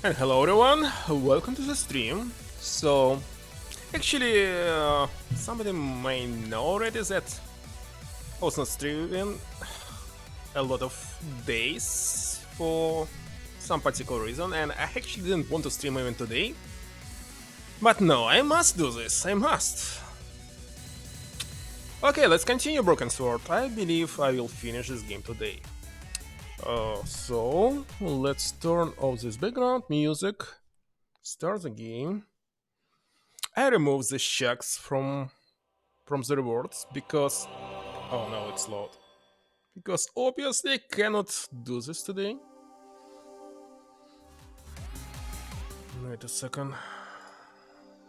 And hello everyone, welcome to the stream. So, actually, somebody may know already that I was not streaming a lot of days for some particular reason, and I actually didn't want to stream even today. But no, I must do this, I must. Okay, let's continue Broken Sword. I believe I will finish this game today. So, let's turn off this background music, start the game. I remove the checks from the rewards because oh no, it's loud. Because obviously I cannot do this today. Wait a second.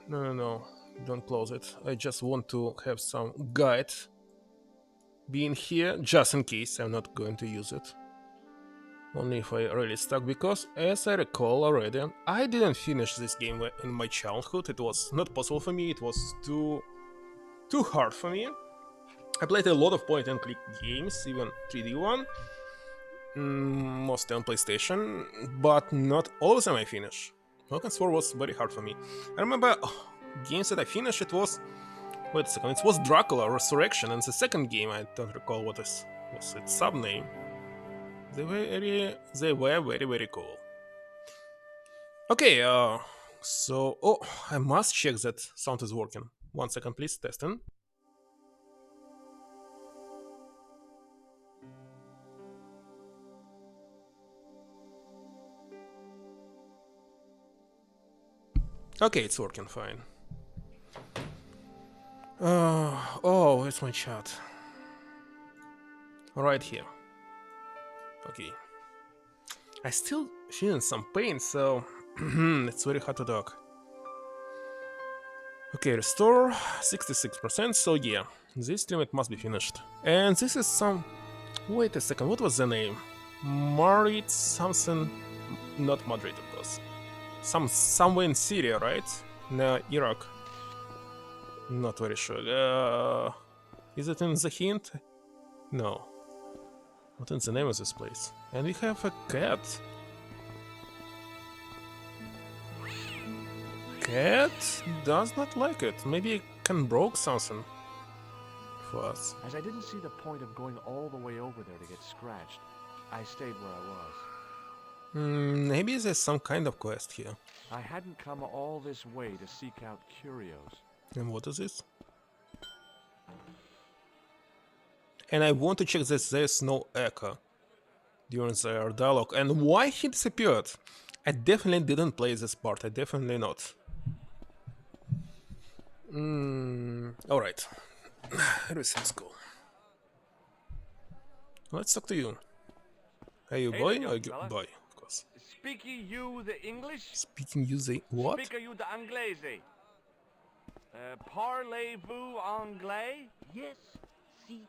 No, don't close it. I just want to have some guide being here just in case. I'm not going to use it. Only if I really stuck, because as I recall already, I didn't finish this game in my childhood. It was not possible for me. It was too hard for me. I played a lot of point and click games, even 3D one, mostly on PlayStation, but not all of them I finished. Broken Sword was very hard for me. I remember games that I finished. It was wait a second. It was Dracula Resurrection, and the second game I don't recall what was its sub name. They were very cool. Okay, so I must check that sound is working. 1 second, please. Testing. Okay, it's working fine. Oh, it's my chat. Right here. Okay. I still feeling some pain, so it's very hard to talk. Okay, restore 66%. So yeah, this stream it must be finished. And this is some. Wait a second. What was the name? Madrid something. Not Madrid, of course. Somewhere in Syria, right? No, Iraq. Not very sure. Is it in the hint? No. What is the name of this place? And we have a cat. Cat does not like it. Maybe it can broke something for us. As I didn't see the point of going all the way over there to get scratched, I stayed where I was. Maybe there's some kind of quest here. I hadn't come all this way to seek out curios. And what is this? And I want to check that there's no echo during their dialogue. And why he disappeared? I definitely didn't play this part. I definitely not. Alright. Everything's cool. Let's talk to you. Are you boy? Or boy, of course. Speak you the English? Speaking you the what? Speak you the Anglais? Parlez-vous anglais? Yes, see,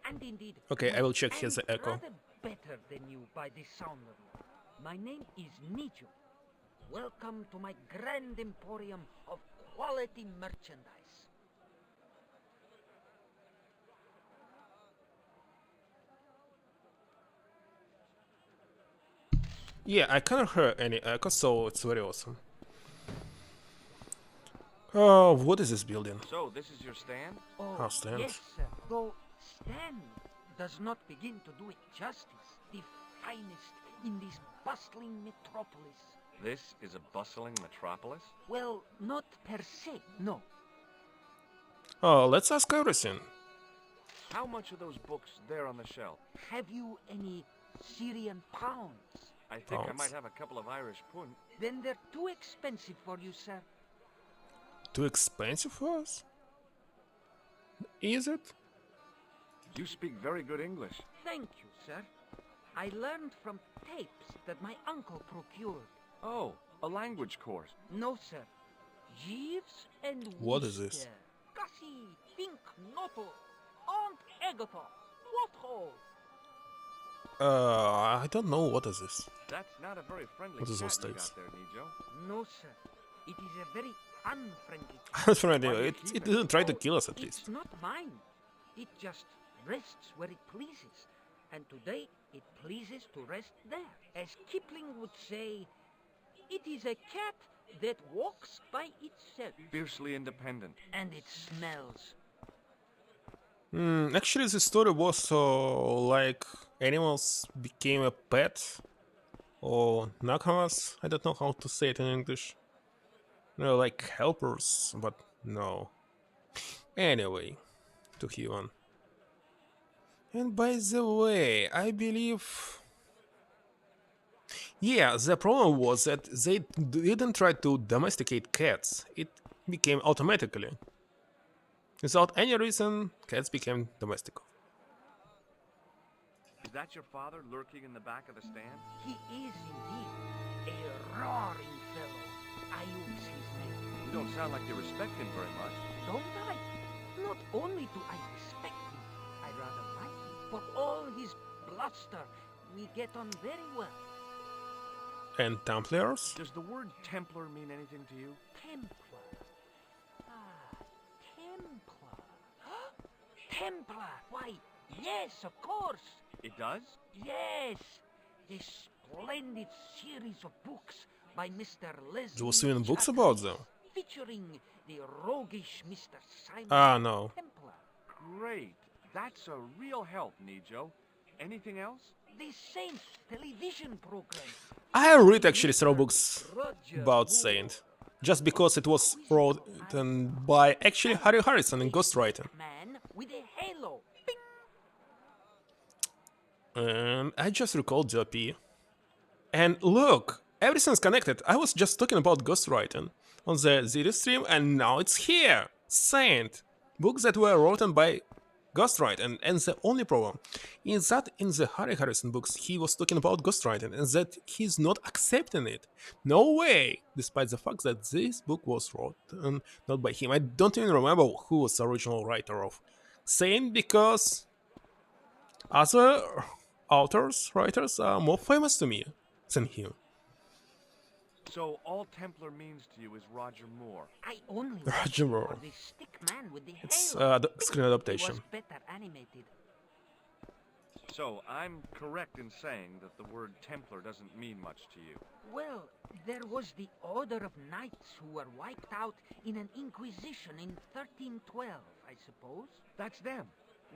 and indeed. Okay, I will check here the echo. Rather better than you by the sound of it. My name is Nijo. Welcome to my grand emporium of quality merchandise. Yeah, I cannot hear any echo, so it's very awesome. Oh, what is this building? So, this is your stand? Oh, stand. yes, sir. Though stand does not begin to do it justice. The finest in this bustling metropolis. This is a bustling metropolis? Well, not per se, no. Oh, let's ask everything. How much are those books there on the shelf? Have you any Syrian pounds? I think I Pounds. might have a couple of Irish pund. Then they're too expensive for you, sir. Too expensive for us? Is it? You speak very good English. Thank you, sir. I learned from tapes that my uncle procured. Oh, a language course. No, sir. Jeeves and What is this? Gussie, Pink Noto, Aunt Agatha, what ho? I don't know what is this. That's not a very friendly What is those cat you tapes? got there, Nijo. No, sir. It is a very unfriendly. That's right. Why do you It keep it? didn't try to Oh, kill us at it's least. not mine. It just rests where it pleases. And today it pleases to rest there. As Kipling would say, It is a cat that walks by itself. Fiercely independent. And it smells. Actually, the story was like animals became a pet or nakamas. I don't know how to say it in English. No, like helpers, but no. Anyway, to human. And by the way, I believe. Yeah, the problem was that they didn't try to domesticate cats. It became automatically. Without any reason, cats became domestic. Is that your father lurking in the back of the stand? He is indeed a roaring fellow. Ayub's his name. You don't sound like you respect him very much. Don't I? Not only do I respect him, I rather like him. For all his bluster, we get on very well. And Templars? Does the word Templar mean anything to you? Templar. Ah, Templar. Templar! Why, yes, of course. It does? Yes, the splendid series of books by Mr. Leslie. There was even books Chatterley, about them. featuring the roguish Mr. Simon Ah, no. Templar. Great. That's a real help, Nijo. Anything else? The Saint television program. I read actually several books Roger about Moore. Saint, just because it was written by actually Harry Harrison in ghostwriting. Man with a halo. Bing! And I just recalled the OP. And look, everything's connected. I was just talking about ghostwriting on the Zero stream, and now it's here. Saint, books that were written by ghostwriting. And the only problem is that in the Harry Harrison books, he was talking about ghostwriting, and that he's not accepting it. No way! Despite the fact that this book was written not by him. I don't even remember who was the original writer of Saint, because other writers are more famous to me than him. So all Templar means to you is Roger Moore. I only Roger watched Moore. for the stick man with the It's halo. the screen He adaptation. was better animated. So I'm correct in saying that the word Templar doesn't mean much to you. Well, there was the Order of Knights who were wiped out in an inquisition in 1312, I suppose. That's them.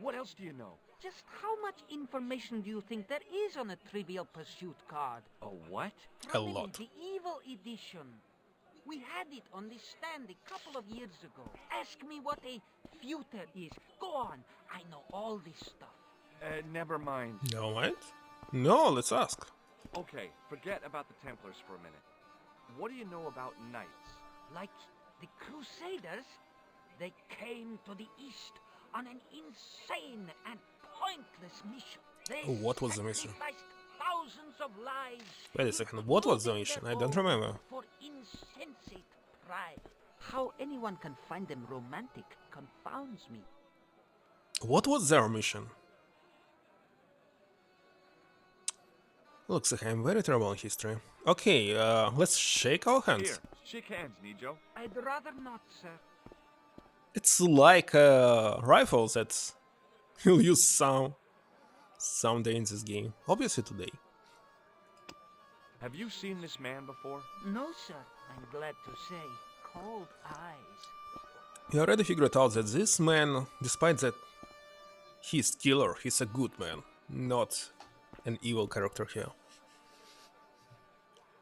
What else do you know? Just how much information do you think there is on a Trivial Pursuit card? A what? Probably lot. the evil edition. We had it on the stand a couple of years ago. Ask me what a feuter is. Go on, I know all this stuff. Never mind. No, right? No, let's ask. Okay, forget about the Templars for a minute. What do you know about knights? Like the Crusaders, they came to the East on an insane and pointless mission. They What was the mission? sacrificed thousands of lives. Wait a second, what was the including mission? their I don't own, remember. For insensate pride. How anyone can find them romantic confounds me. What was their mission? Looks like I'm very terrible in history. Okay, let's shake our hands. Here, shake hands, Nijo. I'd rather not, sir. It's like a rifle that you'll use someday in this game. Obviously today. Have you seen this man before? No, sir. I'm glad to say. Cold eyes. You already figured out that this man, despite that he's killer, he's a good man, not an evil character here.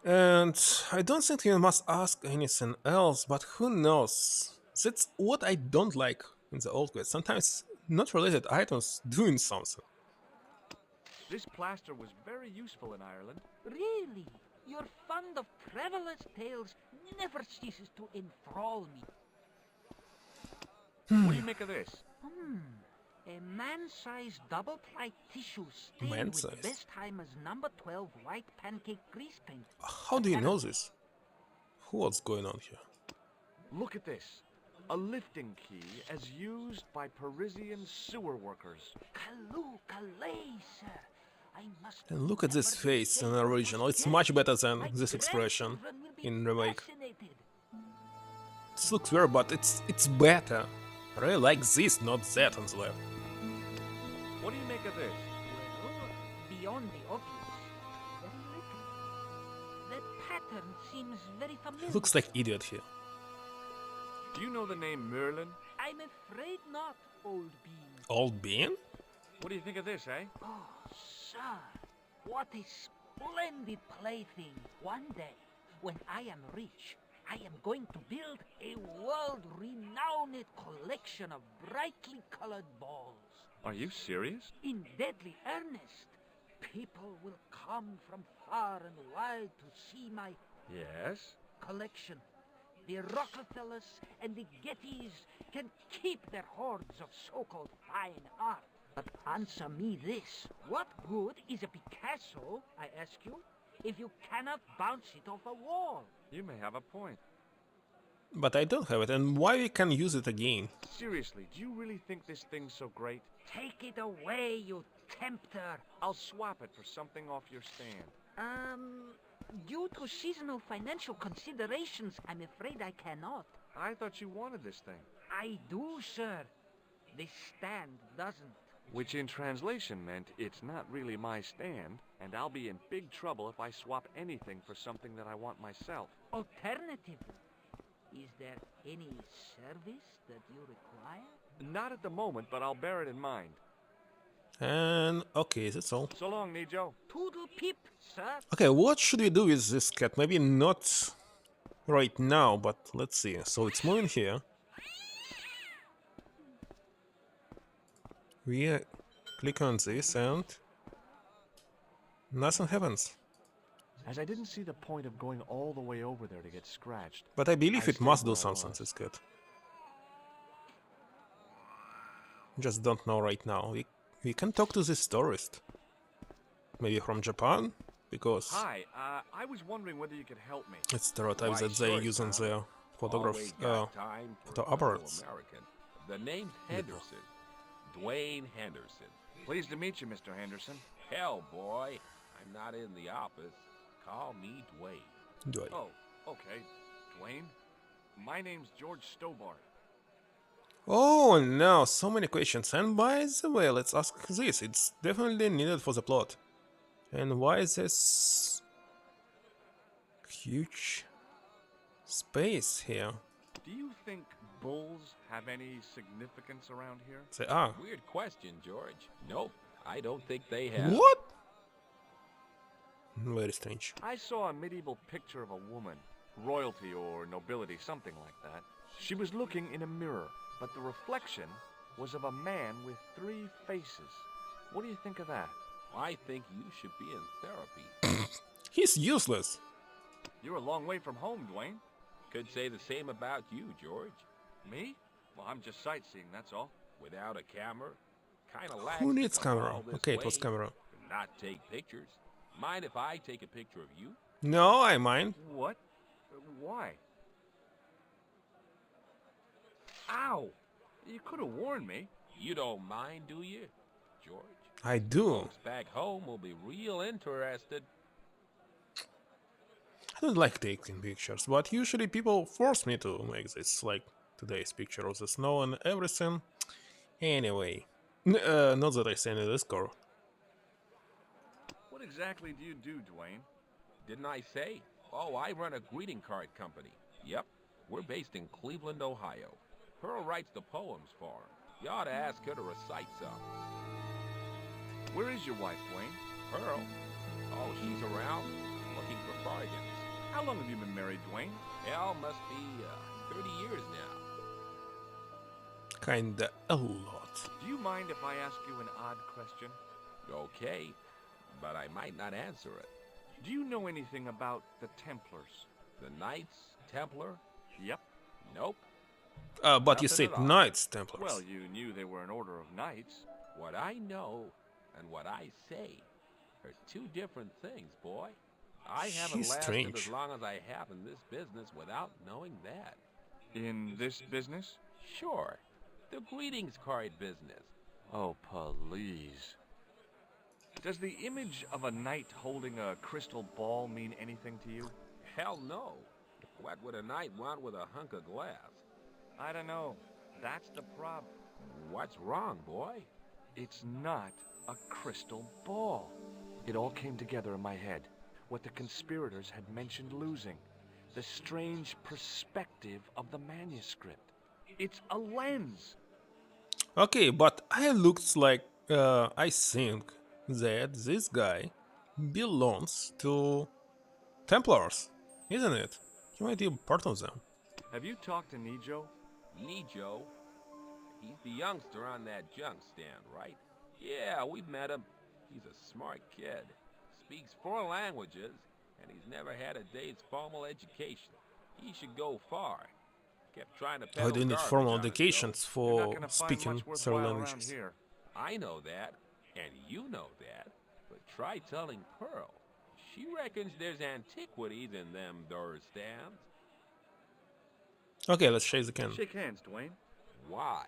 And I don't think you must ask anything else, but who knows? That's what I don't like in the old quest. Sometimes not related items doing something. This plaster was very useful in Ireland. Really? Your fund of travelers' tales never ceases to enthrall me. What do you make of this? A man-sized double-ply tissue stained with Man-sized? Bestheimer's number 12 white pancake grease paint. How do you know this? What's going on here? Look at this. A lifting key as used by Parisian sewer workers. Kaloo Kalay, sir. I must And look at this never face say in the I original. was It's dead. much better than My this expression grandchildren will be in remake. fascinated. It looks weird, but it's better. I really like this, not that on the left. What do you make of this? Well, beyond the obvious, very little. That pattern seems very familiar. Looks like idiot here. Do you know the name Merlin? I'm afraid not, old bean. Old bean? What do you think of this, eh? Oh, sir, what a splendid plaything. One day, when I am rich, I am going to build a world-renowned collection of brightly colored balls. Are you serious? In deadly earnest. People will come from far and wide to see my Yes. collection. The Rockefellers and the Gettys can keep their hordes of so-called fine art. But answer me this. What good is a Picasso, I ask you, if you cannot bounce it off a wall? You may have a point. But I don't have it, and why we can use it again? Seriously, do you really think this thing's so great? Take it away, you tempter. I'll swap it for something off your stand. Due to seasonal financial considerations, I'm afraid I cannot. I thought you wanted this thing. I do, sir. The stand doesn't. Which in translation meant it's not really my stand, and I'll be in big trouble if I swap anything for something that I want myself. Alternatively, is there any service that you require? Not at the moment, but I'll bear it in mind. And okay, that's all. So long, Nijo. Toodle pip, sir. Okay, what should we do with this cat? Maybe not right now, but let's see. So it's moving here. We click on this and nothing happens. As I didn't see the point of going all the way over there to get scratched. But I believe I it must stayed do where I something, was. this cat. Just don't know right now. We can talk to this tourist. Maybe from Japan? Because Hi, I was wondering whether you could help me. it's stereotypes Why, that they sure, use in Tom. their photograph, Always got time for photo a fellow apparatus. American. The name's Henderson. Dwayne Henderson. Pleased to meet you, Mr. Henderson. Hell, boy. I'm not in the office. Call me Dwayne. Do I? Oh, okay. Dwayne? My name's George Stobart. Oh no, so many questions. And by the way, let's ask this. It's definitely needed for the plot. And why is this huge space here? Do you think bulls have any significance around here? They are. Weird question, George. Nope, I don't think they have. What? Very strange. I saw a medieval picture of a woman, royalty or nobility, something like that. She was looking in a mirror, but the reflection was of a man with 3 faces. What do you think of that? I think you should be in therapy. He's useless. You're a long way from home, Dwayne. Could say the same about you, George. Me? Well, I'm just sightseeing, that's all. Without a camera, kind of lags. Who to needs come camera? all this Okay, it was way camera. and not take pictures. Mind if I take a picture of you? No, I mind. What? Why? Ow! You could have warned me. You don't mind, do you, George? I do. Folks back home will be real interested. I don't like taking pictures, but usually people force me to make this, like today's picture of the snow and everything. Anyway, not that I send it this car. What exactly do you do, Dwayne? Didn't I say? Oh, I run a greeting card company. Yep, we're based in Cleveland, Ohio. Pearl writes the poems for him. You ought to ask her to recite some. Where is your wife, Dwayne? Pearl? Oh, she's around, looking for bargains. How long have you been married, Dwayne? Hell, must be 30 years now. Kinda a lot. Do you mind if I ask you an odd question? Okay, but I might not answer it. Do you know anything about the Templars? The Knights Templar? Yep. Nope. But you Nothing said at all. Knights Templars. Well, you knew they were an order of knights. What I know and what I say are 2 different things, boy. I haven't He's lasted strange. as long as I have in this business without knowing that. In this business? Sure, the greetings card business. Oh, please. Does the image of a knight holding a crystal ball mean anything to you? Hell no. What would a knight want with a hunk of glass? I don't know. That's the problem. What's wrong, boy? It's not a crystal ball. It all came together in my head. what the conspirators had mentioned losing. The strange perspective of the manuscript. It's a lens. Okay, but I looks like I think that this guy belongs to Templars, isn't it? He might be part of them. Have you talked to Nijo? Nijo? He's the youngster on that junk stand, right? Yeah, we've met him. He's a smart kid. Speaks 4 languages, and he's never had a day's formal education. He should go far. Kept trying to I peddle do need garbage formal on himself. educations You're not for gonna find speaking much several worthwhile around languages. here. I know that, and you know that, but try telling Pearl. She reckons there's antiquities in them there stands. Okay, let's shake the can. Shake hands, Dwayne. Why?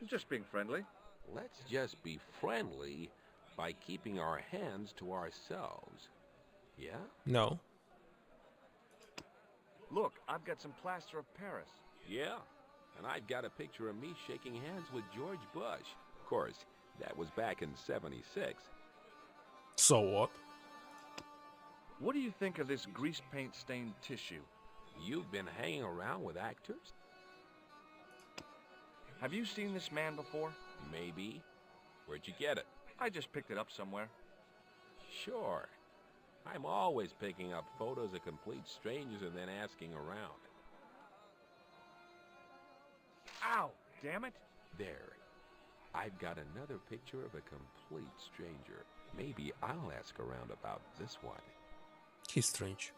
Just being friendly. Let's just be friendly by keeping our hands to ourselves. Yeah? No. Look, I've got some plaster of Paris. Yeah. And I've got a picture of me shaking hands with George Bush. Of course, that was back in '76. So what? What do you think of this grease paint stained tissue? You've been hanging around with actors? Have you seen this man before? Maybe. Where'd you get it? I just picked it up somewhere. Sure. I'm always picking up photos of complete strangers and then asking around. Ow! Damn it! There. I've got another picture of a complete stranger. Maybe I'll ask around about this one. He's strange.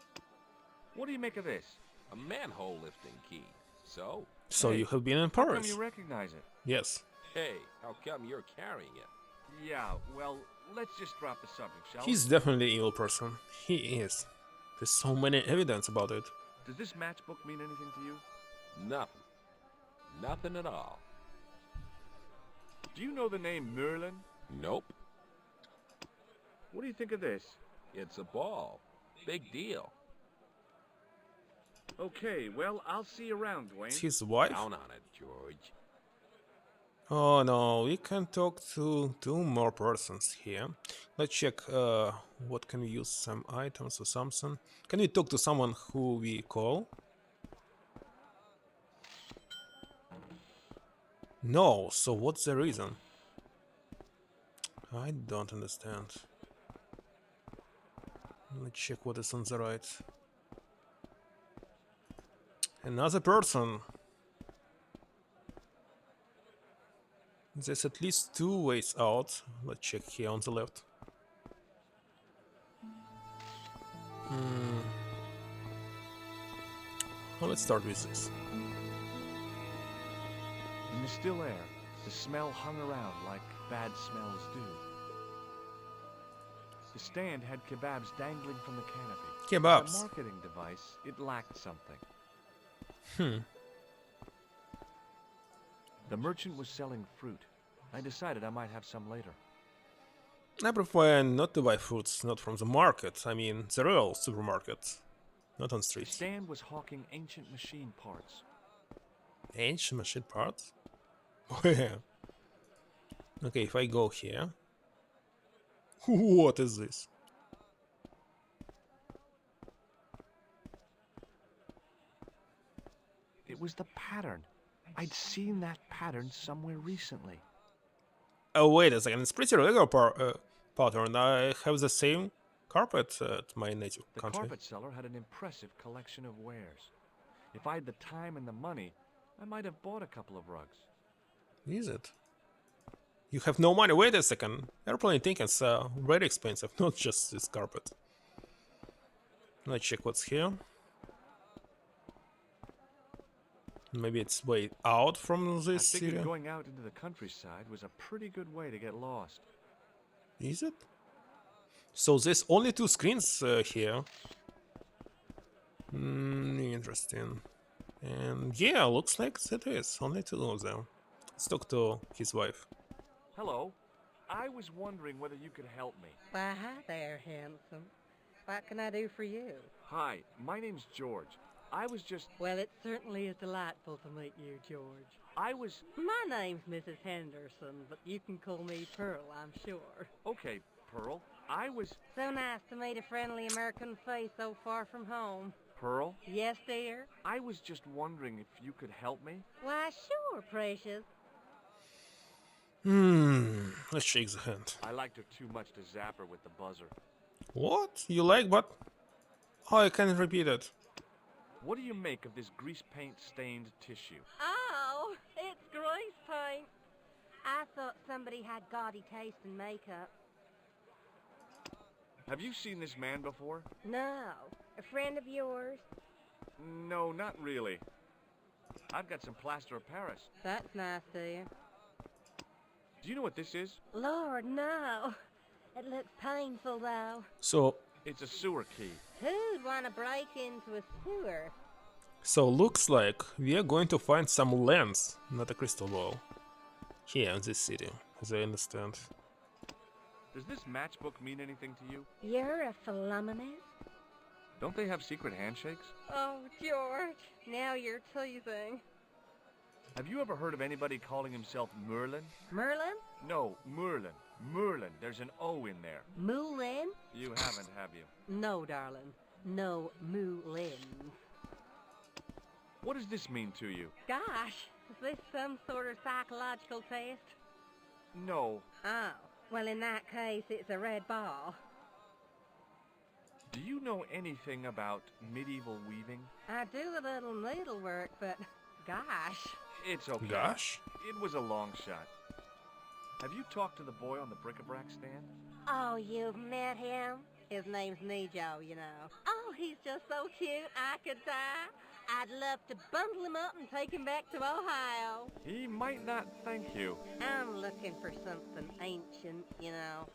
What do you make of this? A manhole lifting key. So? So Hey, you have been in How come Paris? you recognize it? Yes. Hey, how come you're carrying it? Yeah, well, let's just drop the subject, shall He's definitely an evil person. He is. There's so many evidence about it. we? Does this matchbook mean anything to you? Nothing. Nothing at all. Do you know the name Merlin? Nope. What do you think of this? It's a ball. Big deal. Okay, well, I'll see you around, Dwayne. It's his wife? Down on it, George. Oh no, we can talk to 2 more persons here. Let's check what can we use, some items or something. Can we talk to someone who we call? No, so what's the reason? I don't understand. Let's check what is on the right. Another person. There's at least 2 ways out. Let's check here on the left. Well, let's start with this. In the still air, the smell hung around like bad smells do. The stand had kebabs dangling from the canopy. As a Kebabs. marketing device, it lacked something. The merchant was selling fruit. I decided I might have some later. I prefer not to buy fruits, not from the market. I mean, the real supermarket, not on The streets. stand was hawking ancient machine parts. Ancient machine parts? Where? Okay, if I go here. What is this? It was the pattern. I'd seen that pattern somewhere recently. Oh, wait a second. It's pretty regular pattern. I have the same carpet at my native The country. carpet seller had an impressive collection of wares. If I had the time and the money, I might have bought a couple of rugs. Is it? You have no money? Wait a second. Airplane tickets are very expensive, not just this carpet. Let's check what's here. Maybe it's way out from I this figured area. going out into the countryside was a pretty good way to get lost. Is it? So there's only 2 screens here. Interesting. And yeah, looks like that is only 2 of them. Let's talk to his wife. Hello. I was wondering whether you could help me. Why, hi there, handsome. What can I do for you? Hi, my name's George. I was just... Well, it certainly is delightful to meet you, George. I was... My name's Mrs. Henderson, but you can call me Pearl, I'm sure. Okay, Pearl. I was... So nice to meet a friendly American face so far from home. Pearl? Yes, dear? I was just wondering if you could help me. Why, sure, precious. Let's shake the hand. I liked her too much to zap her with the buzzer. What? You like but? Oh, I can't repeat it. What do you make of this grease paint stained tissue? Oh, it's grease paint. I thought somebody had gaudy taste in makeup. Have you seen this man before? No. A friend of yours? No, not really. I've got some plaster of Paris. That's nice, dear. Do you know what this is? Lord, no. It looks painful, though. So It's a sewer key. Who'd want to break into a sewer? looks like we are going to find some lens, not a crystal ball, here in this city, as I understand. Does this matchbook mean anything to you? You're a philommenist? Don't they have secret handshakes? Oh, George, now you're teasing. Have you ever heard of anybody calling himself Merlin? Merlin? No, Merlin. Merlin. There's an O in there. Moulin? You haven't, have you? No, darling. No Moulin. What does this mean to you? Gosh, is this some sort of psychological test? No. Oh, well, in that case, it's a red ball. Do you know anything about medieval weaving? I do a little needlework, but gosh. It's okay. Gosh. It was a long shot. Have you talked to the boy on the bric-a-brac stand? Oh, you've met him? His name's Nejo, you know. Oh, he's just so cute, I could die. I'd love to bundle him up and take him back to Ohio. He might not thank you. I'm looking for something ancient, you know.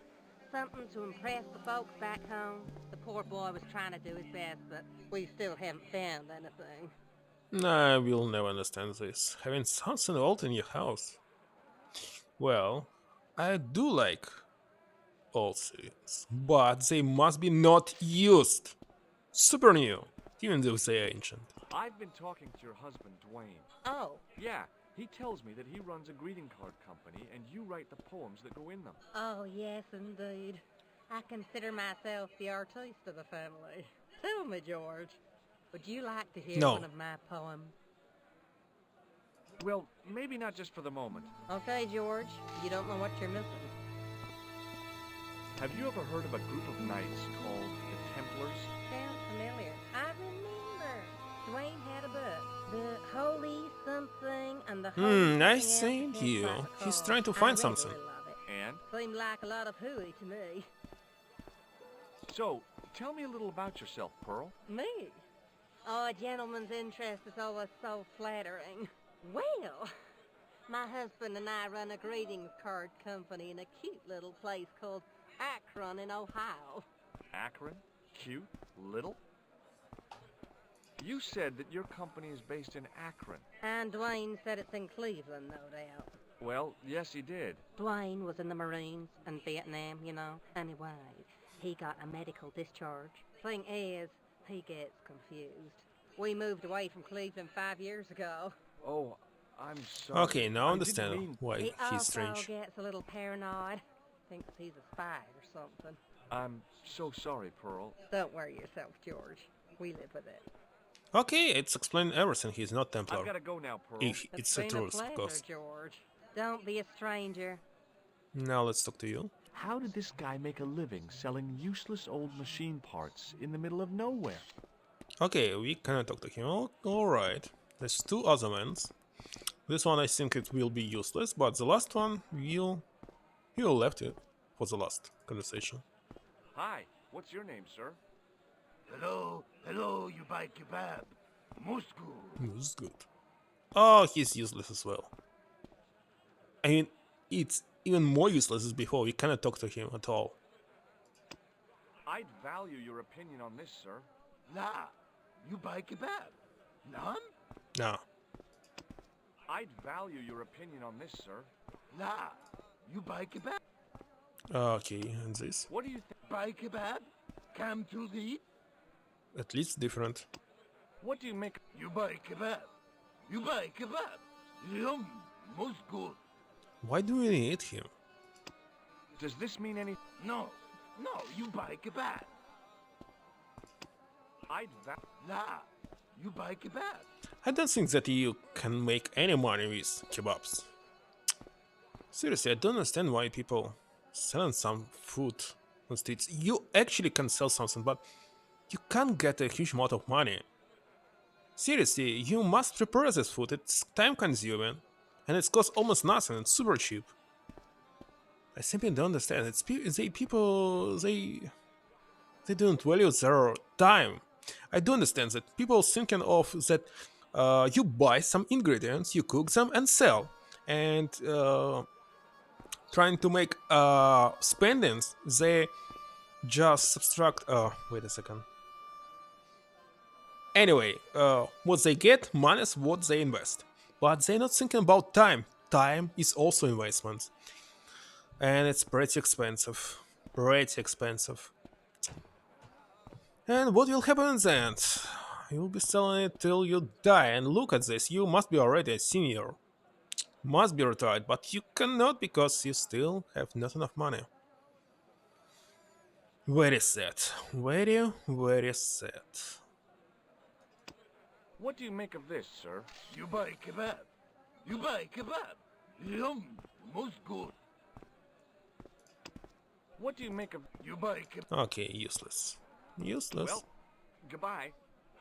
Something to impress the folks back home. The poor boy was trying to do his best, but we still haven't found anything. I will never understand this. Having something old in your house. Well, I do like old things, but they must be not used. Super new, even though they're ancient. I've been talking to your husband, Dwayne. Oh, Yeah, he tells me that he runs a greeting card company and you write the poems that go in them. oh yes, indeed. I consider myself the artiste of the family. Tell me, George, would you like to hear No. one of my poems? Well, maybe not just for the moment. Okay, George, you don't know what you're missing. Have you ever heard of a group of knights called the Templars? Sounds familiar. I remember. Dwayne had a book. The Holy Something and the Holy I something else, see can't you. quite He's recall. trying to I find read something. a little of it. And? Seemed like a lot of hooey to me. So, tell me a little about yourself, Pearl. Me? Oh, a gentleman's interest is always so flattering. Well, my husband and I run a greetings card company in a cute little place called Akron in Ohio. Akron? Cute? Little? You said that your company is based in Akron. And Dwayne said it's in Cleveland, no doubt. Well, yes, he did. Dwayne was in the Marines and Vietnam, you know. Anyway, he got a medical discharge. Thing is, he gets confused. We moved away from Cleveland 5 years ago. Oh, I'm sorry. Okay, now I I understand didn't mean- why He he's also strange. gets a little paranoid. Thinks he's a spy or something. I'm so sorry, Pearl. Don't worry yourself, George. We live with it. Okay, it's explained everything. He's not I've Templar. got to go now, Pearl. If it's the been truth, a of pleasure, course. George. Don't be a stranger. Now let's talk to you. How did this guy make a living selling useless old machine parts in the middle of nowhere? Okay, we cannot talk to him. Alright. There's two other ones. This one I think it will be useless, but the last one will left it for the last conversation. Hi, what's your name, sir? Hello, you buy kebab. Moscow. It's good. Oh, he's useless as well. I mean, it's even more useless as before. We cannot talk to him at all. I'd value your opinion on this, sir. La, you buy kebab. None? No. I'd value your opinion on this, sir. La, you buy kebab. Okay, and this. What do you think? Buy kebab. Come to the. At least different. What do you make? You buy kebab. You buy kebab. Yum, most good. Why do we need him? Does this mean any? No, No, you buy kebab. Nah, you buy kebab. I don't think that you can make any money with kebabs. Seriously, I don't understand why people selling some food on streets. You actually can sell something, but you can't get a huge amount of money. Seriously, you must prepare this food. It's time consuming, and it costs almost nothing. It's super cheap. I simply don't understand. They don't value their time. I do understand that people thinking of that you buy some ingredients, you cook them and sell, and trying to make spendings. They just subtract. Wait a second. Anyway, what they get minus what they invest, but they're not thinking about time. Time is also investment, and it's pretty expensive. Pretty expensive. And what will happen in the end? You'll be selling it till you die, and look at this, you must be already a senior. Must be retired, but you cannot because you still have not enough money. Very sad. Very, very sad. What do you make of this, sir? You buy kebab. You buy kebab. Yum, most good. What do you make of... You buy kebab. Okay, useless. Useless. Well, goodbye.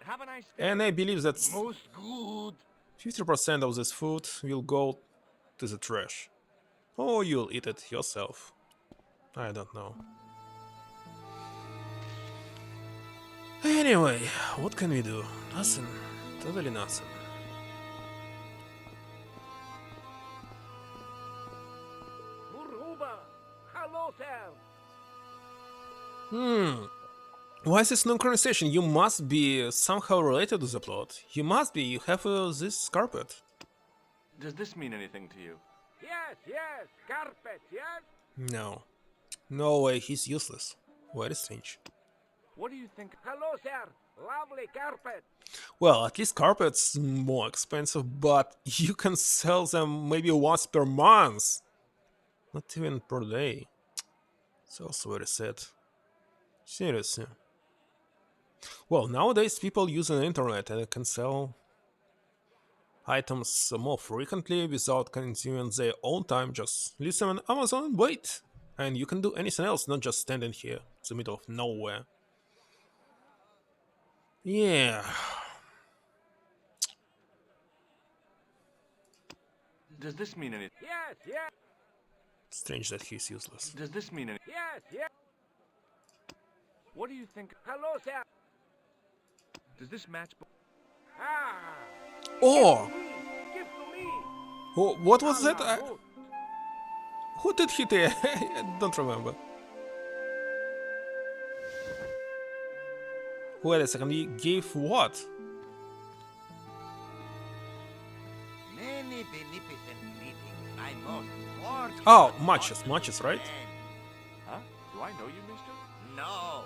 Have a nice day. And I believe that Most good. 50% of this food will go to the trash. Or you'll eat it yourself. I don't know. Anyway, what can we do? Nothing. Totally nothing. Muruba! Hello there! Why is this synchronization? You must be somehow related to the plot. You must be. You have this carpet. Does this mean anything to you? Yes, carpet, yes? No. No way, he's useless. Very strange. What do you think? Hello, sir. Lovely carpet. Well, at least carpet's more expensive, but you can sell them maybe once per month. Not even per day. It's also very sad. Seriously. Well, nowadays people use the internet and can sell items more frequently without consuming their own time. Just list them on Amazon and wait. And you can do anything else, not just standing here in the middle of nowhere. Yeah. Does this mean anything? Yes. Strange that he's useless. Does this mean anything? Yes. What do you think? Hello, sir. Does this match? Ah! Oh! Give to me! Oh, what was that? Allah, Who did hit it? I don't remember. Wait a second, he gave what? Many beneficent greetings, my most fortunate Oh, matches, right? friend. Huh? Do I know you, mister? No.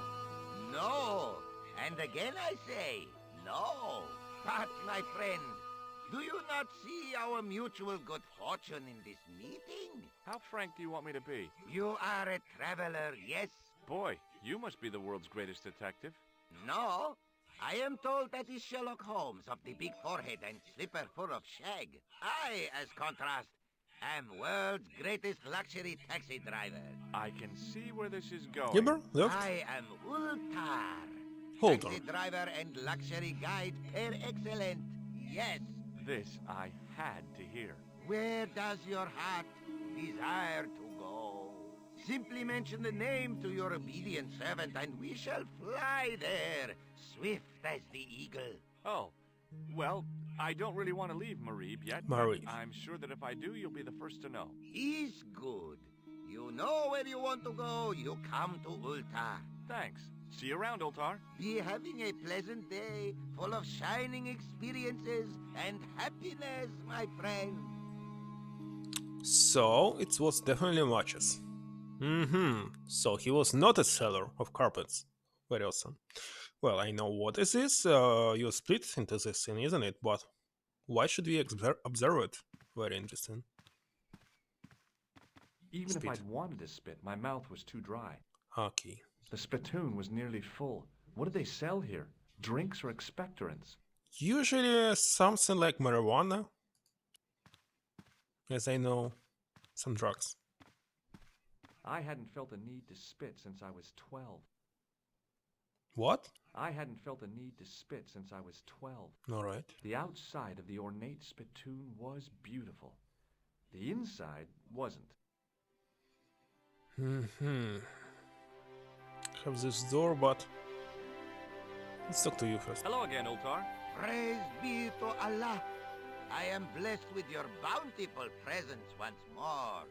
And again I say, no. But, my friend, do you not see our mutual good fortune in this meeting? How frank do you want me to be? You are a traveler, yes? Boy, you must be the world's greatest detective. No. I am told that is Sherlock Holmes of the big forehead and slipper full of shag. I, as contrast, am world's greatest luxury taxi driver. I can see where this is going. Gibber, left. I am Ultar. Hold Taxi on. driver and luxury guide per excellent. Yes. This I had to hear. Where does your heart desire to go? Simply mention the name to your obedient servant and we shall fly there, swift as the eagle. Oh, well, I don't really want to leave Marib yet. but Marib. I'm sure that if I do, you'll be the first to know. Is good. You know where you want to go, you come to Ultar. Thanks. See you around, Oltar. Be having a pleasant day, full of shining experiences and happiness, my friend. So, it was definitely matches. So he was not a seller of carpets. Very awesome. Well, I know what is this. You split into this scene, isn't it? But why should we observe it? Very interesting. Even Spit. if I'd wanted to spit, my mouth was too dry. Okay. The spittoon was nearly full. What did they sell here? Drinks or expectorants? Usually something like marijuana. As I know, some drugs. I hadn't felt a need to spit since I was 12. What? I hadn't felt a need to spit since I was 12. Alright. The outside of the ornate spittoon was beautiful. The inside wasn't. Have this door, but let's talk to you first. Hello again, Ultar. Praise be to Allah. I am blessed with your bountiful presence once more.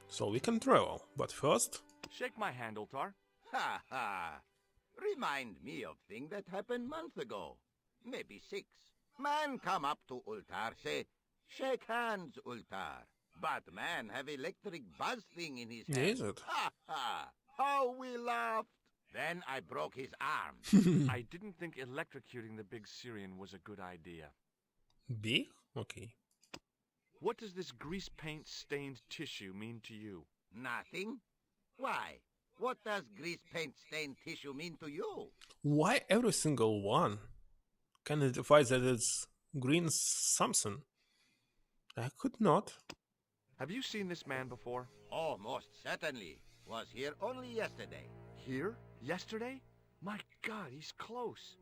So we can travel, but first... Shake my hand, Ultar. Ha ha. Remind me of thing that happened month ago. Maybe 6. Man come up to Ultar, say, shake hands, Ultar. But man have electric buzz thing in his hand. Is it? Ha ha. How we laughed. Then I broke his arm. I didn't think electrocuting the big Syrian was a good idea. Big? Okay. What does this grease paint stained tissue mean to you? Nothing. Why? What does grease paint stained tissue mean to you? Why every single one can identify that it's green something? I could not. Have you seen this man before? Oh, most certainly. Was here only yesterday. Here? Yesterday? My God, he's close.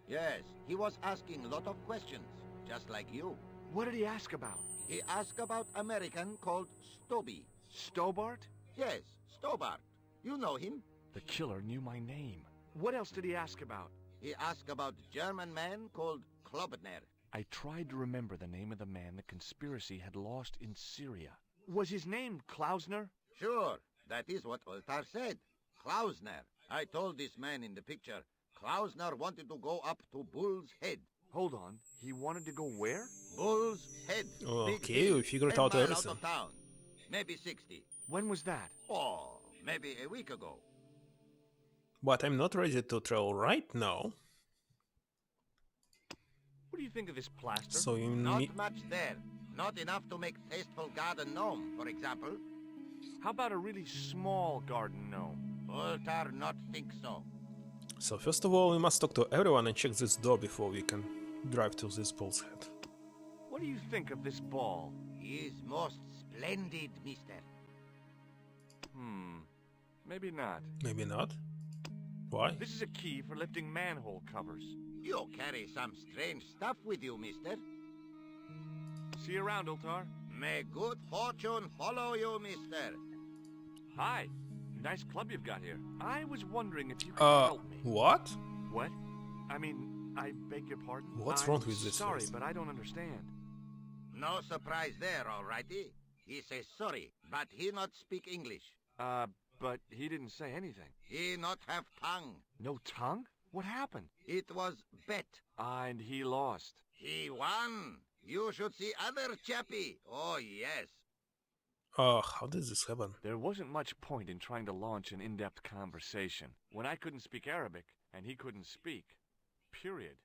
Yes, he was asking lot of questions, just like you. What did he ask about? He asked about American called Stoby. Stobart? Yes, Stobart. You know him? The killer knew my name. What else did he ask about? He asked about German man called Klobner. I tried to remember the name of the man the conspiracy had lost in Syria. Was his name Klausner? Sure, that is what Ultar said. Klausner. I told this man in the picture, Klausner wanted to go up to Bull's Head. Hold on, he wanted to go where? Bull's Head. Big Okay, hill, we figured 10 out mile everything. out of town. Maybe 60. When was that? Oh, maybe a week ago. But I'm not ready to travel right now. What do you think of this plaster? So you Not need... much there. Not enough to make tasteful garden gnome, for example. How about a really small garden gnome? Ultar not think so. So first of all, we must talk to everyone and check this door before we can drive to this bull's head. What do you think of this ball? He is most splendid, mister. Maybe not. Maybe not. Why? This is a key for lifting manhole covers. You carry some strange stuff with you, mister. See you around, Ultar. May good fortune follow you, mister. Hi. Nice club you've got here. I was wondering if you could help me. What? What? I mean, I beg your pardon? What's wrong with this Sorry, face? but I don't understand. No surprise there, alrighty. He says sorry, but he not speak English. But he didn't say anything. He not have tongue. No tongue? What happened? It was bet. And he lost. He won. You should see other chappie. Oh, yes. How did this happen? There wasn't much point in trying to launch an in-depth conversation when I couldn't speak Arabic and he couldn't speak. Period.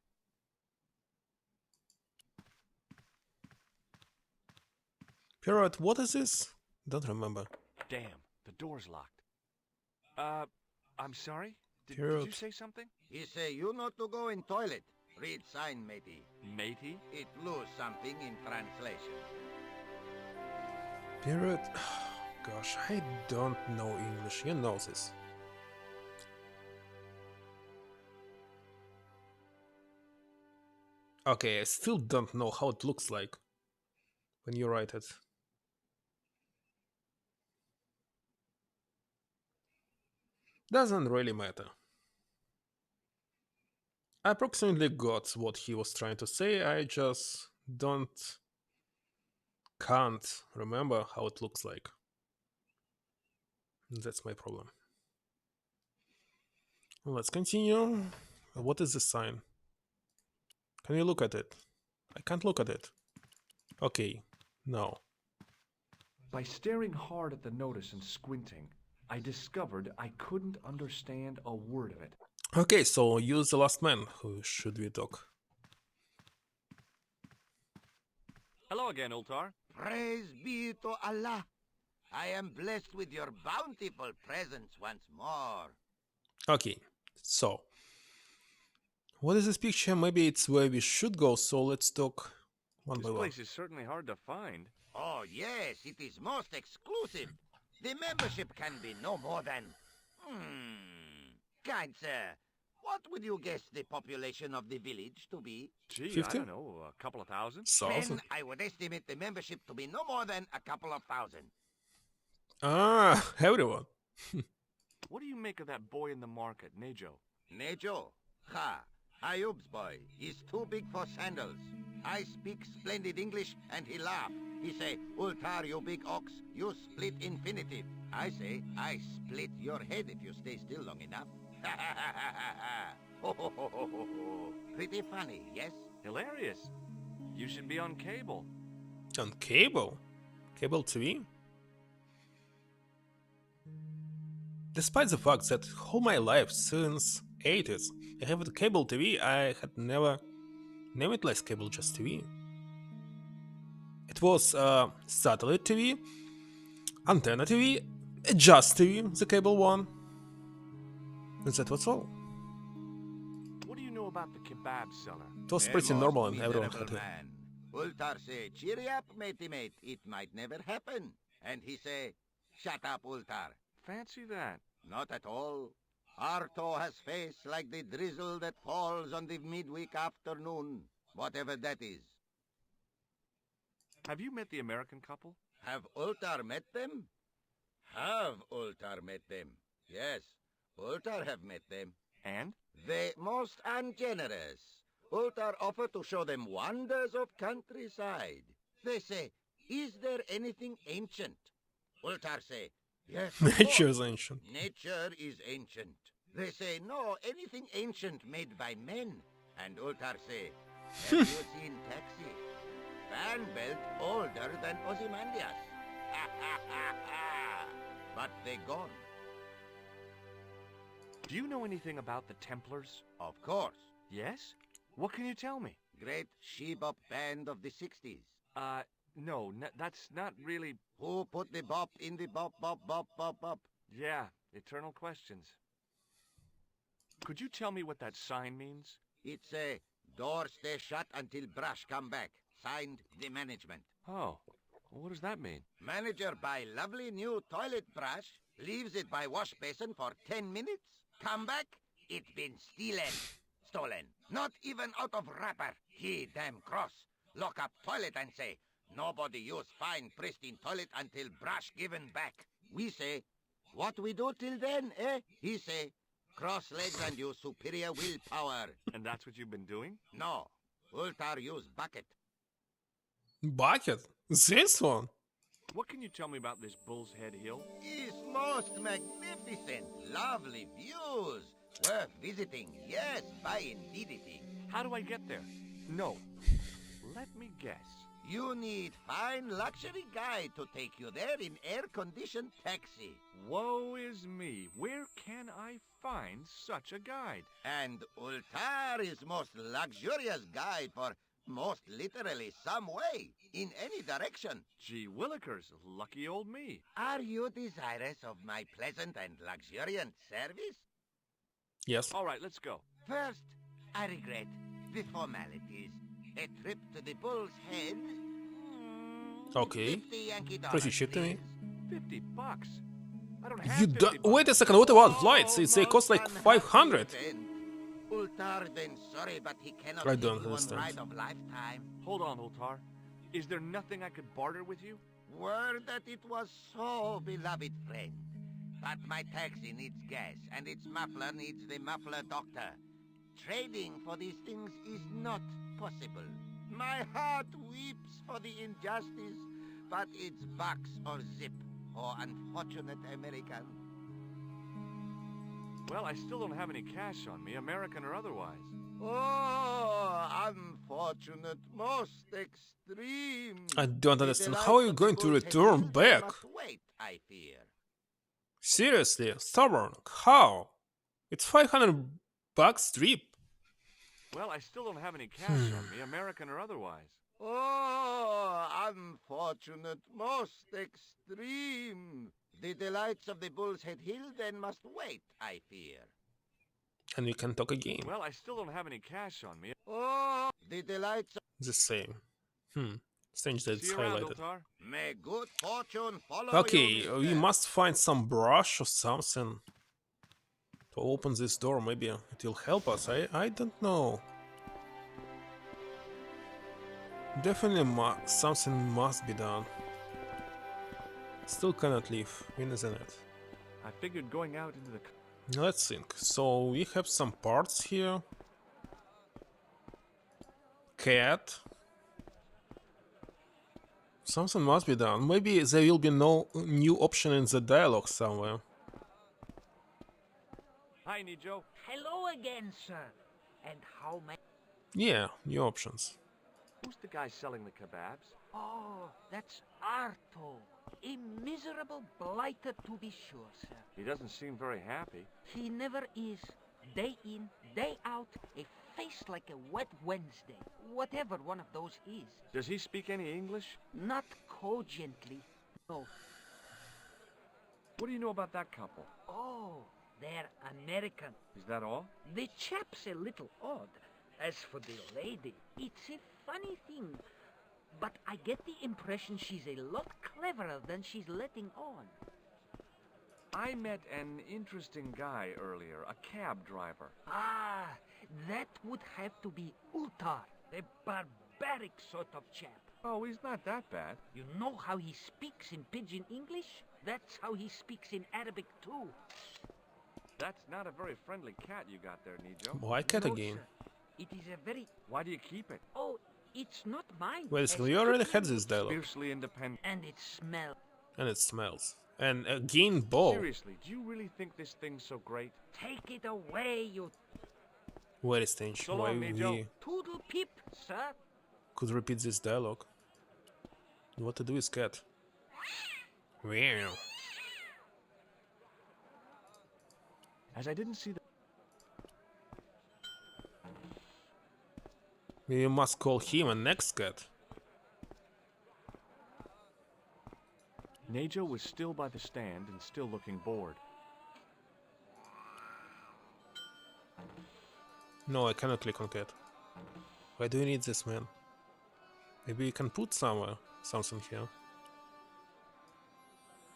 Period, what is this? Don't remember. Damn, the door's locked. I'm sorry? Did Period. you say something? He say you not to go in toilet. Read sign, matey. Matey? It lose something in translation. Period. Gosh, I don't know English. You know this. Okay, I still don't know how it looks like when you write it. Doesn't really matter. I approximately got what he was trying to say, I just can't remember how it looks like. That's my problem. Let's continue. What is this sign? Can you look at it? I can't look at it. Okay, no. By staring hard at the notice and squinting, I discovered I couldn't understand a word of it. Okay, so use the last man. Who should we talk? Hello again, Ultar. Praise be to Allah. I am blessed with your bountiful presence once more. Okay, so what is this picture? Maybe it's where we should go, so let's talk one by This one. place is certainly hard to find. Oh, yes, it is most exclusive. The membership can be no more than... Kind sir, what would you guess the population of the village to be? Gee, 50? I don't know, a couple of thousand? 1,000? Then I would estimate the membership to be no more than a couple of thousand. Ah, everyone. What do you make of that boy in the market, Nejo? Nejo? Ha! Ayub's boy. He's too big for sandals. I speak splendid English, and he laugh. He say, Ultar, you big ox, you split infinitive. I say, I split your head if you stay still long enough. Pretty funny, yes? Hilarious. You should be on cable. On cable? Cable TV? Despite the fact that all my life since 80s I have a cable TV, I had never utilized cable just TV. It was satellite TV, antenna TV, just TV, the cable one. And that was all. What do you know about the kebab seller? It was A pretty most normal and everyone miserable had it. man. Ultar say, cheery up, matey mate, it might never happen. And he say, shut up, Ultar. Fancy that. Not at all. Arto has face like the drizzle that falls on the midweek afternoon, whatever that is. Have you met the American couple? Have Ultar met them? Have Ultar met them? Yes, Ultar have met them. And? They most ungenerous. Ultar offer to show them wonders of countryside. They say, is there anything ancient? Ultar say, yes, of Nature course. is ancient. Nature is ancient. They say, no, anything ancient made by men. And Ultar say, have you seen Taxi? Fan belt older than Ozymandias. But they gone. Do you know anything about the Templars? Of course. Yes? What can you tell me? Great she-bop band of the 60s. No, that's not really... Who put the bop in the bop, bop, bop, bop, bop? Yeah, eternal questions. Could you tell me what that sign means? It's a door stay shut until brush come back. Signed, the management. Oh, what does that mean? Manager buy lovely new toilet brush, leaves it by wash basin for 10 minutes, come back, it been stolen. Not even out of wrapper. He damn cross. Lock up toilet and say, nobody use fine pristine toilet until brush given back. We say, what we do till then, eh? He say, cross legs and use superior willpower. And that's what you've been doing? No, Ultar use bucket. Bucket? This one? What can you tell me about this Bull's Head Hill? Is most magnificent, lovely views. Worth visiting, yes, by indeedity. How do I get there? No. Let me guess. You need fine luxury guide to take you there in air-conditioned taxi. Woe is me. Where can I find such a guide? And Ultar is most luxurious guide for most literally some way, in any direction. Gee willikers, lucky old me. Are you desirous of my pleasant and luxuriant service? Yes. All right, let's go. First, I regret the formalities. A trip to the Bull's Head. Okay. 50 Yankee dollars, Pretty cheap to me. please. $50. I don't have You 50 don't. bucks. Wait a second, what about flights? They cost like Almost 500. 100%. Ultar then sorry, but he cannot I take don't you on understand. ride of lifetime. Hold on, Ultar. Is there nothing I could barter with you? Word that it was so, beloved friend. But my taxi needs gas, and its muffler needs the muffler doctor. Trading for these things is not possible. My heart weeps for the injustice, but it's box or zip, oh unfortunate American. Well, I still don't have any cash on me, American or otherwise. Oh, unfortunate, most extreme. I don't The understand. delight How are you of going the to Bull's return Head back? must wait, I fear. Seriously? Stubborn? How? It's 500 bucks trip. Well, I still don't have any cash on me, American or otherwise. Oh, unfortunate, most extreme. The delights of the Bull's Head Hill then must wait, I fear. And we can talk again. Well, I still don't have any cash on me. Oh, the delights of... The same. Strange that See it's you around, highlighted. Ultar. May good fortune follow Okay, you, we mister. must find some brush or something to open this door. Maybe it will help us. I don't know. Definitely something must be done. Still cannot leave. When isn't it? I figured going out into the... Let's think. So we have some parts here. Cat. Something must be done. Maybe there will be no new option in the dialogue somewhere. Hi, Nijo. Hello again, sir. And how may... Yeah, new options. Who's the guy selling the kebabs? Oh, that's Arto. A miserable blighter, to be sure, sir. He doesn't seem very happy. He never is. Day in, day out, a face like a wet Wednesday. Whatever one of those is. Does he speak any English? Not cogently, no. What do you know about that couple? Oh, they're American. Is that all? The chap's a little odd. As for the lady, it's a funny thing. But I get the impression she's a lot cleverer than she's letting on. I met an interesting guy earlier, a cab driver. Ah, that would have to be Ultar, a barbaric sort of chap. Oh, he's not that bad. You know how he speaks in pidgin English? That's how he speaks in Arabic too. That's not a very friendly cat you got there, Nijo. Why cat No, again? sir. It is a very... Why do you keep it? Oh, it's not mine. Wait a As second, we already quickly had this dialogue. Fiercely independent. And it smells. And it smells. And again, bow. Seriously, do you really think this thing's so great? Take it away, you Very strange. So Why long, Nijo. we toodle peep, sir. could repeat this dialogue. What to do with cat? Meow. As I didn't see the... We must call him a next cat. Nejo was still by the stand and still looking bored. No, I cannot click on cat. Why do you need this, man? Maybe you can put something here.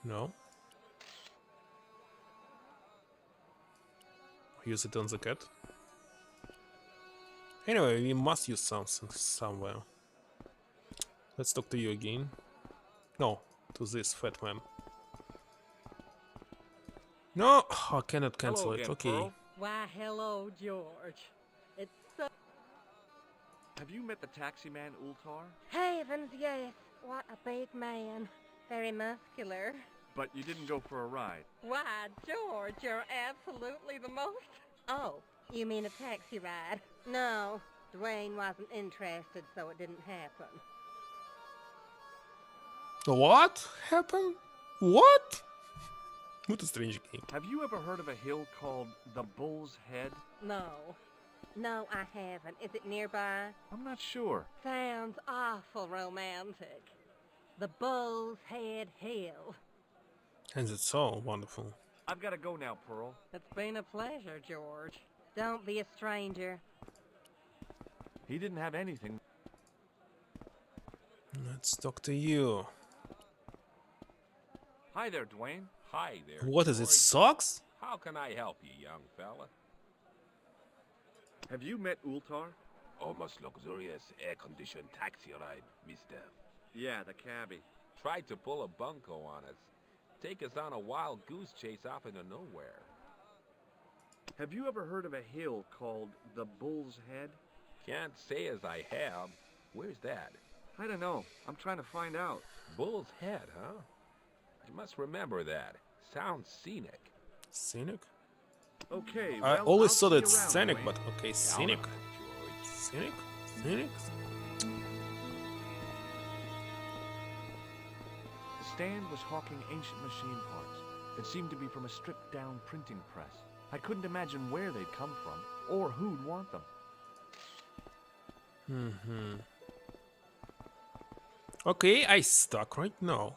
No? Use it on the cat. Anyway, we must use something somewhere. Let's talk to you again. No, to this fat man. No, I cannot cancel Hello it. again, Okay. Pearl. Why, hello, George. It's so... Have you met the taxi man, Ultar? Heavens, yes. What a big man. Very muscular. But you didn't go for a ride. Why, George, you're absolutely the most... Oh, you mean a taxi ride? No, Dwayne wasn't interested, so it didn't happen. What happened? What? What a strange game. Have you ever heard of a hill called the Bull's Head? No. No, I haven't. Is it nearby? I'm not sure. Sounds awful romantic. The Bull's Head Hill. And it's so wonderful. I've got to go now, Pearl. It's been a pleasure, George. Don't be a stranger. He didn't have anything. Let's talk to you. Hi there, Dwayne. Hi there. What is it, George. socks? How can I help you, young fella? Have you met Ultar? Almost luxurious air-conditioned taxi ride, mister. Yeah, the cabbie. Tried to pull a bunco on us. Take us on a wild goose chase off into nowhere. Have you ever heard of a hill called the Bull's Head? Can't say as I have. Where's that? I don't know. I'm trying to find out. Bull's Head, huh? I must remember that. Sounds scenic. Scenic? Okay, I well, always I'll thought see it's you around, scenic, Dwayne. but okay, scenic. Down on it, George. Scenic? Scenic? The stand was hawking ancient machine parts that seemed to be from a stripped-down printing press. I couldn't imagine where they'd come from or who'd want them. Okay, I stuck right now.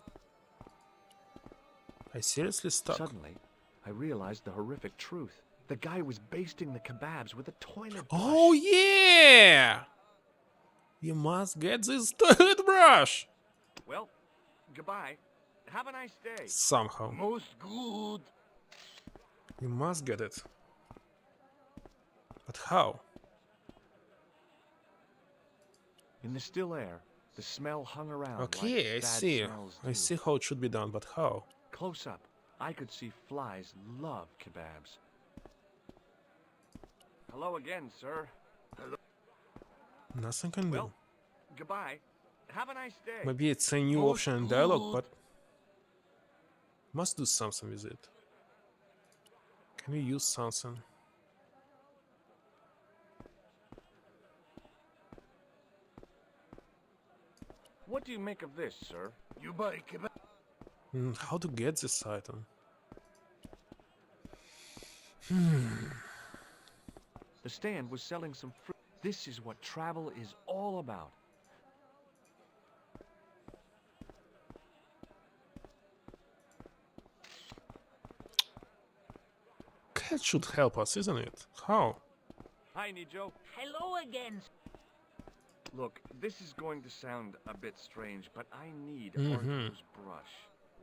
I seriously stuck. Suddenly, I realized the horrific truth. The guy was basting the kebabs with a toilet brush. Oh yeah! You must get this toilet brush! Well, goodbye. Have a nice day. Somehow. Most good. You must get it. But how? In the still air, the smell hung around Okay, like I bad see. smells I do. see how it should be done, but how? Close up, I could see flies love kebabs. Hello again, sir. Nothing can do. Well, goodbye. Have a nice day. Maybe it's a new Most option in dialogue, good. but must do something with it. Can we use something? What do you make of this, sir? You buy kebab. How to get this item? The stand was selling some fruit. This is what travel is all about. Cat should help us, isn't it? How? Hi, Nijo. Hello again. Look, this is going to sound a bit strange, but I need Mhm. Arthur's brush.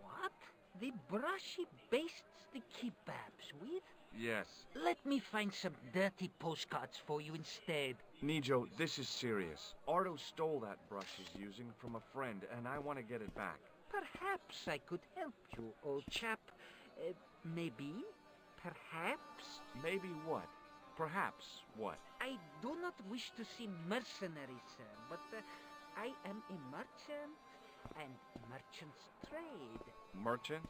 What? The brush he bastes the kebabs with? Yes. Let me find some dirty postcards for you instead. Nijo, this is serious. Arto stole that brush he's using from a friend, and I want to get it back. Perhaps I could help you, old chap. Maybe? Perhaps? Maybe what? Perhaps what? I do not wish to seem mercenary, sir, but I am a merchant, and merchants trade. Merchant?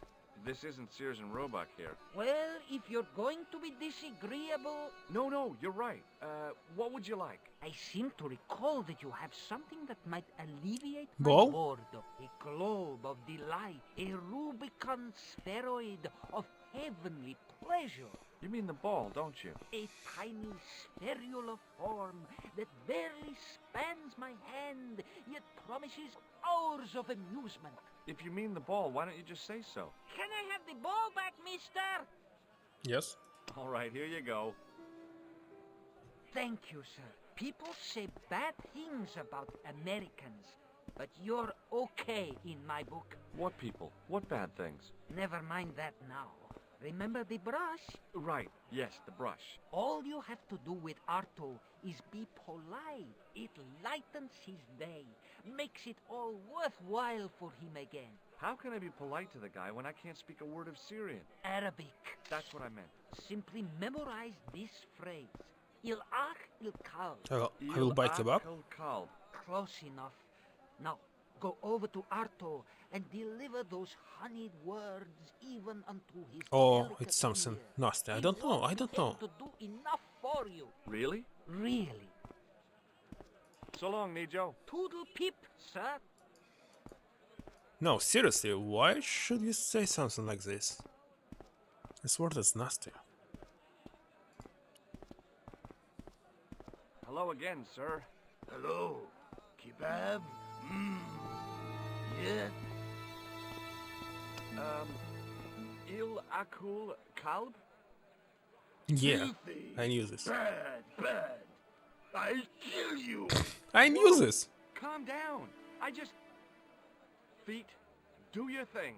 This isn't Sears and Roebuck here. Well, if you're going to be disagreeable, No, you're right. What would you like? I seem to recall that you have something that might alleviate my Ball? boredom. A globe of delight, a Rubicon spheroid of heavenly pleasure. You mean the ball, don't you? A tiny spherular form that barely spans my hand, yet promises hours of amusement. If you mean the ball, why don't you just say so? Can I have the ball back, mister? Yes? All right, here you go. Thank you, sir. People say bad things about Americans, but you're okay in my book. What people? What bad things? Never mind that now. Remember the brush? Right, yes, the brush. All you have to do with Arto is be polite. It lightens his day, makes it all worthwhile for him again. How can I be polite to the guy when I can't speak a word of Syrian? Arabic. That's what I meant. Simply memorize this phrase. Il ach il kal. I will buy kebab. Kal. Close enough. Now, go over to Arto and deliver those honeyed words even unto his Oh, delicate it's something ear. nasty. I He don't know. I won't don't be able know. to do enough for you. Really? Really. So long, Nijo. Toodle pip, sir. No, seriously, why should you say something like this? This word is nasty. Hello again, sir. Hello. Kebab? Yeah? Il akul kalb? Yeah, Filthy. I knew this. Bad. I'll kill you. I knew this! Calm down. I just... Feet, do your thing.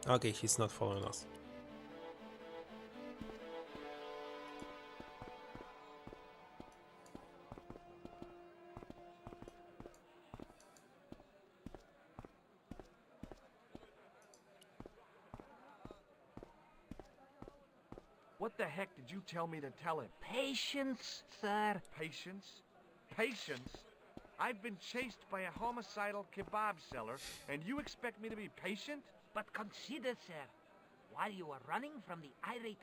Okay, he's not following us. What the heck did you tell me to tell him? Patience, sir. Patience? Patience? I've been chased by a homicidal kebab seller, and you expect me to be patient? But consider, sir, while you were running from the irate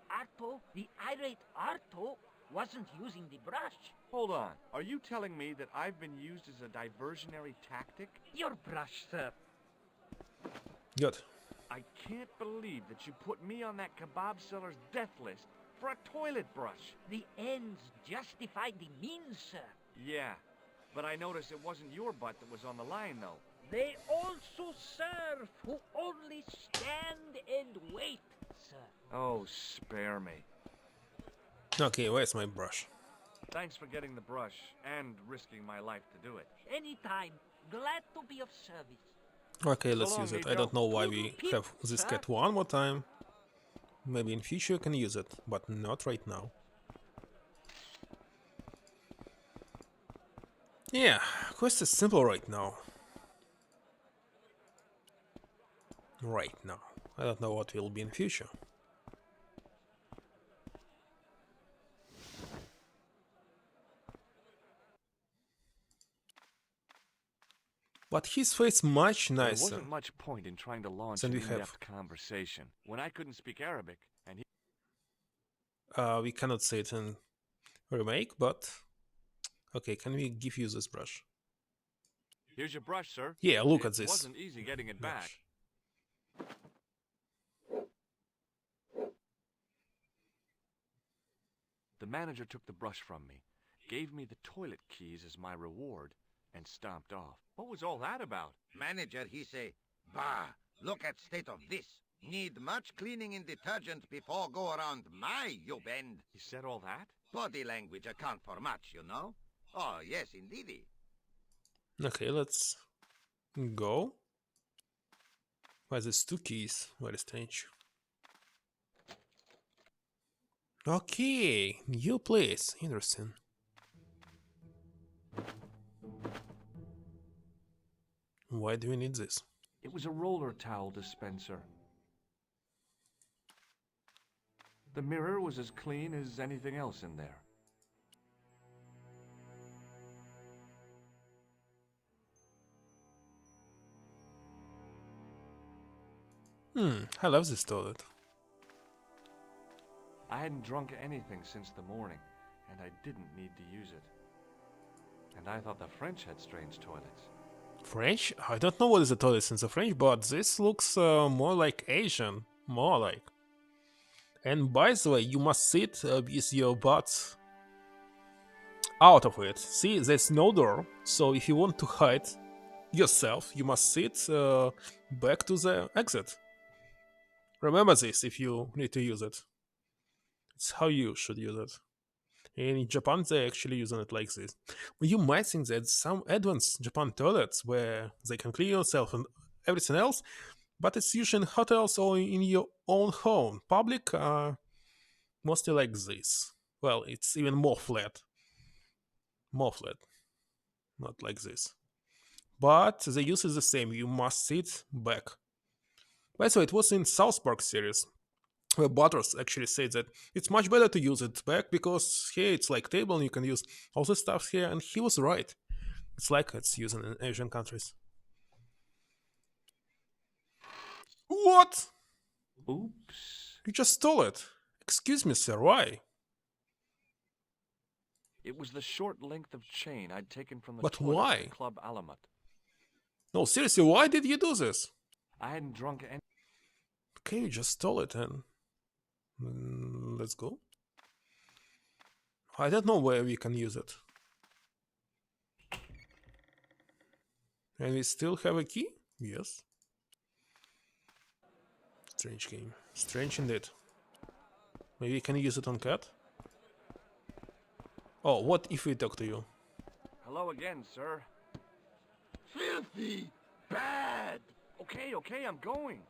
Arto wasn't using the brush. Hold on. Are you telling me that I've been used as a diversionary tactic? Your brush, sir. Good. I can't believe that you put me on that kebab seller's death list for a toilet brush. The ends justify the means, sir. Yeah, but I noticed it wasn't your butt that was on the line, though. They also serve who only stand and wait, sir. Oh, spare me. Okay, where's my brush? Thanks for getting the brush and risking my life to do it. Anytime. Glad to be of service. Okay, let's long, use it. I Nico. don't know why we have this cat one more time. Maybe in future you can use it, but not right now. Yeah, quest is simple right now. Right now. I don't know what will be in future. But his face much There nicer. wasn't much point in trying to launch Then an we have- in-depth conversation when I couldn't speak Arabic, and he... We cannot say it in remake, but okay, can we give you this brush? Here's your brush, sir. Yeah, look at It this. wasn't easy getting it back. Brush. The manager took the brush from me, gave me the toilet keys as my reward, and stomped off. What was all that about? Manager, he say, bah, look at state of this. Need much cleaning and detergent before go around my, you bend. He said all that? Body language account for much, you know? Oh, yes, indeedy. Okay, let's go. Why is this two keys? Very strange. Okay, new place. Interesting. Why do we need this? It was a roller towel dispenser. The mirror was as clean as anything else in there. I love this toilet. I hadn't drunk anything since the morning, and I didn't need to use it. And I thought the French had strange toilets. French? I don't know what is a toilet since the French, but this looks more like Asian. More like. And by the way, you must sit with your butt out of it. See, there's no door, so if you want to hide yourself, you must sit back to the exit. Remember this if you need to use it. It's how you should use it. In Japan, they're actually using it like this. You might think that some advanced Japan toilets where they can clean yourself and everything else, but it's usually in hotels or in your own home. Public are mostly like this. Well, it's even more flat. More flat. Not like this. But the use is the same. You must sit back. By the way, it was in South Park series where Butters actually said that it's much better to use it back because here it's like table and you can use all the stuff here, and he was right. It's like it's used in Asian countries. What? Oops. You just stole it. Excuse me, sir, why? It was the short length of chain I'd taken from the But toilet why? at Club Alamat. No, seriously, why did you do this? I hadn't drunk any... Okay, you just stole it and... let's go. I don't know where we can use it. And we still have a key? Yes. Strange game. Strange indeed. Maybe we can use it on cat? Oh, what if we talk to you? Hello again, sir. Filthy! Bad! Okay, I'm going.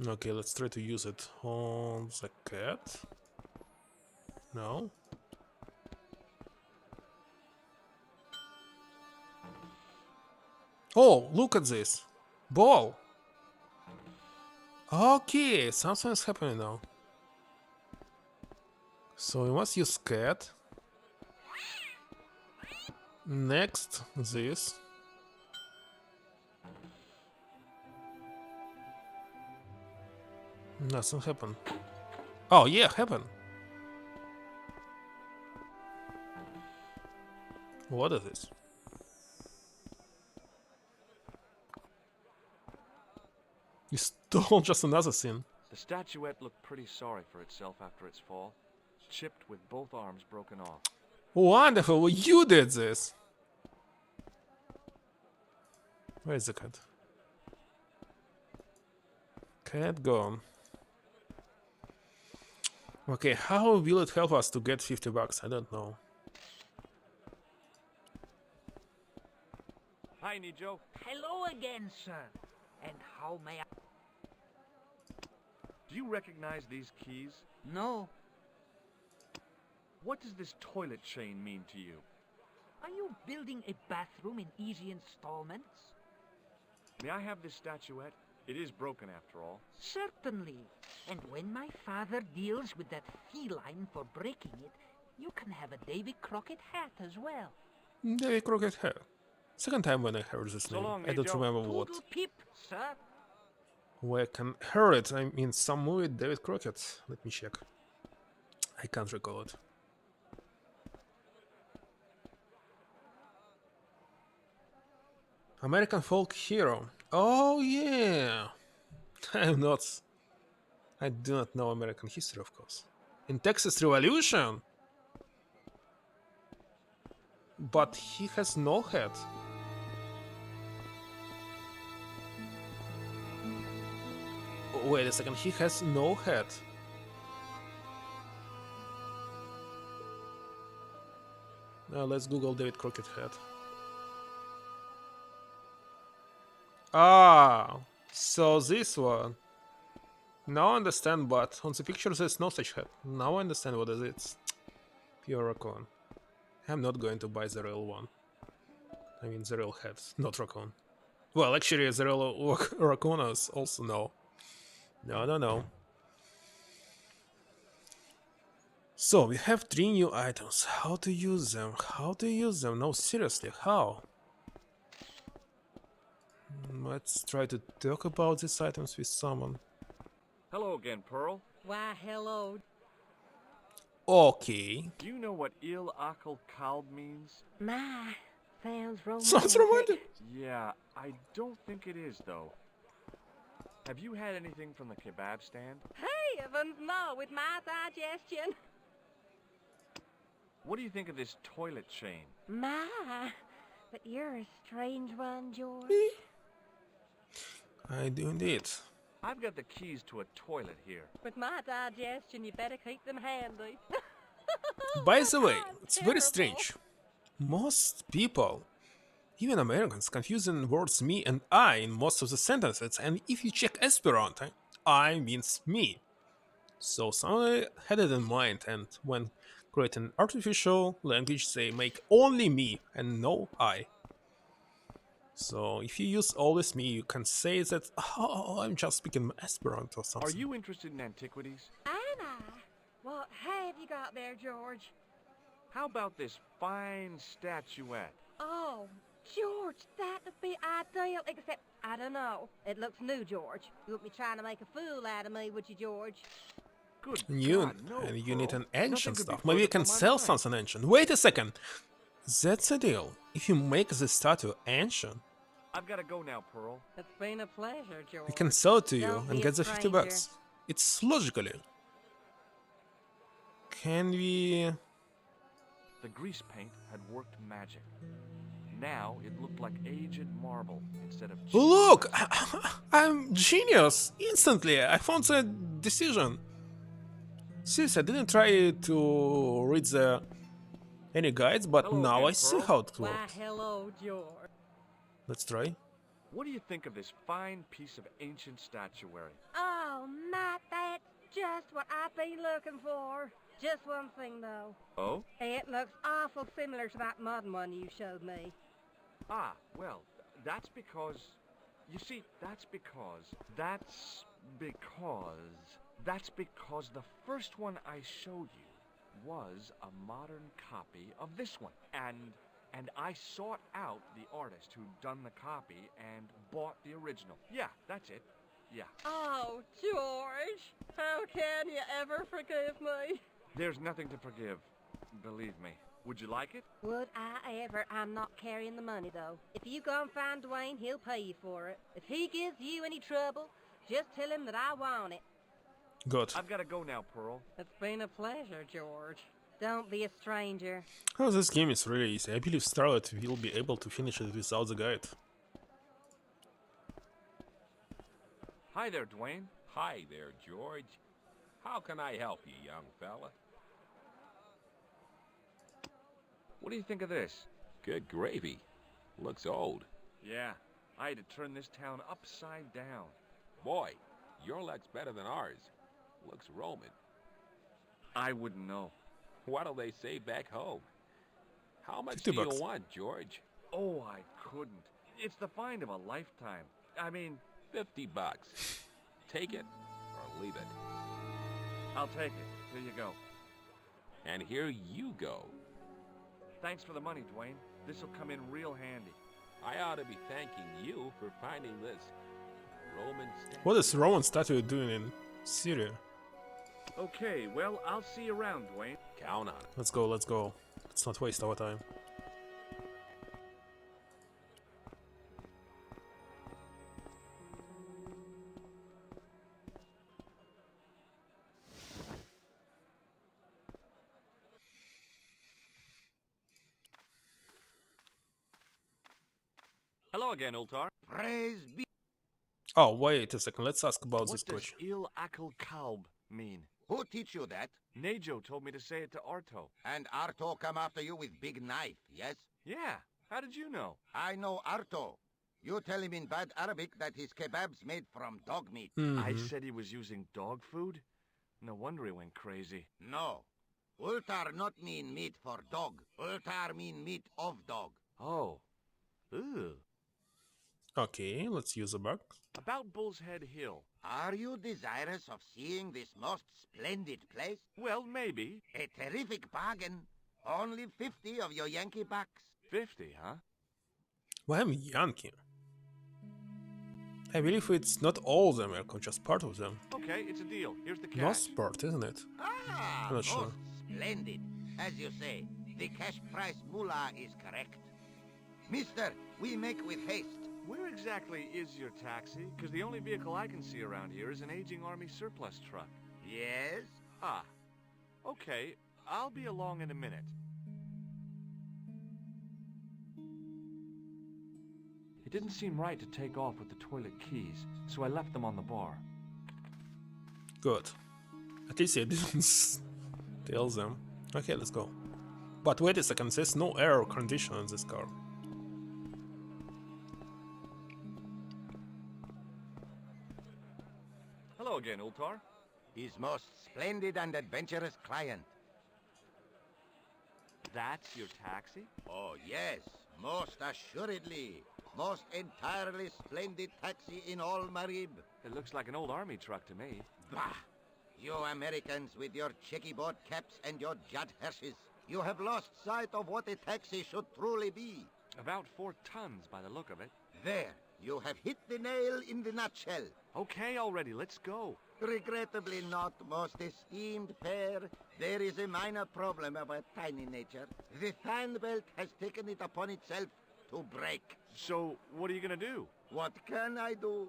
Okay, let's try to use it on the cat. No. Oh, look at this. Ball. Okay, something's happening now. So we must use cat. Next, this. Nothing happened. Oh yeah, happened. What is this? You stole just another scene. The statuette looked pretty sorry for itself after its fall, chipped with both arms broken off. Wonderful, you did this. Where is the cat? Cat gone. Okay, how will it help us to get $50? I don't know. Hi, Nijo. Hello again, sir. And how may I... Do you recognize these keys? No. What does this toilet chain mean to you? Are you building a bathroom in easy installments? May I have this statuette? It is broken after all. Certainly. And when my father deals with that feline for breaking it, you can have a Davy Crockett hat as well. David Crockett hat. Second time when I heard this So name. long, I don't Nijo. remember what. Poodle Pip, sir. Where I can hear it. I mean, some movie David Crockett. Let me check. I can't recall it. American folk hero. Oh yeah. I'm not. I do not know American history, of course. In Texas Revolution. But he has no head. Wait a second, he has no head. Now let's Google David Crockett head. Ah, so this one. Now I understand, but on the picture there's no such head. Now I understand what it is. Pure raccoon. I'm not going to buy the real one. I mean the real head, not raccoon. Well, actually the real raccoon is also no. No. So we have 3 new items. How to use them? How to use them? No, seriously, how? Let's try to talk about these items with someone. Hello again, Pearl. Why, hello. Okay. Do you know what Il Akal Kalb means? My, sounds romantic. Sounds romantic. Yeah, I don't think it is, though. Have you had anything from the kebab stand? Heavens, no, with my digestion. What do you think of this toilet chain? My, but you're a strange one, George. I do indeed. I've got the keys to a toilet here. With my digestion, you better keep them handy. By the way, I'm it's very terrible. strange. Most people, even Americans, confusing words me and I in most of the sentences, and if you check Esperanto, I means me. So someone had it in mind, and when creating artificial language, they make only me and no I. So if you use always me, you can say that, oh, I'm just speaking Esperanto or something. Are you interested in antiquities? Anna, what have you got there, George? How about this fine statuette? Oh, George, that'd be ideal, except, I don't know. It looks new, George. You wouldn't be trying to make a fool out of me, would you, George? Good You, God, no, and you need Pearl. an ancient Nothing could be stuff. Maybe you further can from my sell mind. something ancient. Wait a second. That's the deal. If you make the statue ancient, I've got to go now, Pearl. It's been a pleasure, George. we can sell it to you Don't and be get a the 50 stranger. bucks. It's logically. Can we... The grease paint had worked magic. Now it looked like aged marble instead of cheap Look! glass. I'm genius! Instantly, I found the decision. Seriously, I didn't try to read any guides, but Hello now again, I see Pearl. how it Why, works. hello, George. Let's try. What do you think of this fine piece of ancient statuary? Oh, Matt, that's just what I've been looking for. Just one thing, though. Oh? It looks awful similar to that modern one you showed me. Ah, well, that's because... You see, that's because the first one I showed you was a modern copy of this one. And I sought out the artist who'd done the copy and bought the original. Yeah, that's it. Yeah. Oh, George, how can you ever forgive me? There's nothing to forgive. Believe me. Would you like it? Would I ever? I'm not carrying the money, though. If you go and find Dwayne, he'll pay you for it. If he gives you any trouble, Just tell him that I want it. Good. I've got to go now, Pearl. It's been a pleasure, George. Don't be a stranger. Oh, this game is really easy. I believe Starlight will be able to finish it without the guide. Hi there, Dwayne. Hi there, George. How can I help you, young fella? What do you think of this? Good gravy. Looks old. Yeah, I had to turn this town upside down. Boy, your luck's better than ours. Looks Roman. I wouldn't know. What'll they say back home? How much 50 do you bucks. want, George? Oh, I couldn't. It's the find of a lifetime. I mean, 50 bucks. Take it or leave it. I'll take it. Here you go. And here you go. Thanks for the money, Dwayne. This'll come in real handy. I ought to be thanking you for finding this Roman statue. What is Roman statue doing in Syria? Okay, well, I'll see you around, Dwayne. Count on it. Let's go, let's go. Let's not waste our time. Hello again, Ultar. Praise be. Oh, wait a second. Let's ask about this What does question. Il Akal Kalb mean? Who teach you that? Nejo told me to say it to Arto. And Arto come after you with big knife, yes? Yeah, how did you know? I know Arto. You tell him in bad Arabic that his kebab's made from dog meat. I said he was using dog food? No wonder he went crazy. No. Ultar not mean meat for dog. Ultar mean meat of dog. Oh. Ugh. Okay, let's use a bug. About Bull's Head Hill. Are you desirous of seeing this most splendid place? Well, maybe. A terrific bargain. Only 50 of your Yankee bucks. 50, huh? Why am Yankee? I believe it's not all of them, America, just part of them. Okay, it's a deal. Here's the cash. Most part, isn't it? Ah, I'm not most sure. splendid. As you say, the cash price moolah is correct. Mister, we make with haste. Where exactly is your taxi? Because the only vehicle I can see around here is an aging Army surplus truck. Yes? Ah. Okay, I'll be along in a minute. It didn't seem right to take off with the toilet keys, so I left them on the bar. Good. At least I didn't tell them. Okay, let's go. But wait a second, there's no air condition in this car. Hello again, Ultar. His most splendid and adventurous client. That's your taxi? Oh, yes. Most assuredly. Most entirely splendid taxi in all Marib. It looks like an old Army truck to me. Bah! You Americans with your checkerboard caps and your Judd Hershes. You have lost sight of what a taxi should truly be. About 4 tons by the look of it. There, you have hit the nail in the nutshell. Okay, already, let's go. Regrettably not, most esteemed pair. There is a minor problem of a tiny nature. The fan belt has taken it upon itself to break. So, what are you gonna do? What can I do?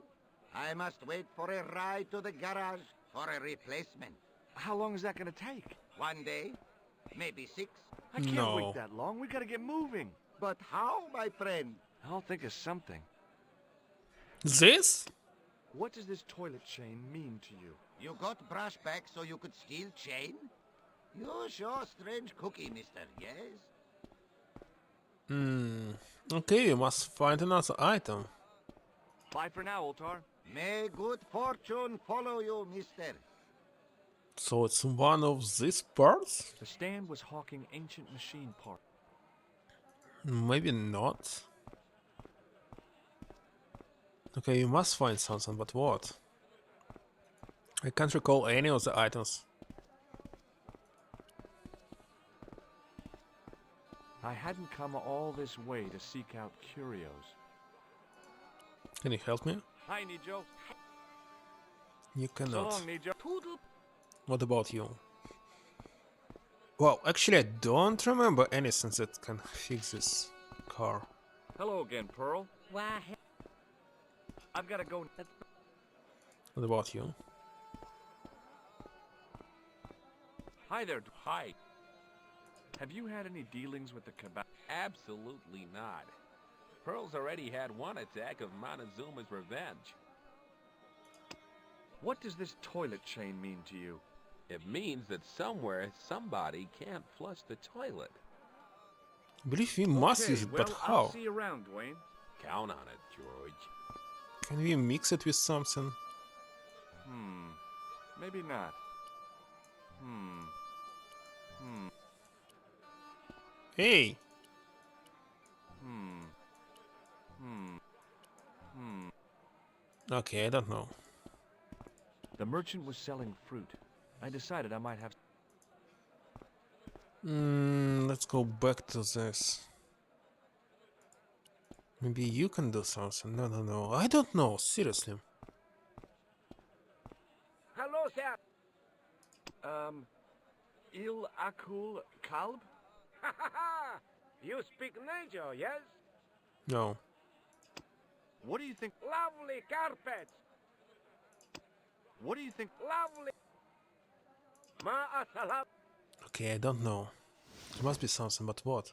I must wait for a ride to the garage for a replacement. How long is that gonna take? 1 day, maybe 6. I can't No. wait that long. We gotta get moving. But how, my friend? I'll think of something. This? What does this toilet chain mean to you? You got brush back so you could steal chain? You sure strange cookie, mister, yes? Okay, we must find another item. Bye for now, Ultar. May good fortune follow you, mister. So it's one of these parts? The stand was hawking ancient machine parts. Maybe not. Okay, you must find something, but what? I can't recall any of the items. I hadn't come all this way to seek out curios. Can you help me? Hi, Nijo. You So cannot. long, Nijo. Poodle. What about you? Well, actually I don't remember anything that can fix this car. Hello again, Pearl. Why, I've gotta go. What about you? Hi there. Hi. Have you had any dealings with the cabal? Absolutely not. Pearl's already had one attack of Montezuma's revenge. What does this toilet chain mean to you? It means that somewhere, somebody can't flush the toilet. I believe we must use it, but how? I'll see you around, Dwayne. Count on it, George. Can we mix it with something? Maybe not. Hey! Okay, I don't know. The merchant was selling fruit. I decided I might have... Let's go back to this. Maybe you can do something. No. I don't know, seriously. Hello, sir. Il Akul Kalb? You speak Niger, yes? No. What do you think? Lovely carpets. What do you think? Lovely. Ma'asalam. Okay, I don't know. There must be something, but what?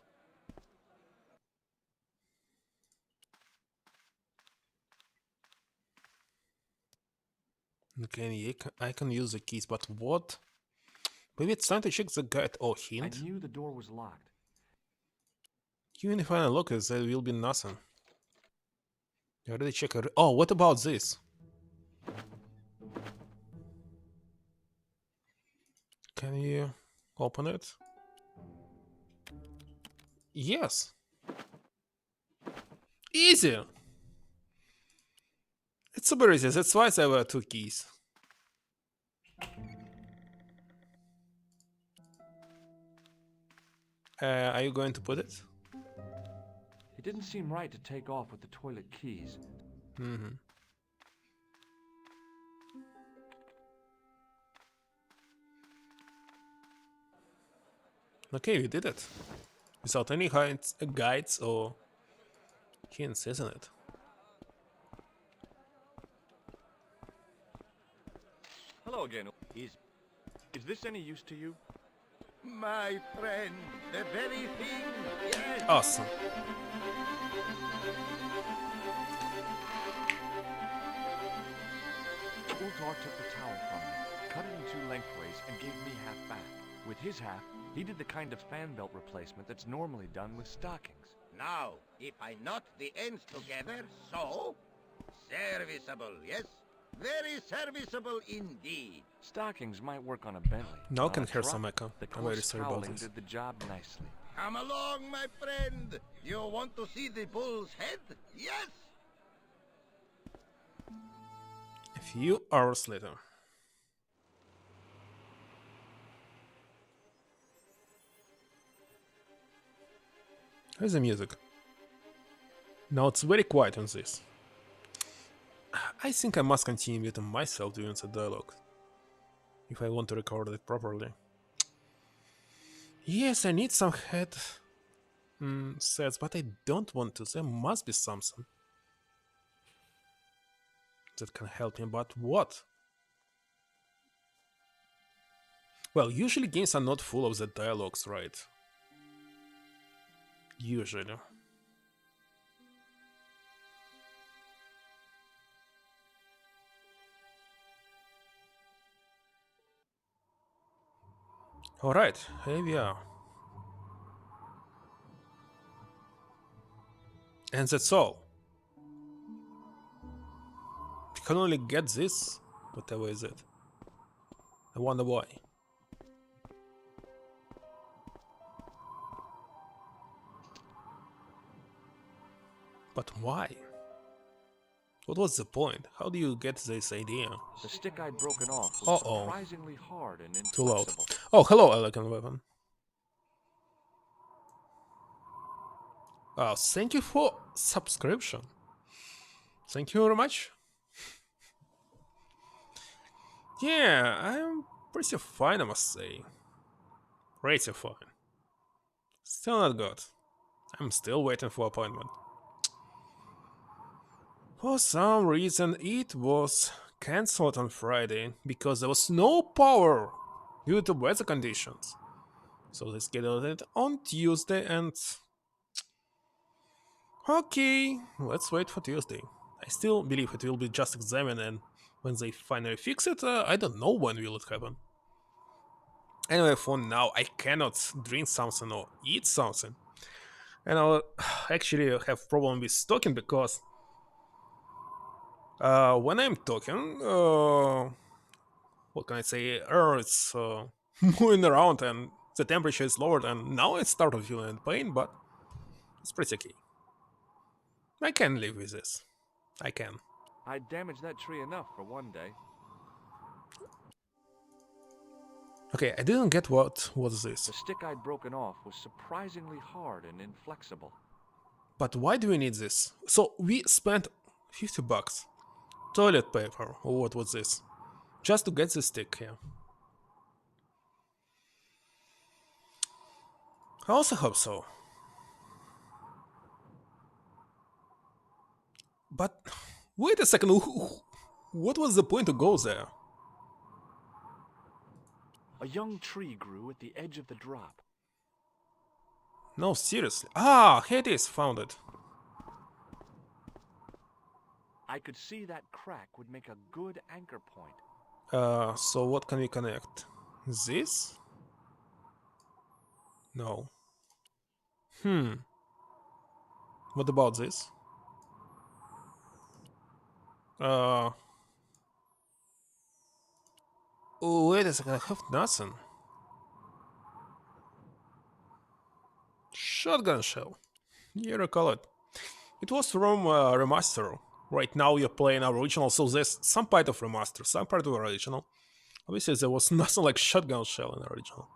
Okay, I can use the keys, but what? Maybe it's time to check the guide or hint. I knew the door was locked. Even if I unlock it, there will be nothing. I already checked. Oh, what about this? Can you open it? Yes. Easy. It's super easy. That's why there were two keys. Are you going to put it? It didn't seem right to take off with the toilet keys. Okay, we did it. Without any guides or hints, isn't it? Hello again. Is this any use to you? My friend, the very thing, yes. Awesome. Ultar took the towel from me, cut it in two lengthways, and gave me half back. With his half, he did the kind of fan belt replacement that's normally done with stockings. Now, if I knot the ends together, so... Serviceable, yes? Very serviceable indeed. Stockings might work on a Bentley. Now I but can on a hear truck, some echo. The I'm very close sorry about toweling this. did the job nicely. Come along, my friend. You want to see the bull's head? Yes? A few hours later. Here's the music. Now it's very quiet on this. I think I must continue with myself doing the dialogue if I want to record it properly. Yes, I need some head sets, but I don't want to. There must be something that can help me, but what? Well, usually games are not full of the dialogues, right? Usually. Alright, here we are. And that's all. You can only get this, whatever is it. I wonder why. But why? What was the point? How do you get this idea? The stick I'd broken off was Uh-oh. surprisingly hard and Too loud. inflexible. Oh, hello, elegant weapon. Oh, thank you for subscription. Thank you very much. Yeah, I'm pretty fine, I must say. Pretty fine. Still not good. I'm still waiting for appointment. For some reason, it was cancelled on Friday because there was no power due to weather conditions. So they scheduled it on Tuesday and... Okay, let's wait for Tuesday. I still believe it will be just examined, and when they finally fix it, I don't know when will it happen. Anyway, for now, I cannot drink something or eat something. And I actually have problem with talking because when I'm talking, what can I say? Earth's moving around and the temperature is lowered, and now I started feeling pain, but it's pretty okay. I can live with this. I can. I damaged that tree enough for one day. Okay, I didn't get what was this. The stick I'd broken off was surprisingly hard and inflexible. But why do we need this? So we spent 50 bucks. Toilet paper, or what was this? Just to get the stick here. I also hope so. But wait a second, what was the point to go there? A young tree grew at the edge of the drop. No, seriously. Ah, here it is, found it. I could see that crack would make a good anchor point. So what can we connect? This? No. What about this? Oh, wait a second, I have nothing. Shotgun shell. You recall it. It was from remaster. Right now you're playing original, so there's some part of remaster, some part of original. Obviously there was nothing like shotgun shell in the original.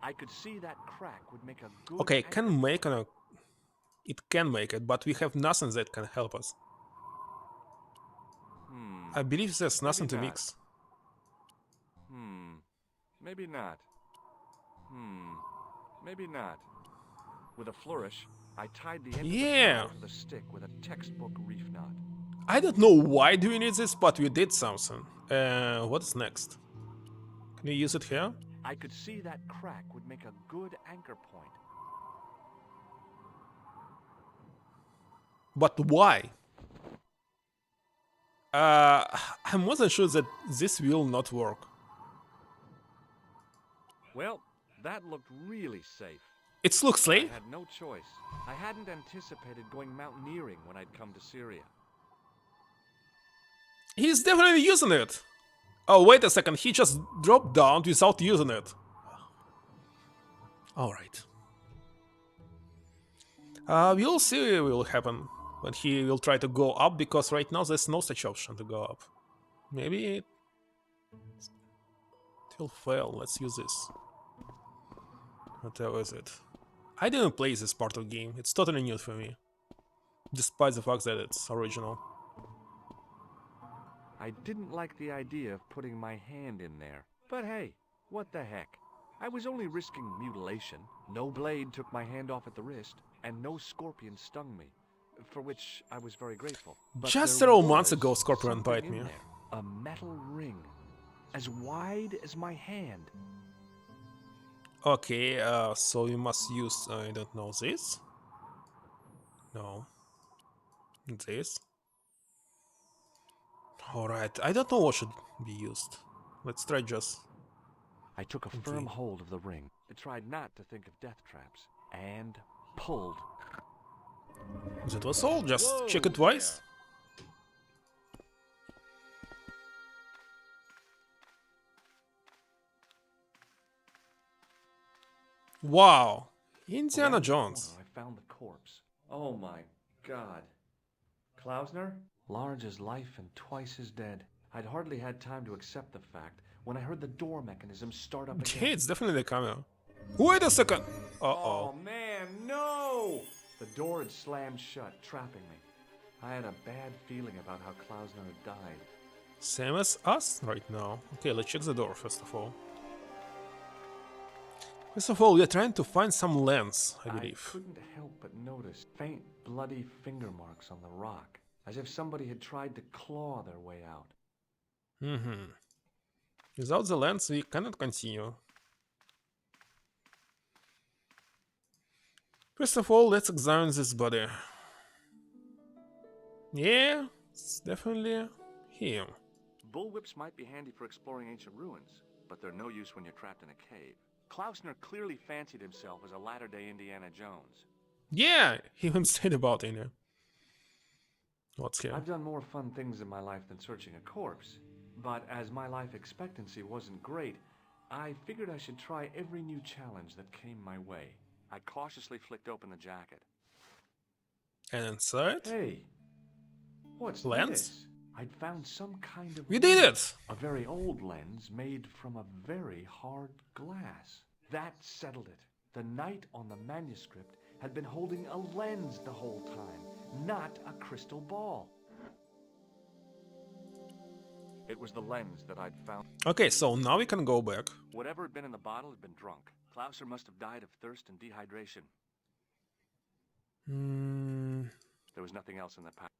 I could see that crack would make a good Okay, anchor can make it can make it, but we have nothing that can help us. I believe there's nothing to not. mix. Maybe not. Maybe not. With a flourish, I tied the end of the stick with a textbook reef knot. I don't know why do we need this, but we did something. What's next? Can you use it here? I could see that crack would make a good anchor point. But why? I wasn't sure that this will not work. Well, that looked really safe. It looks I safe. had no choice. I hadn't anticipated going mountaineering when I'd come to Syria. He's definitely using it. Oh, wait a second. He just dropped down without using it. Alright. We'll see what will happen when he will try to go up, because right now there's no such option to go up. Maybe it will fail. Let's use this. Whatever is it. I didn't play this part of the game. It's totally new for me. Despite the fact that it's original. I didn't like the idea of putting my hand in there. But hey, what the heck? I was only risking mutilation. No blade took my hand off at the wrist, and no scorpion stung me, for which I was very grateful. But Just there several months was ago, scorpion something bite in me. there. A metal ring, as wide as my hand. Okay, so you must use, I don't know, this? No. This? Alright, I don't know what should be used. Let's try just... I took a firm hold of the ring. I tried not to think of death traps, and pulled. That was all, just Whoa check it twice. Wow! Indiana Around the Jones. corner, I found the corpse. Oh my god. Klausner? Large as life and twice as dead. I'd hardly had time to accept the fact when I heard the door mechanism start up Yeah, again. it's definitely the camera. Wait a second! Oh man, no! The door had slammed shut, trapping me. I had a bad feeling about how Klausner had died. Same as us right now. Okay, let's check the door first of all. First of all, we're trying to find some lens, I believe. I couldn't help but notice faint, bloody finger marks on the rock. as if somebody had tried to claw their way out. Without the lens, we cannot continue. First of all, let's examine this body. Yeah, it's definitely him. Bullwhips might be handy for exploring ancient ruins, but they're no use when you're trapped in a cave. Klausner clearly fancied himself as a latter-day Indiana Jones. Yeah, he even said about it. What's here? I've done more fun things in my life than searching a corpse, but as my life expectancy wasn't great, I figured I should try every new challenge that came my way. I cautiously flicked open the jacket. And inside? Hey, what's Lens? this? I'd found some kind of We did lens. it! A very old lens made from a very hard glass. That settled it. The knight on the manuscript had been holding a lens the whole time, not a crystal ball. It was the lens that I'd found. Okay, so now we can go back. Whatever had been in the bottle had been drunk. Klausner must have died of thirst and dehydration. There was nothing else in the pack.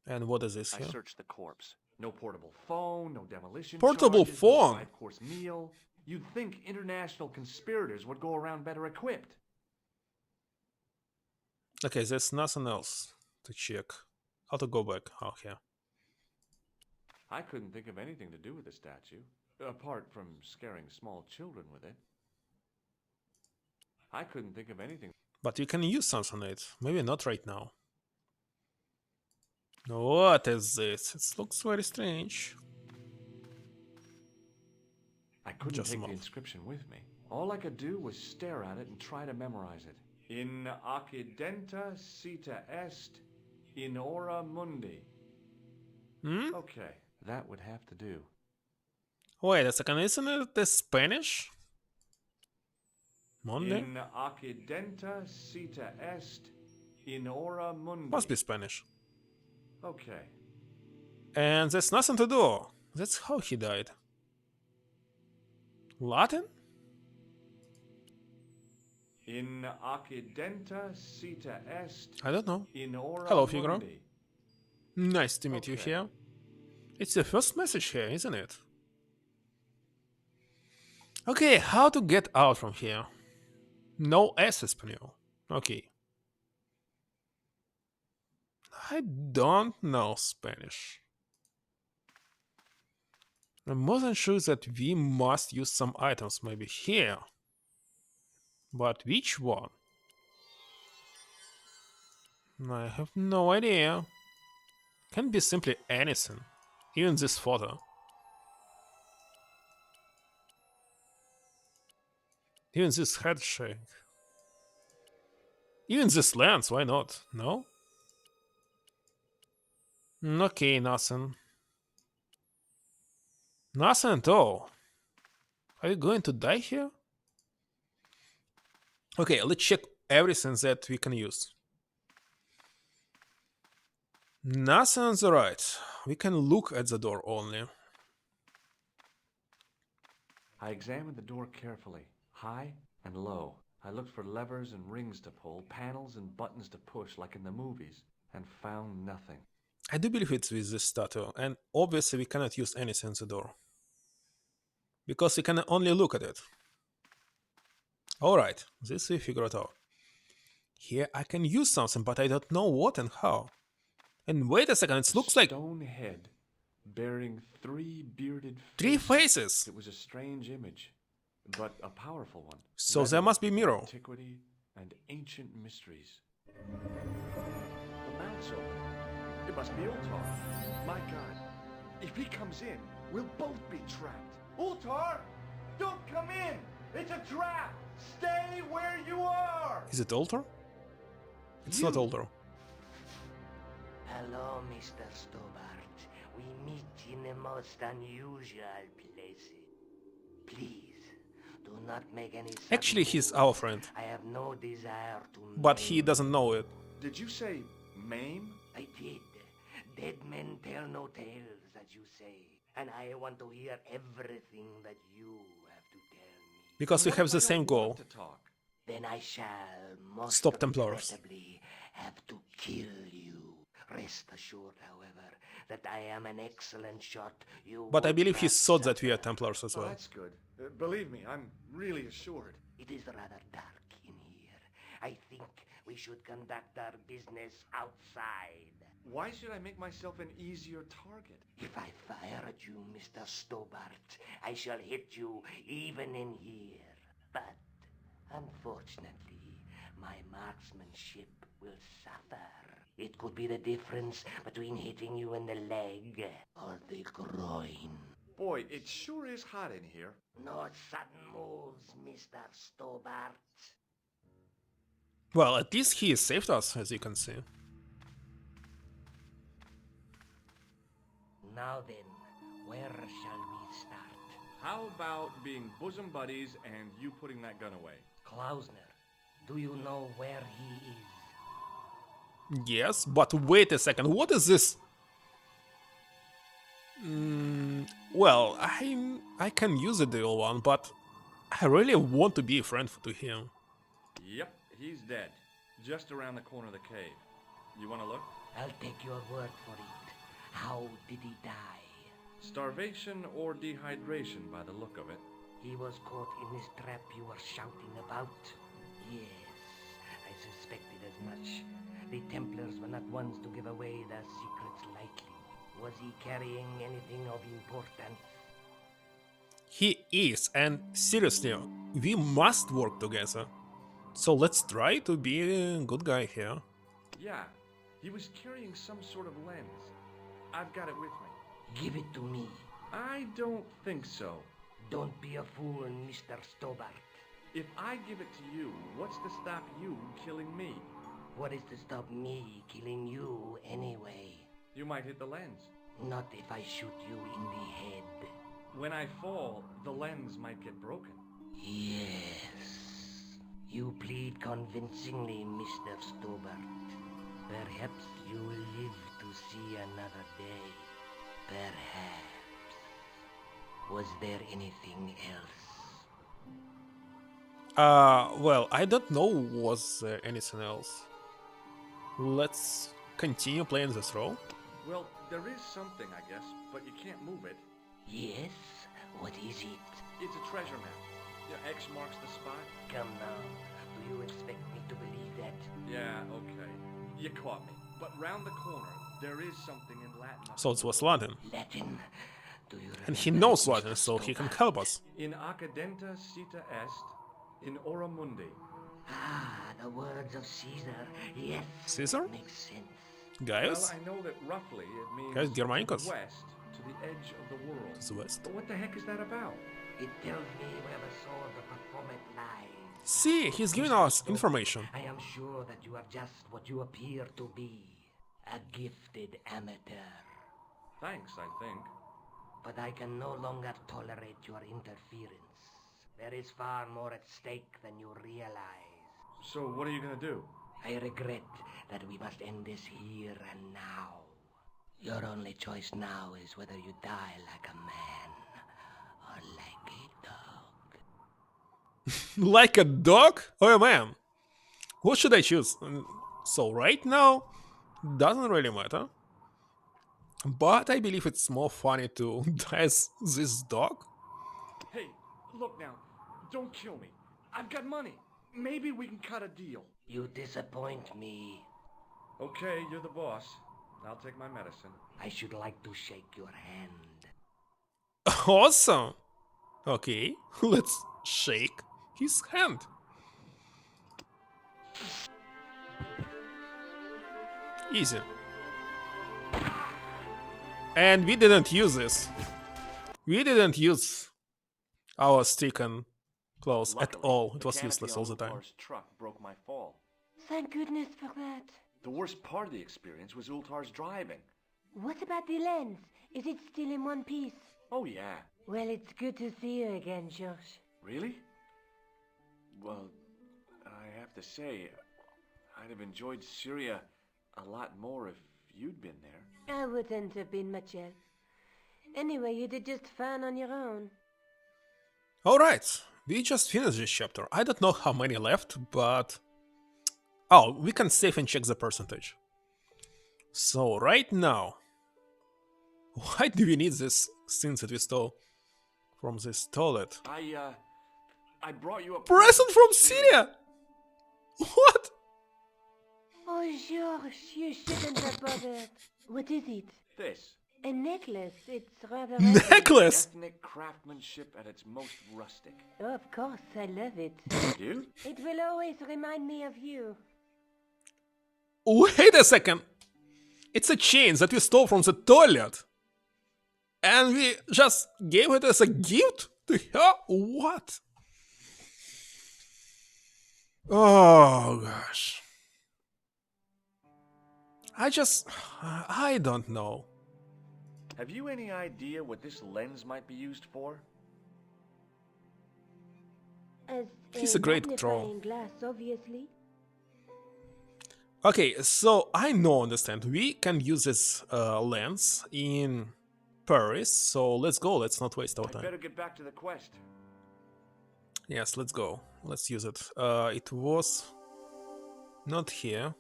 And what is this I here? searched the corpse. No portable phone, no demolition Portable charges, phone? no 5-course meal. You'd think international conspirators would go around better equipped. Okay, there's nothing else to check. How to go back? Oh, here. I couldn't think of anything to do with the statue, apart from scaring small children with it. I couldn't think of anything. But you can use something on it. Maybe not right now. What is this? It looks very strange. I couldn't Just a take the moment. inscription with me. All I could do was stare at it and try to memorize it. In occidenta cita est in ora mundi. Okay, that would have to do. Wait a second, isn't it the Spanish? Monday? In occidenta cita est in ora mundi. Must be Spanish. Okay. And there's nothing to do. That's how he died. Latin? In occidenta cita est I don't know. in ora Hello, Figaro. mundi. Nice to meet you Okay. here. It's the first message here, isn't it? Okay, how to get out from here? No es español. Okay. I don't know Spanish. I'm more than sure that we must use some items, maybe here. But which one? I have no idea. Can be simply anything. Even this photo. Even this head shake. Even this lens, why not? No? Okay, nothing. Nothing at all. Are you going to die here? Okay, let's check everything that we can use. Nothing on the right. We can look at the door only. I examined the door carefully, high and low. I looked for levers and rings to pull, panels and buttons to push like in the movies, and found nothing. I do believe it's with this statue, and obviously we cannot use anything on the door. Because we can only look at it. Alright, this we figured out. Here I can use something, but I don't know what and how. And wait a second, it looks like Stone head bearing 3 bearded faces. 3 faces! It was a strange image, but a powerful one. So there must be mirror. Antiquity and ancient mysteries. The mouth's open. It must be Ultar. My God, if he comes in, we'll both be trapped. Ultar, don't come in. It's a trap. Stay where you are. Is it altar? It's not You- altar. Hello, Mr. Stobart. We meet in the most unusual places. Please, do not make any sudden Actually, he's moves. our friend. I have no desire to But he maim doesn't know it. Did you say maim? I did. Dead men tell no tales, as you say. And I want to hear everything that you have to tell me. Because we What have if the I same don't goal. want to talk? Then I shall most Stop Templars. regrettably have to kill you. Rest assured, however, that I am an excellent shot. You But I would believe he not thought that we are suffer. Templars as Oh, well. that's good. Believe me, I'm really assured. It is rather dark in here. I think we should conduct our business outside. Why should I make myself an easier target? If I fire at you, Mr. Stobart, I shall hit you even in here. But, unfortunately, my marksmanship will suffer. It could be the difference between hitting you in the leg or the groin. Boy, it sure is hot in here. No sudden moves, Mr. Stobart. Well, at least he saved us, as you can see. Now then, where shall we start? How about being bosom buddies and you putting that gun away? Klausner, do you know where he is? Yes, but wait a second, what is this? Well, I can use the deal one, but I really want to be a friend to him. Yep, he's dead. Just around the corner of the cave. You want to look? I'll take your word for it. How did he die? Starvation or dehydration by the look of it. He was caught in this trap you were shouting about? Yes, I suspected as much. The Templars were not ones to give away their secrets lightly. Was he carrying anything of importance? He is, and seriously, we must work together. So let's try to be a good guy here. Yeah, he was carrying some sort of lens. I've got it with me. Give it to me. I don't think so. Don't be a fool, Mr. Stobart. If I give it to you, what's to stop you killing me? What is to stop me killing you anyway? You might hit the lens. Not if I shoot you in the head. When I fall, the lens might get broken. Yes. You plead convincingly, Mr. Stobart. Perhaps you will live to see another day. Perhaps. Was there anything else? Well, I don't know was there anything else. Let's continue playing this role. Well, there is something, I guess, but you can't move it. Yes? What is it? It's a treasure map. Your X marks the spot. Come now. Do you expect me to believe that? Yeah, okay. You caught me. But round the corner, there is something in Latin. So it was Latin. Latin? Do you And he remember knows it, Latin, Mr. so he can Stobart? help us. In Accidenta Cita Est, in Ora Mundi. Ah, the words of Caesar. Yes. Caesar? Makes sense. Gaius? Well, I know that roughly it means Gaius to the Germanicus. west, to the edge of the world. To the west. But what the heck is that about? It tells me where the sword of Baphomet lies. See, he's giving us information. I am sure that you are just what you appear to be. A gifted amateur. Thanks, I think. But I can no longer tolerate your interference. There is far more at stake than you realize. So what are you gonna do? I regret that we must end this here and now. Your only choice now is whether you die like a man or like a dog. Like a dog or a man? What should I choose? So right now, doesn't really matter. But I believe it's more funny to die as this dog. Hey, look now. Don't kill me. I've got money. Maybe we can cut a deal. You disappoint me. Okay, you're the boss. I'll take my medicine. I should like to shake your hand. Awesome! Okay, let's shake his hand. Easy. And we didn't use this. We didn't use our stick and claws at Luckily, all. It the was canopy useless on all the time. Ultar's truck broke my fall. Thank goodness for that. The worst part of the experience was Ultar's driving. What about the lens? Is it still in one piece? Oh, yeah. Well, it's good to see you again, Josh. Really? Well, I have to say, I'd have enjoyed Syria a lot more if you'd been there. I wouldn't have been much help. Anyway, you did just fine on your own. Alright, we just finished this chapter. I don't know how many left, but... Oh, we can save and check the percentage. So right now, why do we need this things that we stole from this toilet? I brought you a Present from Syria! What? Oh, George, you shouldn't have bothered. What is it? This. A necklace. It's rather Necklace! Ethnic craftsmanship at its most rustic. Oh, of course, I love it. You? It will always remind me of you. Wait a second! It's a chain that we stole from the toilet! And we just gave it as a gift to her? What? Oh gosh. I don't know. Have you any idea what this lens might be used for? As He's a great magnifying troll. glass, obviously. Okay, so I understand. We can use this lens in Paris, so let's go. Let's not waste our I time. better get back to the quest. Yes, let's go. Let's use it. It was not here.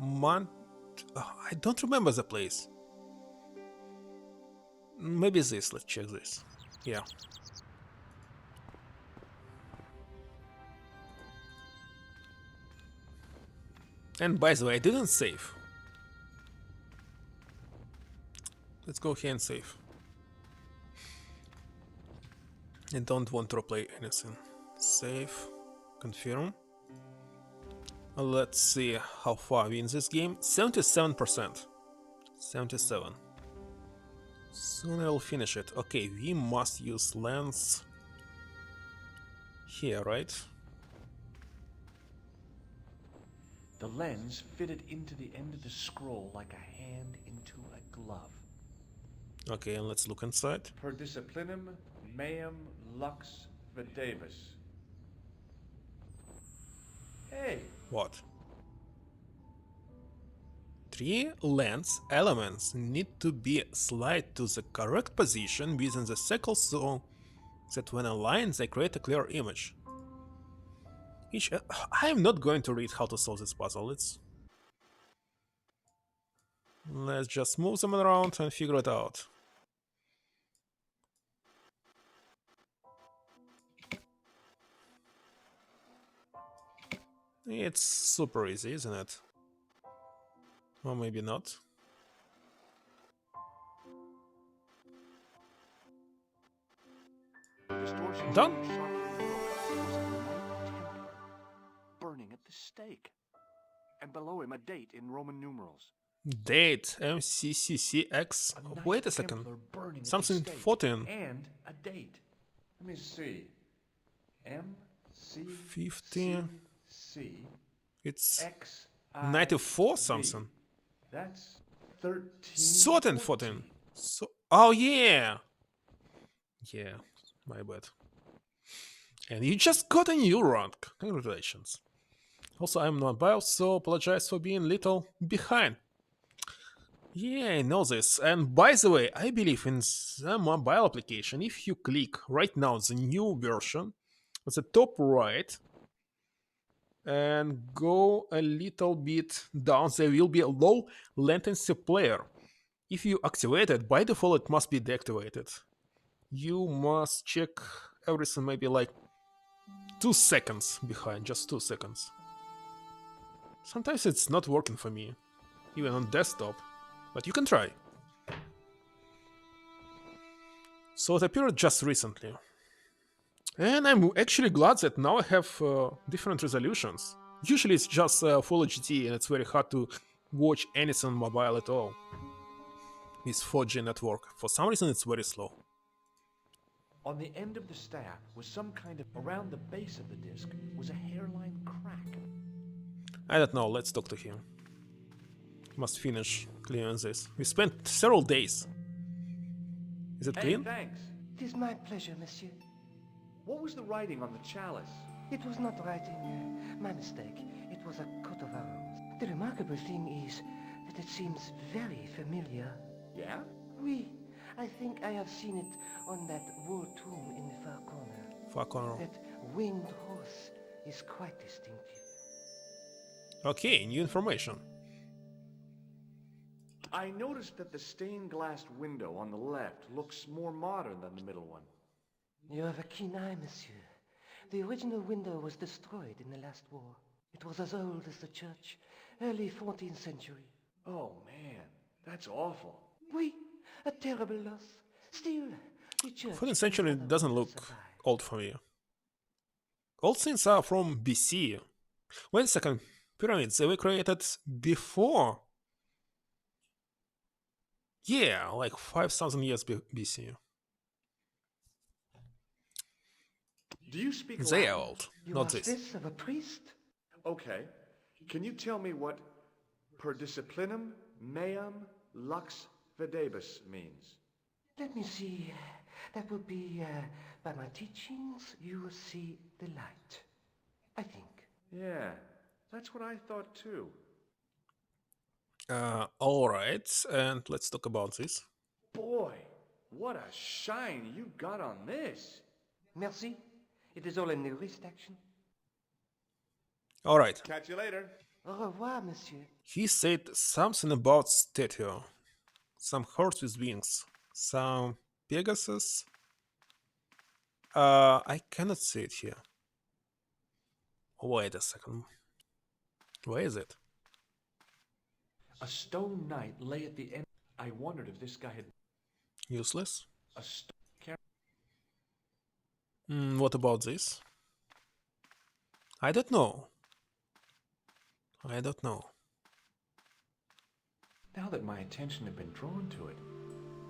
I don't remember the place. Maybe this. Let's check this. Yeah. And by the way, I didn't save. Let's go here and save. I don't want to replay anything. Save. Confirm. Let's see how far we in this game. 77%. 77. Soon I'll finish it. Okay, we must use lens here, right? The lens fitted into the end of the scroll like a hand into a glove. Okay, and let's look inside. Per disciplinum meum lux videvis. Hey, What? 3 lens elements need to be slid to the correct position within the circle so that when aligned they create a clear image. I am not going to read how to solve this puzzle. Let's just move them around and figure it out. It's super easy, isn't it? Or maybe not. distortion Done. was a Knight Templar burning at the stake, and below him a date in Roman numerals. Date MCCCX. A Knight Wait a second. Templar burning at the Something stake, 14. and a date. Let me see. MC 50. C It's X 94 something. That's 13. 13, 14. So, oh yeah. Yeah, my bad. And you just got a new rank. Congratulations. Also, I'm not biased, so apologize for being a little behind. Yeah, I know this. And by the way, I believe in the mobile application, if you click right now the new version, at the top right, and go a little bit down, there will be a low latency player. If you activate it, by default it must be deactivated. You must check everything maybe like 2 seconds behind, just 2 seconds. Sometimes it's not working for me, even on desktop, but you can try. So it appeared just recently. And I'm actually glad that now I have different resolutions. Usually it's just Full HD and it's very hard to watch anything on mobile at all. With 4G network. For some reason it's very slow. On the end of the staff was some kind of, around the base of the disc was a hairline crack. I don't know, let's talk to him. Must finish cleaning this. We spent several days. Is it Hey, clean? thanks. It is my pleasure, monsieur. What was the writing on the chalice? It was not writing, my mistake. It was a coat of arms. The remarkable thing is that it seems very familiar. Yeah? Oui, I think I have seen it on that wool tomb in the far corner. Far corner. That winged horse is quite distinctive. Okay, new information. I noticed that the stained glass window on the left looks more modern than the middle one. You have a keen eye, monsieur. The original window was destroyed in the last war. It was as old as the church, early 14th century. Oh man, that's awful. Oui, a terrible loss. Still, the church 14th century doesn't look old for me. All things are from BC. Wait a second, pyramids, they were created before. Yeah, like 5,000 years BC. Do you speak They Latin? are old, You not ask this. this of a priest? Okay. Can you tell me what per disciplinum meam lux videbus means? Let me see. That would be, by my teachings, you will see the light. I think. Yeah, that's what I thought too. Alright, and let's talk about this. Boy, what a shine you got on this. Merci. It is all in the wrist action. Alright, Catch you later. Au revoir, monsieur. he said something about statue. Some horse with wings. Some Pegasus. I cannot see it here. Wait a second. Where is it? A stone knight lay at the end. I wondered if this guy had Useless. a stone. What about this? I don't know. I don't know. Now that my attention had been drawn to it,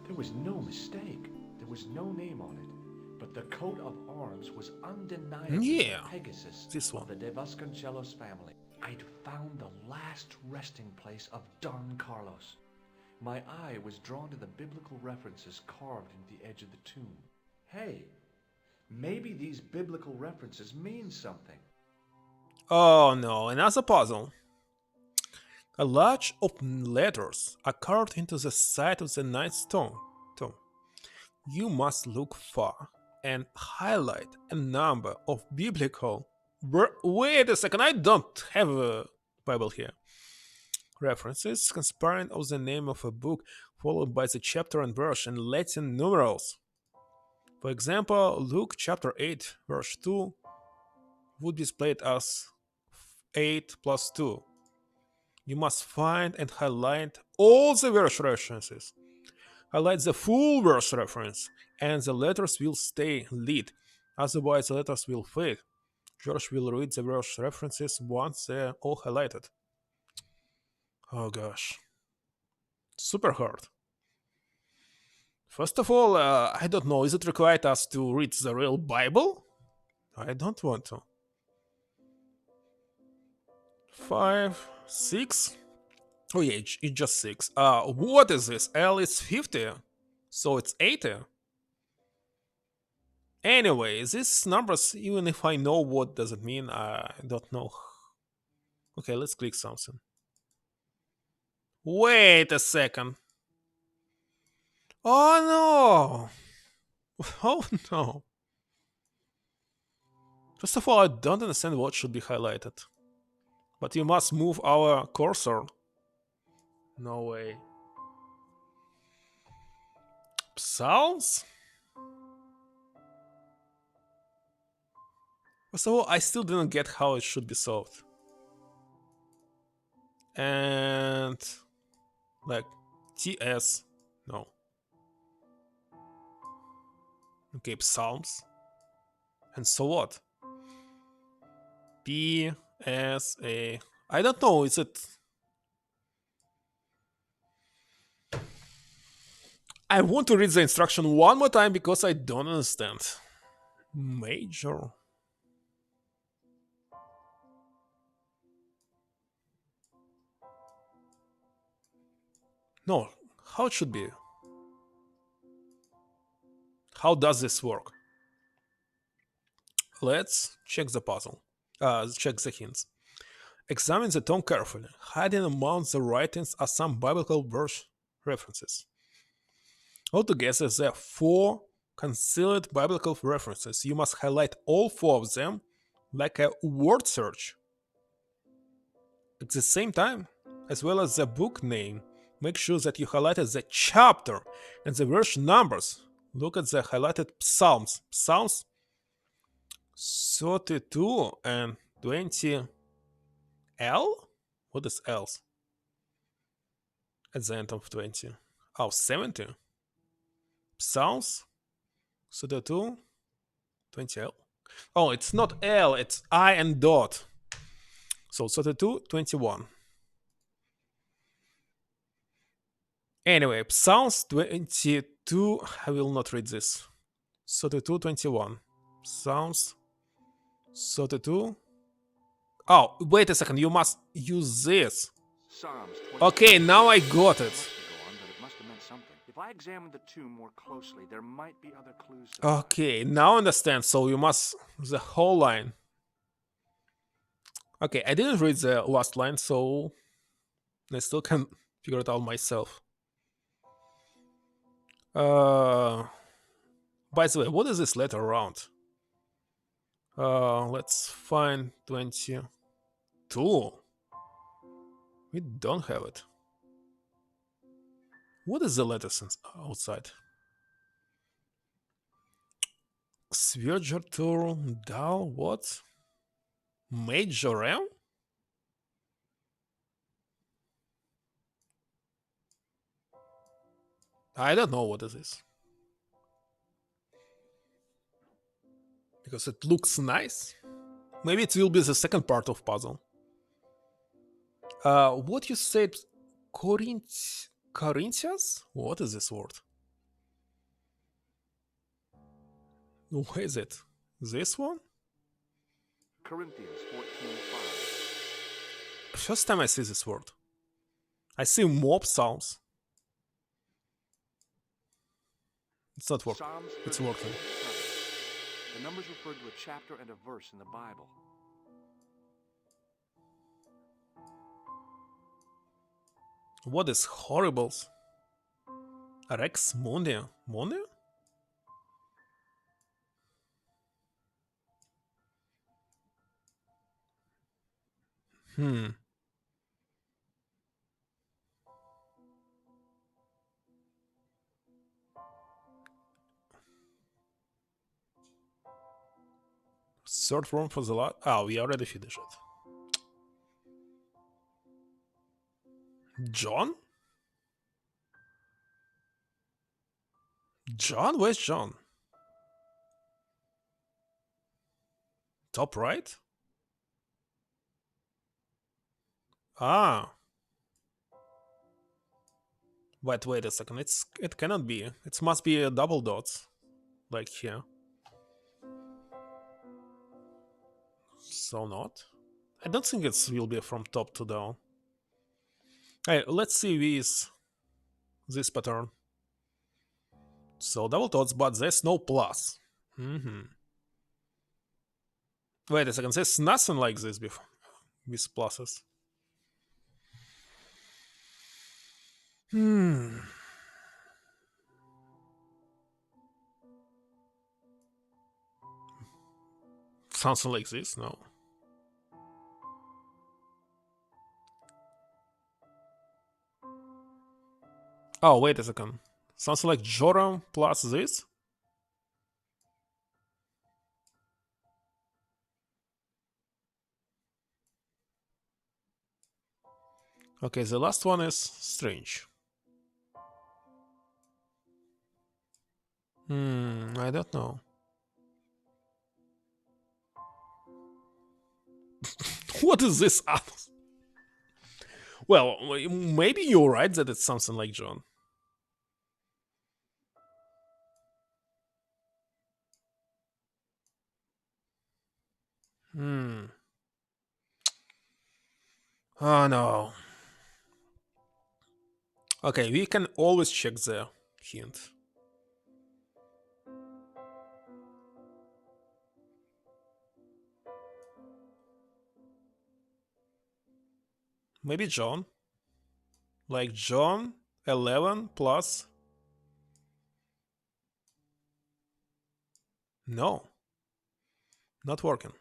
there was no mistake. There was no name on it, but the coat of arms was undeniably Yeah, Pegasus this one. of the De Vasconcelos family. I'd found the last resting place of Don Carlos. My eye was drawn to the biblical references carved into the edge of the tomb. Hey, maybe these biblical references mean something. Oh no, another puzzle. A large open letters are carved into the side of the knight's tomb. You must look far and highlight a number of biblical. Wait a second, I don't have a Bible here. References conspiring of the name of a book, followed by the chapter and verse in Latin numerals. For example, Luke chapter 8, verse 2 would be displayed as 8 plus 2. You must find and highlight all the verse references. Highlight the full verse reference, and the letters will stay lit. Otherwise, the letters will fade. George will read the verse references once they're all highlighted. Oh gosh. Super hard. First of all, I don't know, is it required us to read the real Bible? I don't want to. 5, 6. Oh yeah, it's just 6. What is this? L is 50, so it's 80. Anyway, these numbers, even if I know what does it mean, I don't know. Okay, let's click something. Wait a second. Oh no! Oh no! First of all, I don't understand what should be highlighted. But you must move our cursor. No way. Psalms? First of all, I still didn't get how it should be solved. And like TS, no. Okay, Psalms. And so what? PSA. I don't know, is it... I want to read the instruction one more time because I don't understand. Major. No, how it should be? How does this work? Let's check the puzzle. Check the hints. Examine the tome carefully. Hiding among the writings are some biblical verse references. Altogether, there are 4 concealed biblical references. You must highlight all 4 of them like a word search. At the same time, as well as the book name, Make sure that you highlighted the chapter and the verse numbers. Look at the highlighted psalms. Psalms 32 and 20 L? What is else? At the end of 20. Oh, 70. Psalms 32 20 L. Oh, it's not L, it's I and dot. So 32 21. Anyway, Psalms 22. I will not read this. 32 21. Psalms 32. Oh, wait a second. You must use this. Psalms 20. Okay, now I got it. But it must have meant something. If I examine the tomb more closely, there might be other clues. Okay, now I understand. So you must the whole line. Okay, I didn't read the last line, so I still can figure it out myself. By the way, what is this letter around? Let's find 22. We don't have it. What is the letter outside? Xvirgatur Dal what? Majorem? I don't know what it is. Because it looks nice. Maybe it will be the second part of puzzle. What you said? Corinthians? What is this word? Where is it? This one? Corinthians 14:5. First time I see this word. I see more psalms. It's not working. Psalms It's 34:7. working. The numbers refer to a chapter and a verse in the Bible. What is horribles? Rex Mondia? Mondia? Third room for the lot. Oh, we already finished it. John? John? Where's John? Top right? Ah. But wait a second. It cannot be. It must be a double dots. Like here. So not. I don't think it will be from top to down. Hey, let's see this pattern. So double dots, but there's no plus. Wait a second, there's nothing like this before with pluses. Something like this, no. Oh, wait a second. Something like Joram plus this? Okay, the last one is strange. I don't know. What is this? Well, maybe you're right that it's something like John. Oh no. Okay, we can always check the hint. Maybe John. Like John 11 plus. No. Not working.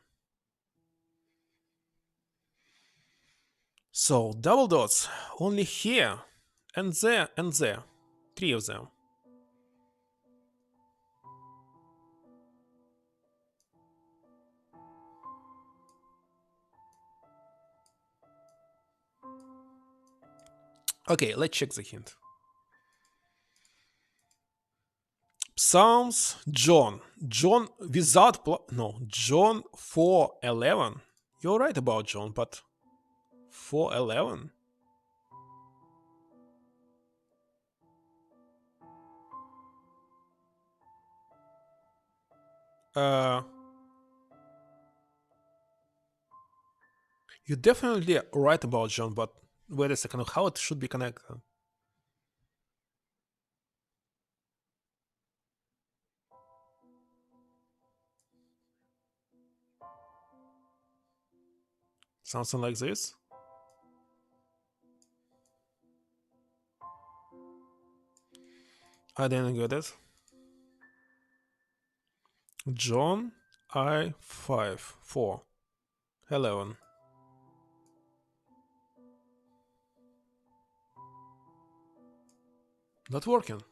So double dots only here And there, and there. 3 of them. Okay, let's check the hint. Psalms, John. John without no, John 4:11. You're right about John, but 4:11? You're definitely right about John, but wait a second, how it should be connected? Something like this? I didn't get it. John I 5:4:11. Not working.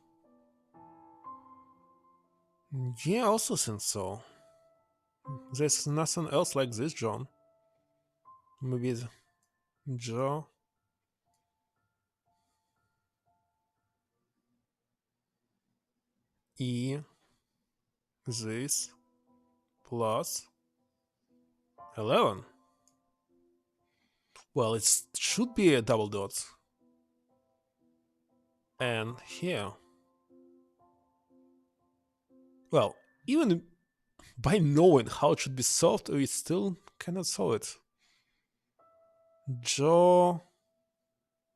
Yeah, I also think so. There's nothing else like this, John. Maybe Joe. E. This plus 11. Well, it should be a double dot. And here. Well, even by knowing how it should be solved, we still cannot solve it. Joe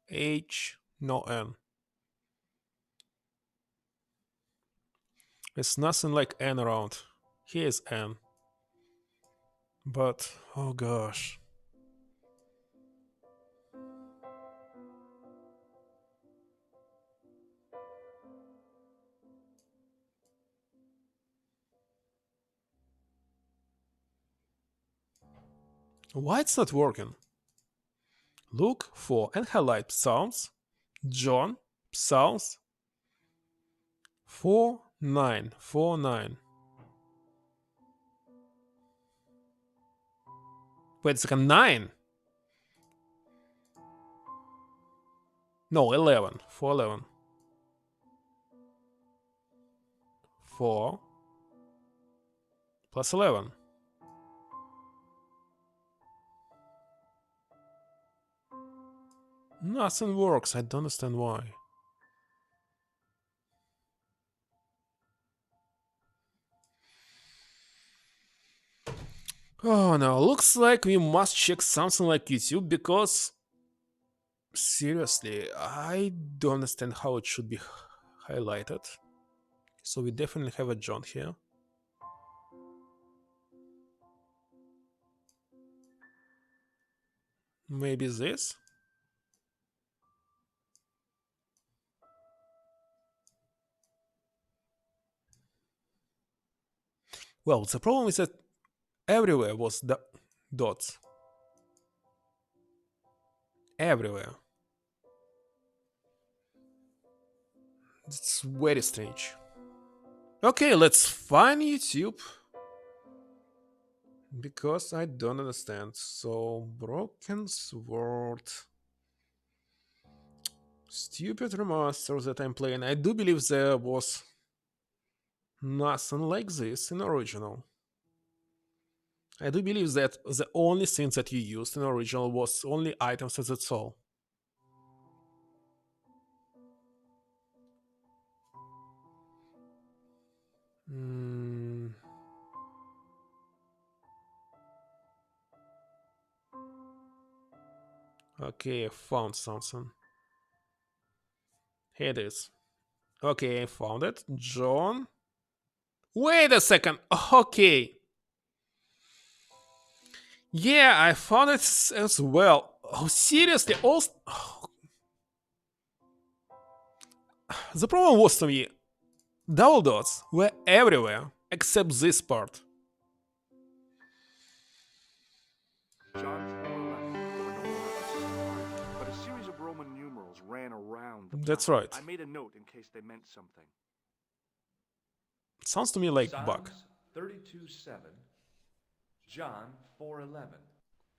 H, no N. There's nothing like N around. Here is N. But, oh gosh. Why it's not working? Look for and highlight Psalms, John, Psalms 4:9:4:9. Wait a second, 9? No, 11. 4:11. 4 plus 11. Nothing works. I don't understand why. Oh no, looks like we must check something like YouTube because seriously, I don't understand how it should be highlighted. So we definitely have a John here. Maybe this? Well, the problem is that everywhere was the dots. Everywhere. It's very strange. Okay, let's find YouTube. Because I don't understand. So, broken sword. Stupid remaster that I'm playing. I do believe there was nothing like this in original. I do believe that the only thing that you used in original was only items, that's all. Okay, I found something. Here it is. Okay, I found it. John. Wait a second. Okay. Yeah, I found it as well. Oh, seriously? Also, the problem was to me, double dots were everywhere except this part. John 4:11. There were no more references to art, but a series of Roman numerals ran around the That's plan. right. I made a note in case they meant something. Sounds to me like bug. Psalms 32:7, John 4:11,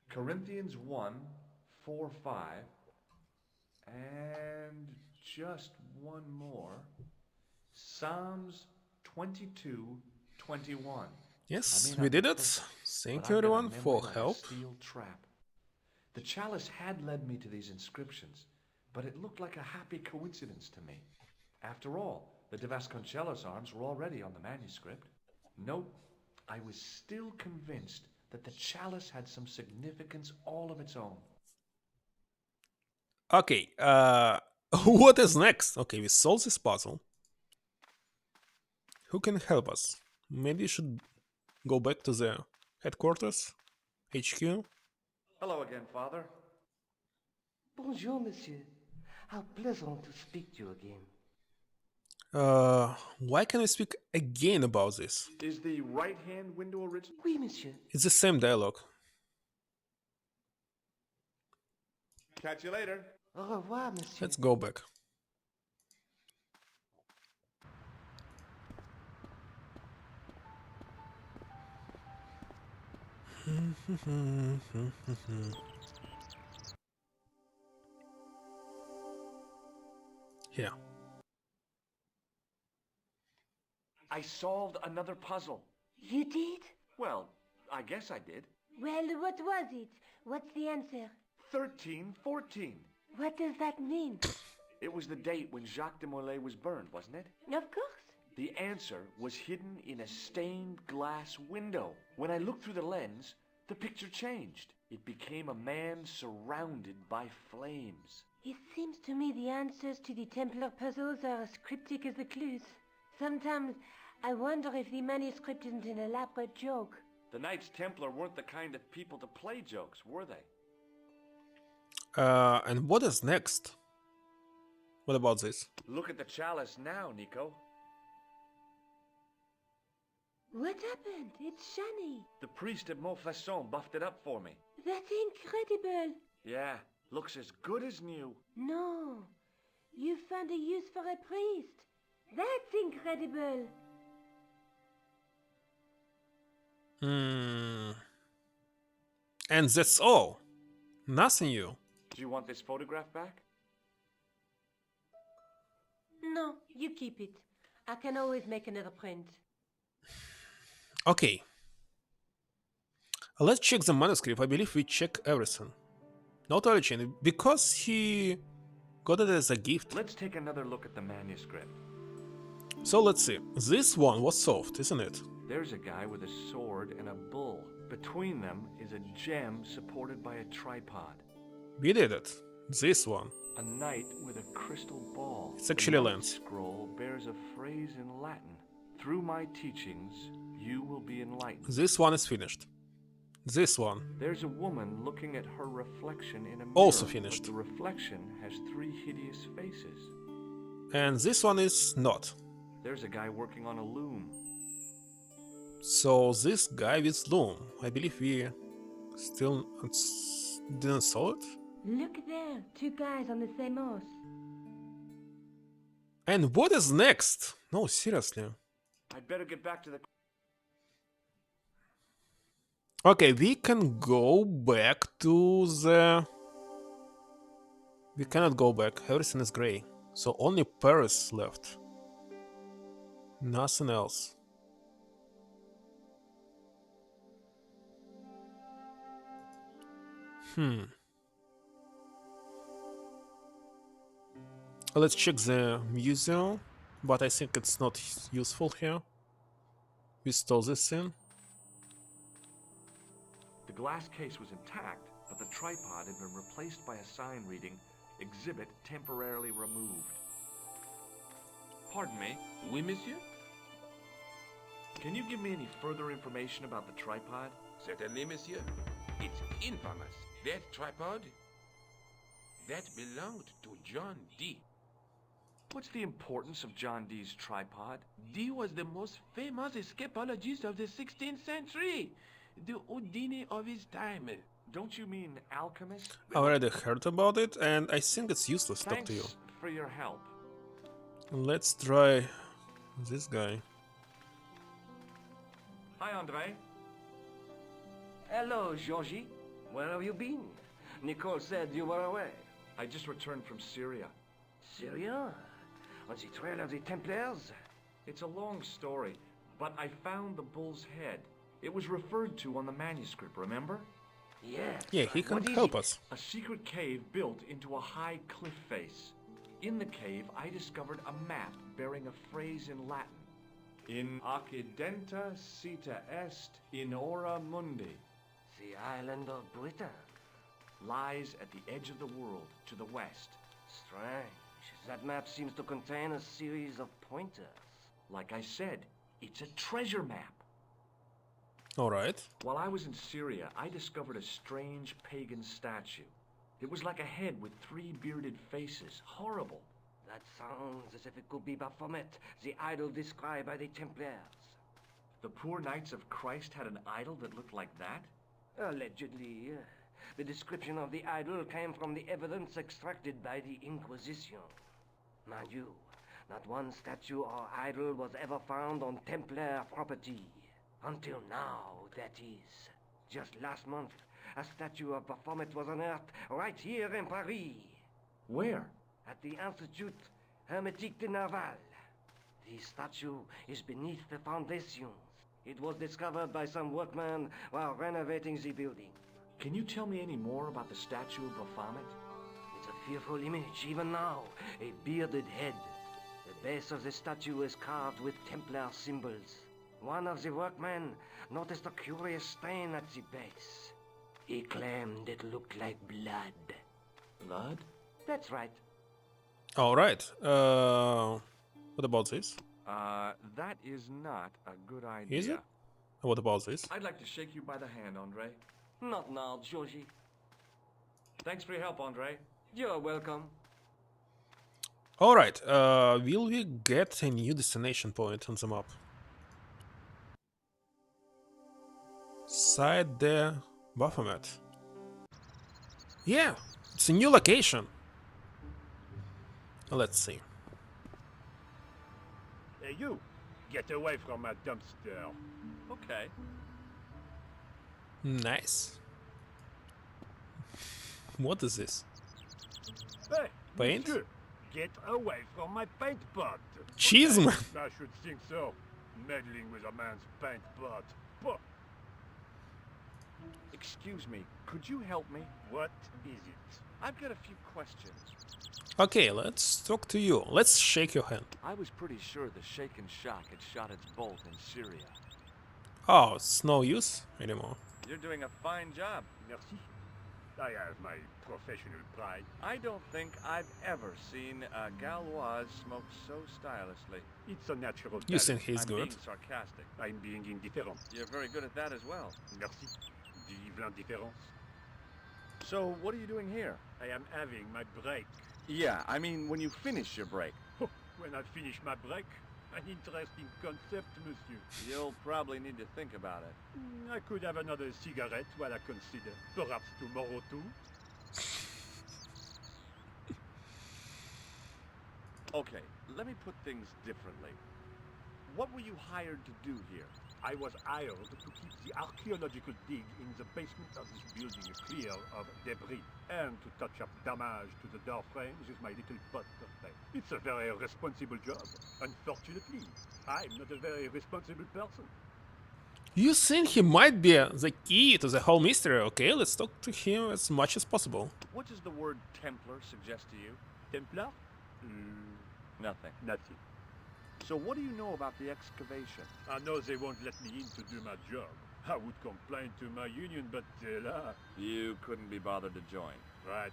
Corinthians 1:4-5, and just one more. Psalms 22:21. Yes, we did it. Thank you everyone for help. Steel trap. The chalice had led me to these inscriptions, but it looked like a happy coincidence to me. After all, the de Vasconcellos arms were already on the manuscript. Nope, I was still convinced that the chalice had some significance all of its own. Okay, what is next? Okay, we solved this puzzle. Who can help us? Maybe you should go back to the headquarters, HQ. Hello again, Father. Bonjour, monsieur. How pleasant to speak to you again. Why can we speak again about this? Is the right-hand window original? Oui, monsieur. It's the same dialogue. Catch you later. Au revoir, monsieur. Let's go back. Here. I solved another puzzle. You did? Well, I guess I did. Well, what was it? What's the answer? 1314. What does that mean? It was the date when Jacques de Molay was burned, wasn't it? Of course. The answer was hidden in a stained glass window. When I looked through the lens, the picture changed. It became a man surrounded by flames. It seems to me the answers to the Templar puzzles are as cryptic as the clues. Sometimes I wonder if the manuscript isn't an elaborate joke. The Knights Templar weren't the kind of people to play jokes, were they? And what is next? What about this? Look at the chalice now, Nico. What happened? It's shiny. The priest at Montfaucon buffed it up for me. That's incredible. Yeah, looks as good as new. No, you found a use for a priest. That's incredible. And that's all. Nothing new. Do you want this photograph back? No, you keep it. I can always make another print. Okay. Let's check the manuscript. I believe we check everything. Not origin, because he got it as a gift. Let's take another look at the manuscript. So let's see. This one was solved, isn't it? There's a guy with a sword and a bull. Between them is a gem supported by a tripod. We did it. This one. A knight with a crystal ball. It's actually a The lens. knight's scroll bears a phrase in Latin. Through my teachings, you will be enlightened. This one is finished. This one. There's a woman looking at her reflection in a mirror. Also finished. But the reflection has 3 hideous faces. And this one is not. There's a guy working on a loom. So this guy with loom. I believe we still didn't solve it. Look there, 2 guys on the same horse. And what is next? No, seriously. I'd better get back to the... Okay, we can go back to the... We cannot go back. Everything is gray. So only Paris left. Nothing else. Let's check the museum, but I think it's not useful here. We stole this thing. The glass case was intact, but the tripod had been replaced by a sign reading, "Exhibit temporarily removed." Pardon me, Oui, monsieur? can you give me any further information about the tripod? Certainly, monsieur. It's infamous. That tripod, that belonged to John Dee. What's the importance of John Dee's tripod? Dee was the most famous escapologist of the 16th century. The Houdini of his time. Don't you mean alchemist? I already heard about it, and I think it's useless to talk Thanks, to you. for your help. Let's try this guy. Hi, Andre. Hello, Georgie. Where have you been? Nicole said you were away. I just returned from Syria. Syria? On the trail of the Templars? It's a long story, but I found the bull's head. It was referred to on the manuscript, remember? Yes. Yeah, he can What is help it? us. A secret cave built into a high cliff face. In the cave, I discovered a map bearing a phrase in Latin. In accidenta cita est in ora mundi. The island of Britain. Lies at the edge of the world, to the west. Strange. That map seems to contain a series of pointers. Like I said, it's a treasure map. Alright. While I was in Syria, I discovered a strange pagan statue. It was like a head with 3 bearded faces. Horrible. That sounds as if it could be Baphomet, the idol described by the Templars. The poor Knights of Christ had an idol that looked like that? Allegedly. The description of the idol came from the evidence extracted by the Inquisition. Mind you, not one statue or idol was ever found on Templar property. Until now, that is. Just last month, a statue of Baphomet was unearthed right here in Paris. Where? At the Institut Hermétique de Naval. The statue is beneath the foundations. It was discovered by some workmen while renovating the building. Can you tell me any more about the statue of Baphomet? It's a fearful image, even now. A bearded head. The base of the statue is carved with Templar symbols. One of the workmen noticed a curious stain at the base. He claimed it looked like blood. Blood? That's right. Alright. What about this? That is not a good idea. Is it? What about this? I'd like to shake you by the hand, Andre. Not now, Georgie. Thanks for your help, Andre. You're welcome. Alright. Will we get a new destination point on the map? Side the Baphomet. Yeah, it's a new location. Let's see. Hey, you! Get away from my dumpster. Okay. Nice. What is this? Hey, Paint? monsieur, get away from my paint pot. Cheeseman! I should think so. Meddling with a man's paint pot. Pah. Excuse me, could you help me? What is it? I've got a few questions. Okay, let's talk to you. Let's shake your hand. I was pretty sure the Shaken Shock had shot its bolt in Syria. Oh, it's no use anymore. You're doing a fine job. Merci. I have my professional pride. I don't think I've ever seen a Gauloise smoke so stylishly. It's a natural You talent. think he's I'm good? being sarcastic. I'm being indifferent. You're very good at that as well. Merci. Vive l'indifférence. So, what are you doing here? I am having my break. Yeah, I mean, when you finish your break. When I finish my break, an interesting concept, monsieur. You'll probably need to think about it. I could have another cigarette while I consider. Perhaps tomorrow too. Okay, let me put things differently. What were you hired to do here? I was hired to keep the archaeological dig in the basement of this building clear of debris and to touch up damage to the door frames with my little butterfly. It's a very responsible job. Unfortunately, I'm not a very responsible person. You think he might be the key to the whole mystery? Okay, let's talk to him as much as possible. What does the word Templar suggest to you? Templar? Nothing. Nothing. So what do you know about the excavation? I know they won't let me in to do my job. I would complain to my union, but You couldn't be bothered to join. right.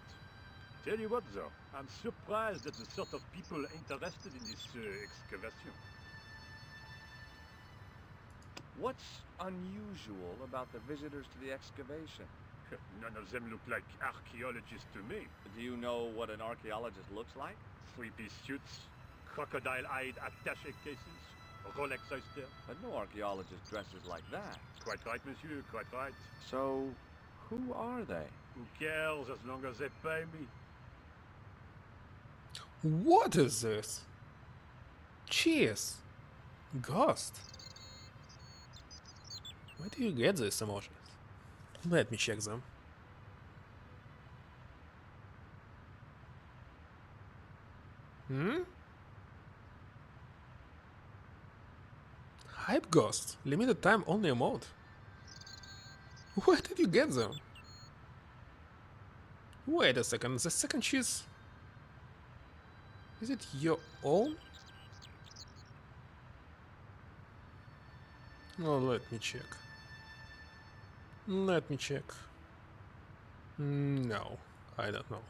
Tell you what, though, I'm surprised at the sort of people interested in this excavation. What's unusual about the visitors to the excavation? None of them look like archaeologists to me. Do you know what an archaeologist looks like? Three-piece suits, crocodile-eyed attaché cases, Rolex oyster. But no archaeologist dresses like that. Quite right, monsieur, quite right. So, who are they? Who cares as long as they pay me? What is this? Cheers! Ghost! Where do you get these emotions? Let me check them. Hmm? Hype Ghost. Limited time only emote. Where did you get them? Wait a second, the second cheese... Is it your own? Oh, let me check. Let me check. No, I don't know.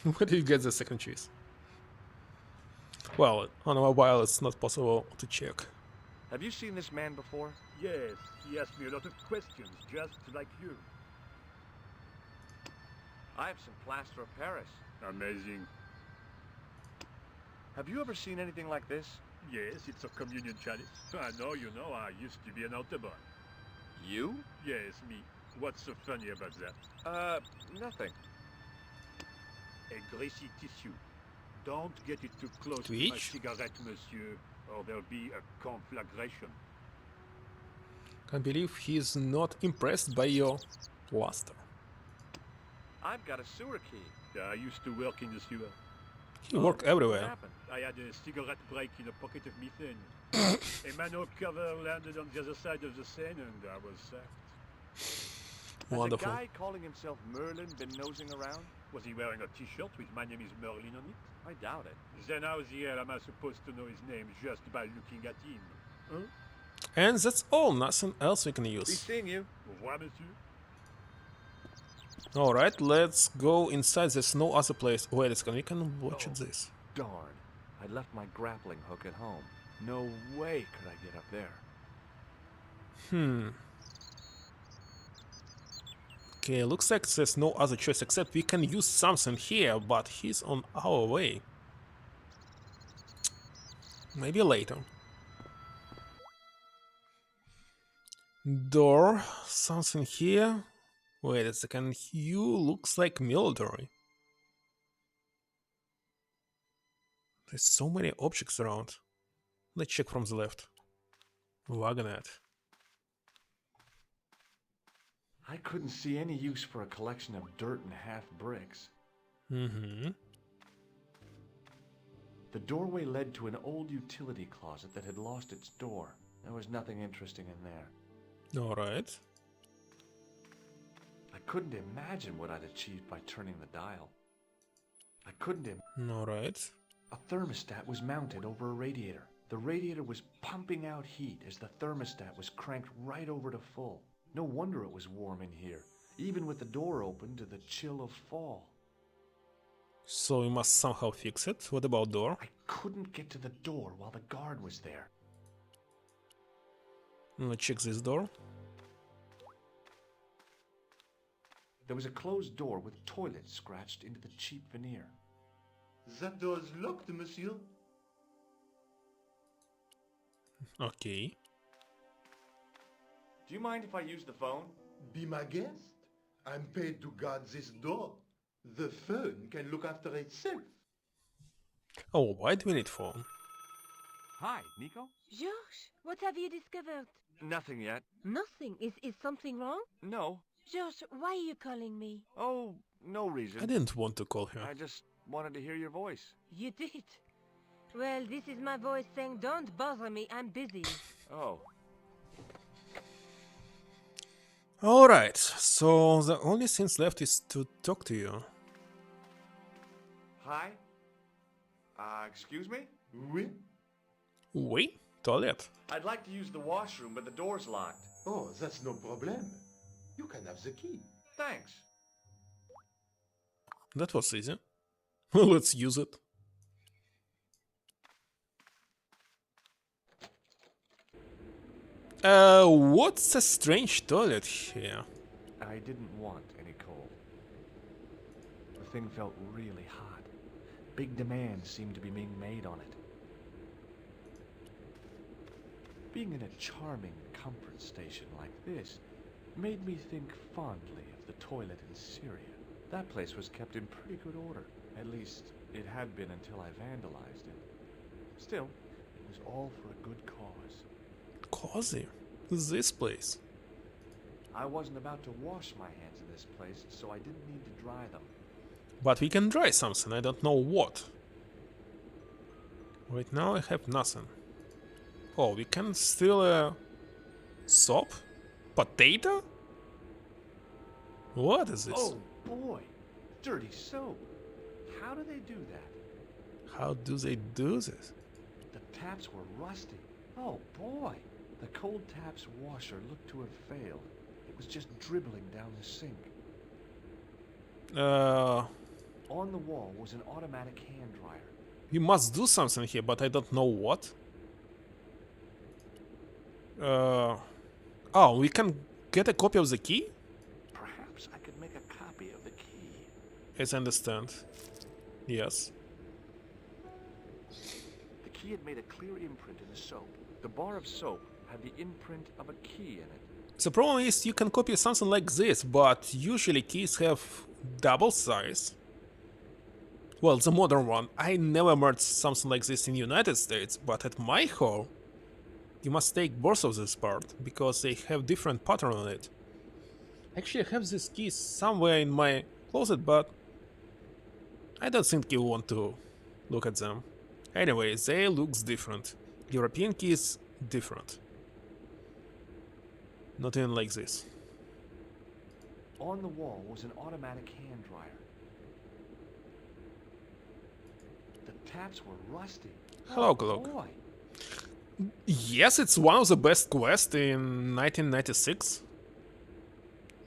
Where do you get the second cheese? Well, on a mobile it's not possible to check. Have you seen this man before? Yes, he asked me a lot of questions, just like you. I have some plaster of Paris. Amazing. Have you ever seen anything like this? Yes, it's a communion chalice. I know, you know, I used to be an altar boy. You? Yes, me. What's so funny about that? Nothing. A greasy tissue. Don't get it too close to my Twitch? cigarette, monsieur, or there'll be a conflagration. Can't believe he's not impressed by your plaster. I've got a sewer key. I used to work in the sewer. You work What everywhere. happened? I had a cigarette break in a pocket of methane. A manhole cover landed on the other side of the Seine and I was sacked. Has Wonderful. a guy calling himself Merlin been nosing around? Was he wearing a t-shirt with "My name is Merlin" on it? I doubt it. Then how the hell am I supposed to know his name just by looking at him? Huh? And that's all, nothing else we can Be use. seeing you. Au revoir, monsieur. Alright, let's go inside. There's no other place. Wait a second, we can watch Oh. this. Darn. I left my grappling hook at home. No way could I get up there. Okay, looks like there's no other choice except we can use something here, but he's on our way. Maybe later. Door, something here. Wait a second, you looks like military. There's so many objects around. Let's check from the left. Wagonet. I couldn't see any use for a collection of dirt and half bricks. Mm-hmm. The doorway led to an old utility closet that had lost its door. There was nothing interesting in there. Alright. I couldn't imagine what I'd achieved by turning the dial. I couldn't Alright. A thermostat was mounted over a radiator. The radiator was pumping out heat as the thermostat was cranked right over to full. No wonder it was warm in here, even with the door open to the chill of fall. So we must somehow fix it. What about door? I couldn't get to the door while the guard was there. Let's check this door. There was a closed door with toilet scratched into the cheap veneer. That door is locked, monsieur. Okay. Do you mind if I use the phone? Be my guest. I'm paid to guard this door. The phone can look after itself. Oh, why do we need phone? Hi, Nico? Georges, what have you discovered? Nothing yet. Nothing. Is something wrong? No. Georges, why are you calling me? Oh, no reason. I didn't want to call her. I just wanted to hear your voice. You did. Well, this is my voice saying, don't bother me, I'm busy. Oh. Alright, so the only things left is to talk to you. Hi? Excuse me? Oui? Oui? Toilet. I'd like to use the washroom, but the door's locked. Oh, that's no problem. You can have the key. Thanks. That was easy. Let's use it. What's a strange toilet here? I didn't want any coal. The thing felt really hot. Big demands seemed to be being made on it. Being in a charming comfort station like this made me think fondly of the toilet in Syria. That place was kept in pretty good order. At least, it had been until I vandalized it. Still, it was all for a good cause. Cozy? This place? I wasn't about to wash my hands in this place, so I didn't need to dry them. But we can dry something, I don't know what. Right now I have nothing. Oh, we can steal a soap? Potato? What is this? Oh boy, dirty soap. How do they do that? How do they do this? The taps were rusty. Oh boy, the cold taps washer looked to have failed. It was just dribbling down the sink. On the wall was an automatic hand dryer. We must do something here, but I don't know what. Oh, we can get a copy of the key? Perhaps I could make a copy of the key. As I understand. Yes. The key had made a clear imprint in the soap. The bar of soap had the imprint of a key in it. The problem is you can copy something like this, but usually keys have double size. Well, the modern one. I never met something like this in the United States, but at my home, you must take both of this part, because they have different pattern on it. Actually, I have these keys somewhere in my closet, but I don't think you want to look at them. Anyway, they looks different. European keys different. Not even like this. On the wall was an automatic hand dryer. The taps were rusty. Hello, oh, Cloak. Boy. Yes, it's one of the best quests in 1996.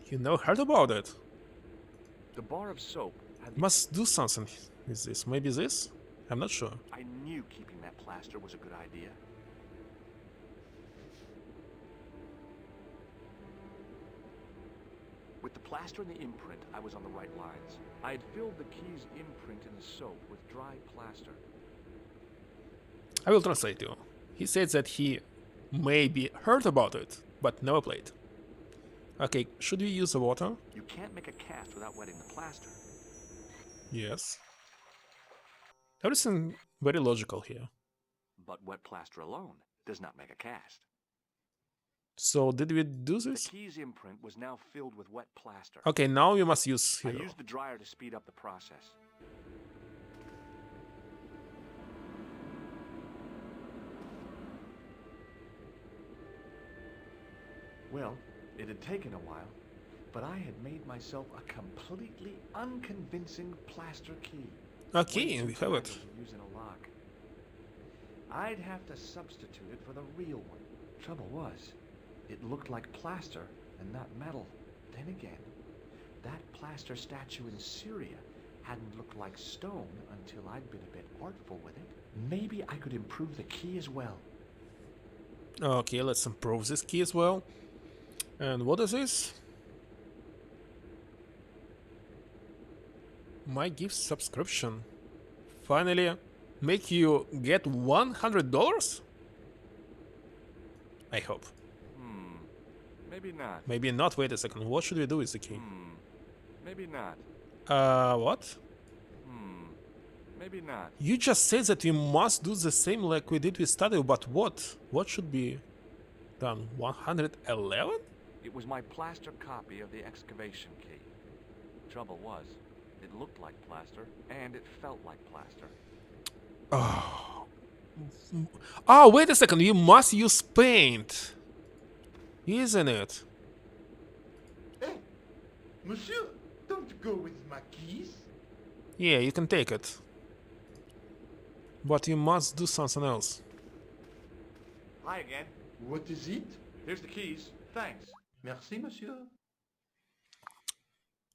You never heard about it. The bar of soap had Must do something with this. Maybe this? I'm not sure. I knew keeping that plaster was a good idea. With the plaster and the imprint, I was on the right lines. I had filled the key's imprint in the soap with dry plaster. I will translate you. He said that he maybe heard about it, but never played. Okay, should we use the water? You can't make a cast without wetting the plaster. Yes. Everything very logical here. But wet plaster alone does not make a cast. So did we do The this? key's imprint was now filled with wet plaster. Okay, now you must use I hero. used the dryer to speed up the process. Well, it had taken a while, but I had made myself a completely unconvincing plaster key. Okay, we have it. Using a lock. I'd have to substitute it for the real one. Trouble was, it looked like plaster and not metal. Then again, that plaster statue in Syria hadn't looked like stone until I'd been a bit artful with it. Maybe I could improve the key as well. Okay, let's improve this key as well. And what is this? My gift subscription. Finally, make you get $100? I hope. Maybe not. Maybe not. Wait a second. What should we do with the key? Maybe not. What? Maybe not. You just said that we must do the same like we did with Stadio, but what? What should be done? 111? It was my plaster copy of the excavation key. Trouble was, it looked like plaster, and it felt like plaster. Oh, wait a second. You must use paint. Isn't it? Hey, monsieur, don't go with my keys. Yeah, you can take it. But you must do something else. Hi again. What is it? Here's the keys. Thanks. Merci, monsieur.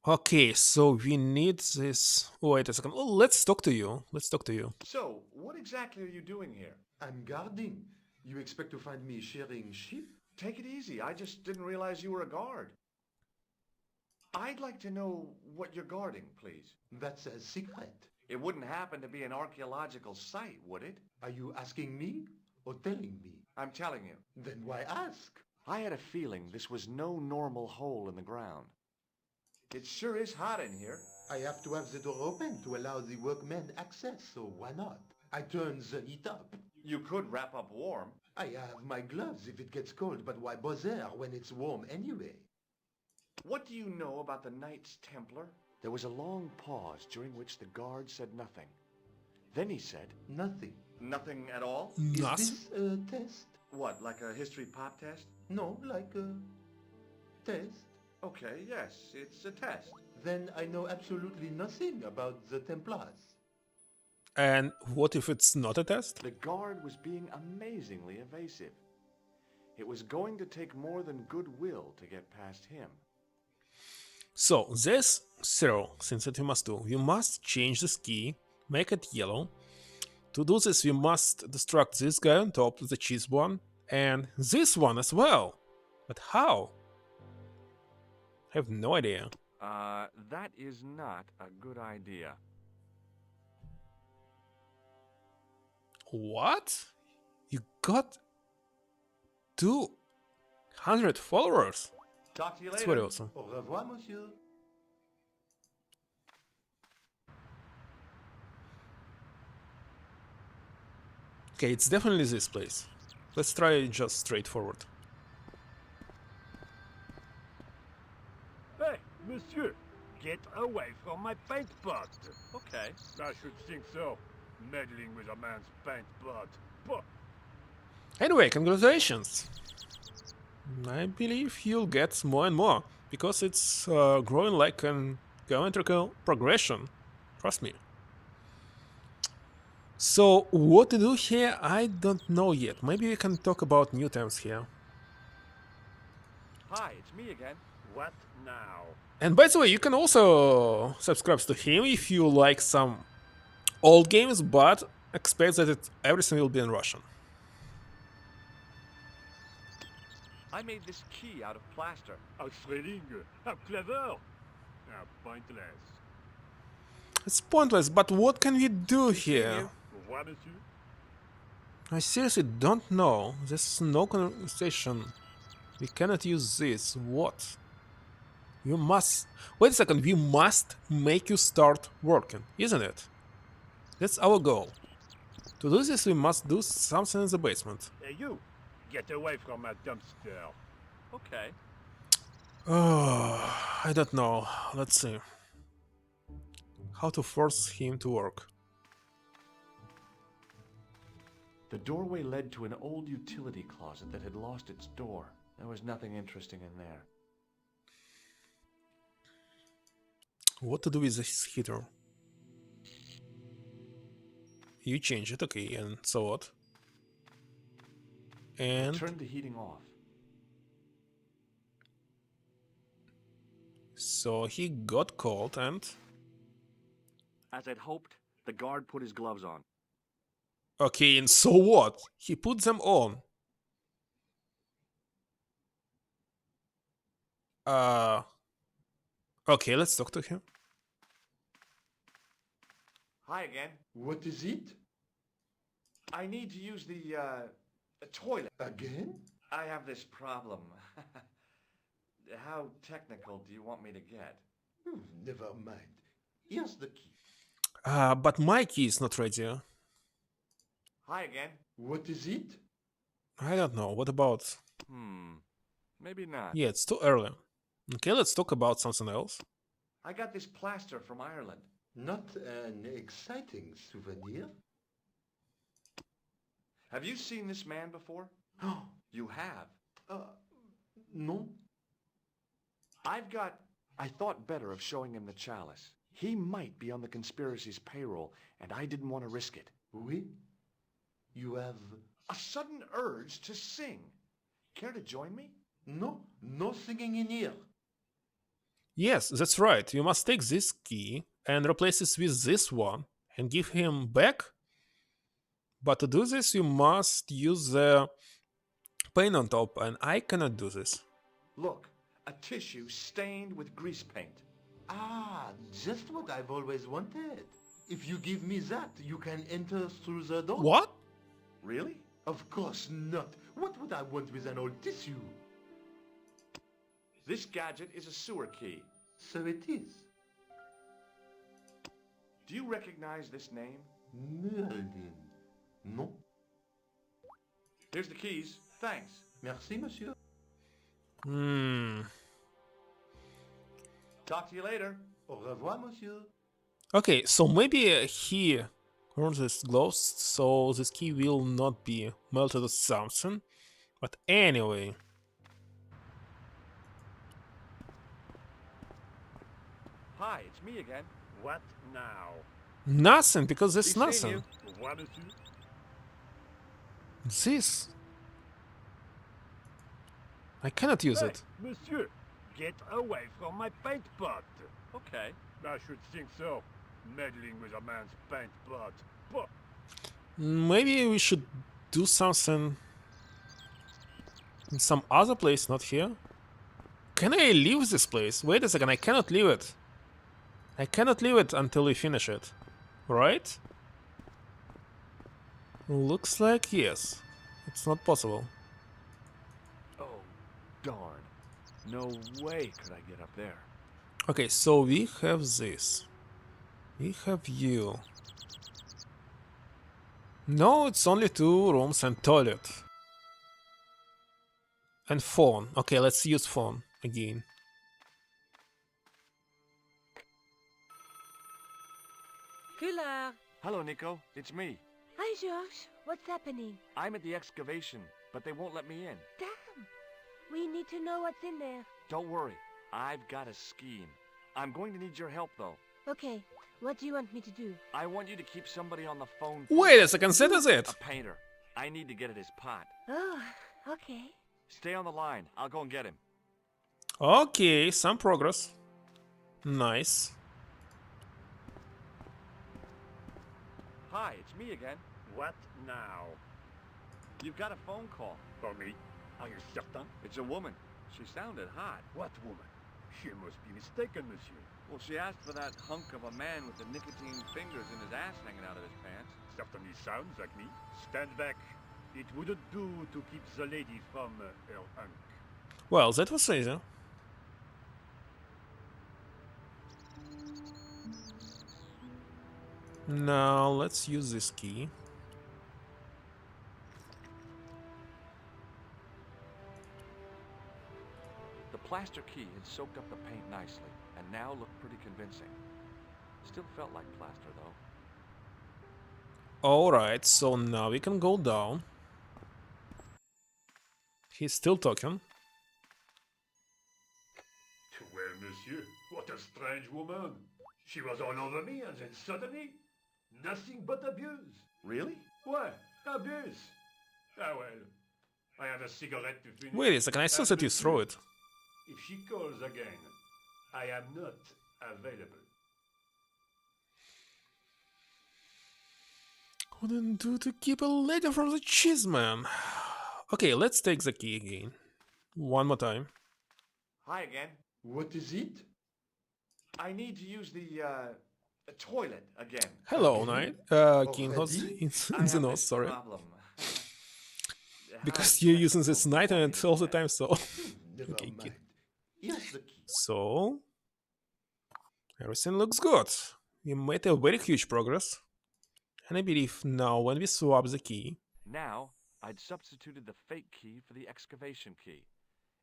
Okay, so we need this. Wait a second. Oh, let's talk to you. Let's talk to you. So, what exactly are you doing here? I'm guarding. You expect to find me sharing sheep? Take it easy. I just didn't realize you were a guard. I'd like to know what you're guarding, please. That's a secret. It wouldn't happen to be an archaeological site, would it? Are you asking me or telling me? I'm telling you. Then why ask? I had a feeling this was no normal hole in the ground. It sure is hot in here. I have to have the door open to allow the workmen access, so why not? I turn the heat up. You could wrap up warm. I have my gloves if it gets cold, but why bother when it's warm anyway? What do you know about the Knights Templar? There was a long pause during which the guard said nothing. Then he said, Nothing. nothing at all? Nothing. Is this a test? What, like a history pop test? No, like a test. Okay, yes, it's a test. Then I know absolutely nothing about the Templars. And what if it's not a test? The guard was being amazingly evasive. It was going to take more than goodwill to get past him. So, there's several things that we must do. We must change this key, make it yellow. To do this, we must destruct this guy on top, the cheese one, and this one as well. But how? I have no idea. That is not a good idea. What? You got 200 followers? Talk to you That's later. very awesome. Au revoir, monsieur. Okay, it's definitely this place. Let's try just straightforward. Hey, monsieur, get away from my paint pot. Okay. I should think so. Meddling with a man's paint pot. Pah. Anyway, congratulations! I believe you'll get more and more, because it's growing like an geometrical progression. Trust me. So, what to do here, I don't know yet. Maybe we can talk about new terms here. Hi, it's me again. What now? And by the way, you can also subscribe to him if you like some old games, but expect that everything will be in Russian. I made this key out of plaster. How thrilling. How clever. How pointless. It's pointless, but what can we do here? Continue. What, monsieur? I seriously don't know. There's no conversation. We cannot use this. What? You must... Wait a second, we must make you start working, isn't it? That's our goal. To do this, we must do something in the basement. Hey, you. Get away from my dumpster. Okay. Oh, I don't know. Let's see. How to force him to work. The doorway led to an old utility closet that had lost its door. There was nothing interesting in there. What to do with this heater? You change it, okay, and so what? And Turn the heating off. so he got cold and... As I'd hoped, the guard put his gloves on. Okay, and so what? He put them on. Okay, let's talk to him. Hi again. What is it? I need to use the toilet. Again? I have this problem. How technical do you want me to get? Never mind. Here's the key. But my key is not ready. Hi again. What is it? I don't know. What about... Maybe not. Yeah, it's too early. Okay, let's talk about something else. I got this plaster from Ireland. Not an exciting souvenir. Have you seen this man before? Oh, You have. no. I thought better of showing him the chalice. He might be on the conspiracy's payroll, and I didn't want to risk it. Oui? You have... A sudden urge to sing. Care to join me? No, no singing in here. Yes, that's right. You must take this key and replace it with this one and give him back. But to do this, you must use the paint on top, and I cannot do this. Look, a tissue stained with grease paint. Ah, just what I've always wanted. If you give me that, you can enter through the door. What? Really? Of course not. What would I want with an old tissue? This gadget is a sewer key. So it is. Do you recognize this name? Non. Here's the keys. Thanks. Merci, monsieur. Hmm. Talk to you later. Au revoir, monsieur. Okay, so maybe he earns this gloves, so this key will not be melted or something. But anyway. Hi, it's me again. What now? Nothing, because there's We've seen nothing. you. What, monsieur? This. I cannot use Hey, it. monsieur, get away from my paint pot. Okay. I should think so. Meddling with a man's paint pot. Pah. Maybe we should do something in some other place, not here. Can I leave this place? Wait a second, I cannot leave it. I cannot leave it until we finish it. Right? Looks like yes. It's not possible. Oh, darn. No way could I get up there. Okay, so we have this. We have you. No, it's only 2 rooms and toilet. And phone. Okay, let's use phone again. Couleur. Hello, Nico. It's me. Hi, Georges. What's happening? I'm at the excavation, but they won't let me in. Damn. We need to know what's in there. Don't worry. I've got a scheme. I'm going to need your help, though. Okay. What do you want me to do? I want you to keep somebody on the phone. Wait a second, that is it. A painter. I need to get at his pot. Oh, okay. Stay on the line. I'll go and get him. Okay, some progress. Nice. Hi, it's me again. What now? You've got a phone call. For me? Are you certain? It's a woman. She sounded hot. What woman? She must be mistaken, monsieur. Well, she asked for that hunk of a man with the nicotine fingers and his ass hanging out of his pants. Certainly sounds like me. Stand back. It wouldn't do to keep the lady from her hunk. Well, that was easy. Now let's use this key. The plaster key had soaked up the paint nicely, and now looked pretty convincing. Still felt like plaster, though. Alright, so now we can go down. He's still talking. Well, monsieur, what a strange woman. She was all over me, and then suddenly, nothing but abuse. Really? What? Abuse? Ah, well. I have a cigarette to finish. Wait a second, I saw that you throw it. If she calls again, I am not available. Couldn't do to keep a lady from the cheese man. Okay, let's take the key again. One more time. Hi again. What is it? I need to use the toilet again. Hello, Okay. Knight. King Already? in I the have nose, this sorry. problem. Because How you're can I using this go knight wrong and in all the that? time, so. Never Okay, mind. Here's the key. So. Everything looks good. We made a very huge progress. And I believe now when we swap the key. Now, I'd substituted the fake key for the excavation key.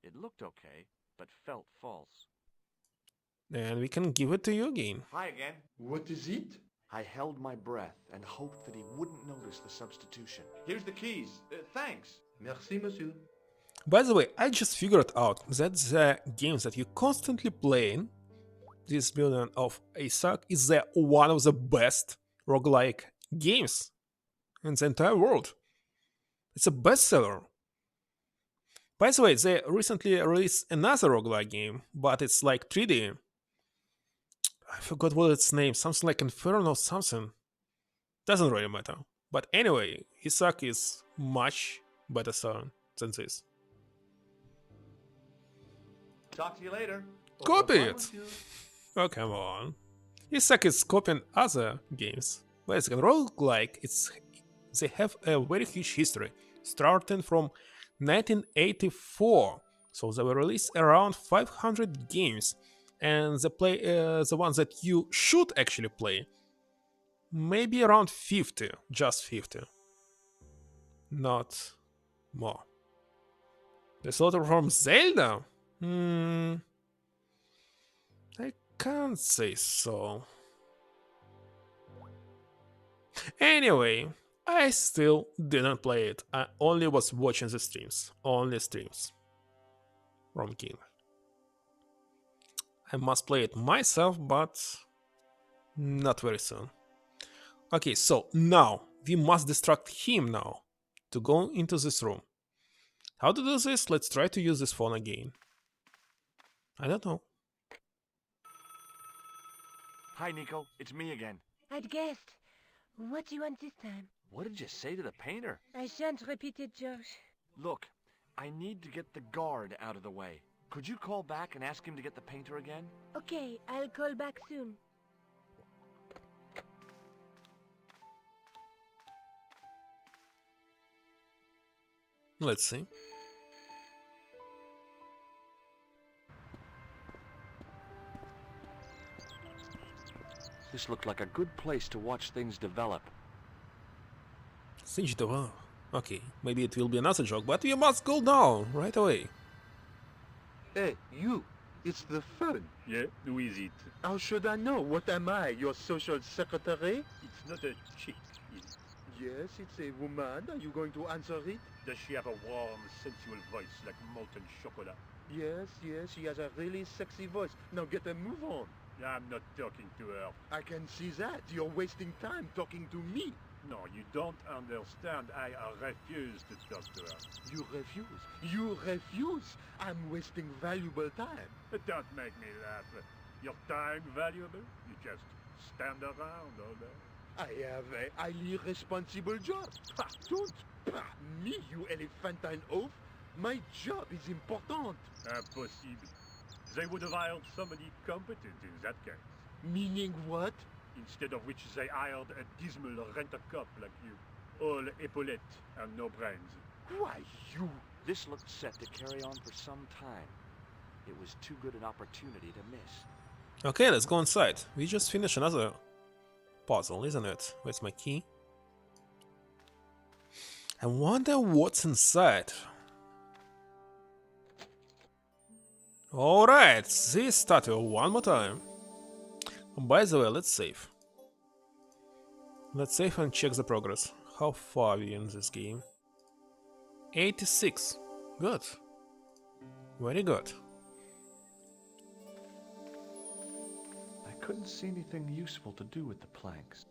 It looked okay, but felt false. And we can give it to you again. Hi again. What is it? I held my breath and hoped that he wouldn't notice the substitution. Here's the keys. Thanks. Merci, monsieur. By the way, I just figured out that the games that you constantly playing, this building of Isaac, is one of the best roguelike games in the entire world. It's a bestseller. By the way, they recently released another roguelike game, but it's like 3D. I forgot what its name, something like Inferno something. Doesn't really matter. But anyway, Isaac is much better selling than this. Talk to you later. Copy revoir, it! monsieur. Oh, come on. Isaac is copying other games. Wait a second, roguelike, they have a very huge history, starting from 1984. So they were released around 500 games, and the ones that you should actually play Maybe around 50, just 50. Not more. This letter from Zelda? I can't say so. Anyway, I still didn't play it. I only was watching the streams. Only streams from King. I must play it myself, but not very soon. Okay, so now we must distract him now to go into this room. How to do this? Let's try to use this phone again. I don't know. Hi, Nico. It's me again. I'd guessed. What do you want this time? What did you say to the painter? I shan't repeat it, Josh. Look, I need to get the guard out of the way. Could you call back and ask him to get the painter again? Okay, I'll call back soon. Let's see. This looked like a good place to watch things develop. Okay, maybe it will be another joke, but we must go down right away. Hey, you! It's the phone. Yeah, who is it? How should I know? What am I, your social secretary? It's not a chick, is it? Yes, it's a woman. Are you going to answer it? Does she have a warm, sensual voice like molten chocolate? Yes, she has a really sexy voice. Now get a move on. I'm not talking to her. I can see that. You're wasting time talking to me. No, you don't understand. I refuse to talk to her. You refuse. You refuse. I'm wasting valuable time. Don't make me laugh. Your time valuable? You just stand around all day. I have a highly responsible job. Ha, don't me, you elephantine oaf. My job is important. Impossible. They would have hired somebody competent in that case. Meaning what? Instead of which they hired a dismal rent-a-cop like you. All epaulettes and no brains. Why, you? This looked set to carry on for some time. It was too good an opportunity to miss. Okay, let's go inside. We just finished another puzzle, isn't it? Where's my key? I wonder what's inside. Alright, this statue one more time. By the way, let's save. Let's save and check the progress. How far are we in this game? 86. Good. Very good. I couldn't see anything useful to do with the planks.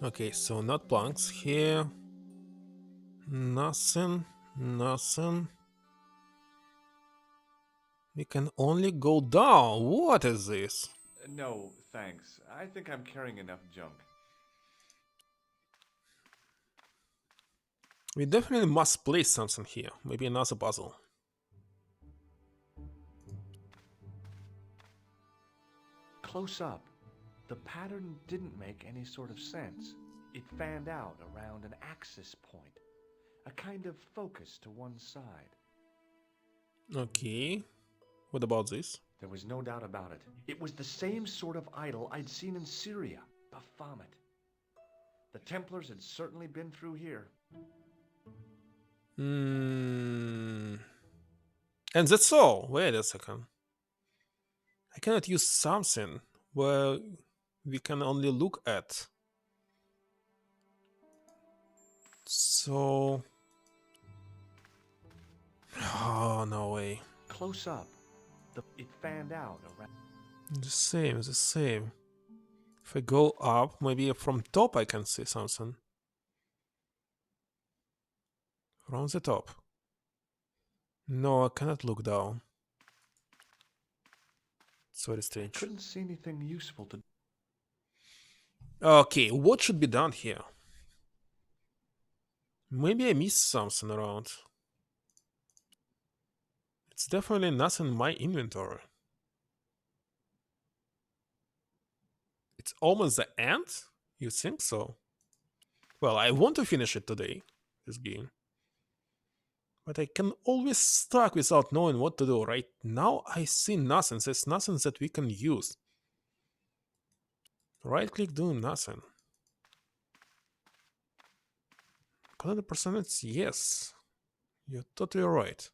Okay, so not planks here. Nothing. We can only go down. What is this? No, thanks. I think I'm carrying enough junk. We definitely must place something here. Maybe another puzzle. Close up, the pattern didn't make any sort of sense. It fanned out around an axis point, a kind of focus to one side. Okay. What about this? There was no doubt about it. It was the same sort of idol I'd seen in Syria, Baphomet. The Templars had certainly been through here. And that's all. Wait a second. I cannot use something where we can only look at. So... Oh, no way. Close up, it fanned out around... The same. If I go up, maybe from top I can see something. From the top. No, I cannot look down. It's very strange. Couldn't see anything useful to... Okay, what should be done here? Maybe I missed something around. It's definitely nothing in my inventory. It's almost the end? You think so? Well, I want to finish it today, this game. But I can always stuck without knowing what to do. Right now I see nothing. There's nothing that we can use. Right click doing nothing. 100%, yes. You're totally right.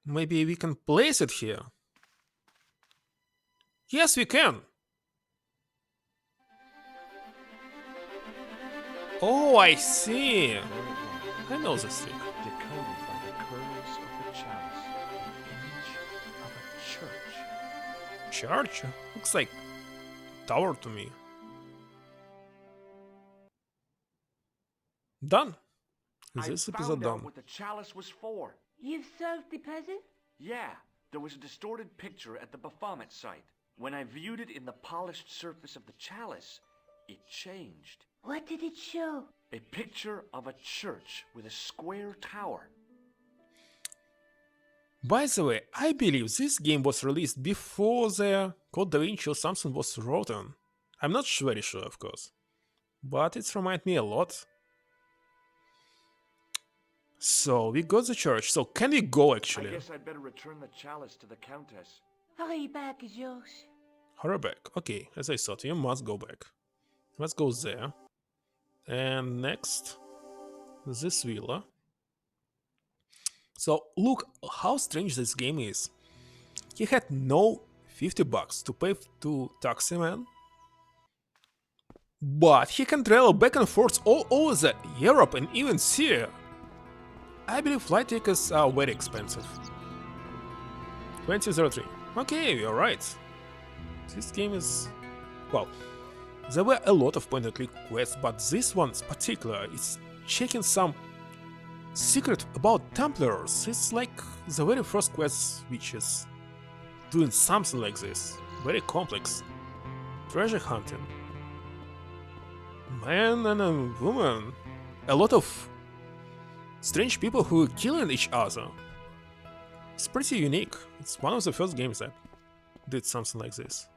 Maybe we can place it here. Yes, we can. Oh, I see. There it was, I know this trick. decoded by the curves of the chalice, image of a church. Church? Looks like tower to me. Done. This I episode found out done. what the chalice was for. You've solved the puzzle? Yeah, there was a distorted picture at the Baphomet site. When I viewed it in the polished surface of the chalice, it changed. What did it show? A picture of a church with a square tower. By the way, I believe this game was released before the Code Da Vinci or something was written. I'm not very sure, of course. But it reminds me a lot. So, we got the church. So, can we go actually? I guess I'd better return the chalice to the Countess. Hurry back, Georges. Hurry back. Okay, as I thought, you must go back. Let's go there. And next, this villa. So, look how strange this game is. He had no $50 to pay to taxi man, but he can travel back and forth all over the Europe and even Syria. I believe flight tickets are very expensive. 2003. Okay, you're right. This game is... well, there were a lot of point-and-click quests, but this one in particular is checking some secret about Templars. It's like the very first quest which is doing something like this. Very complex. Treasure hunting. Man and a woman. A lot of strange people who are killing each other. It's pretty unique. It's one of the first games that did something like this.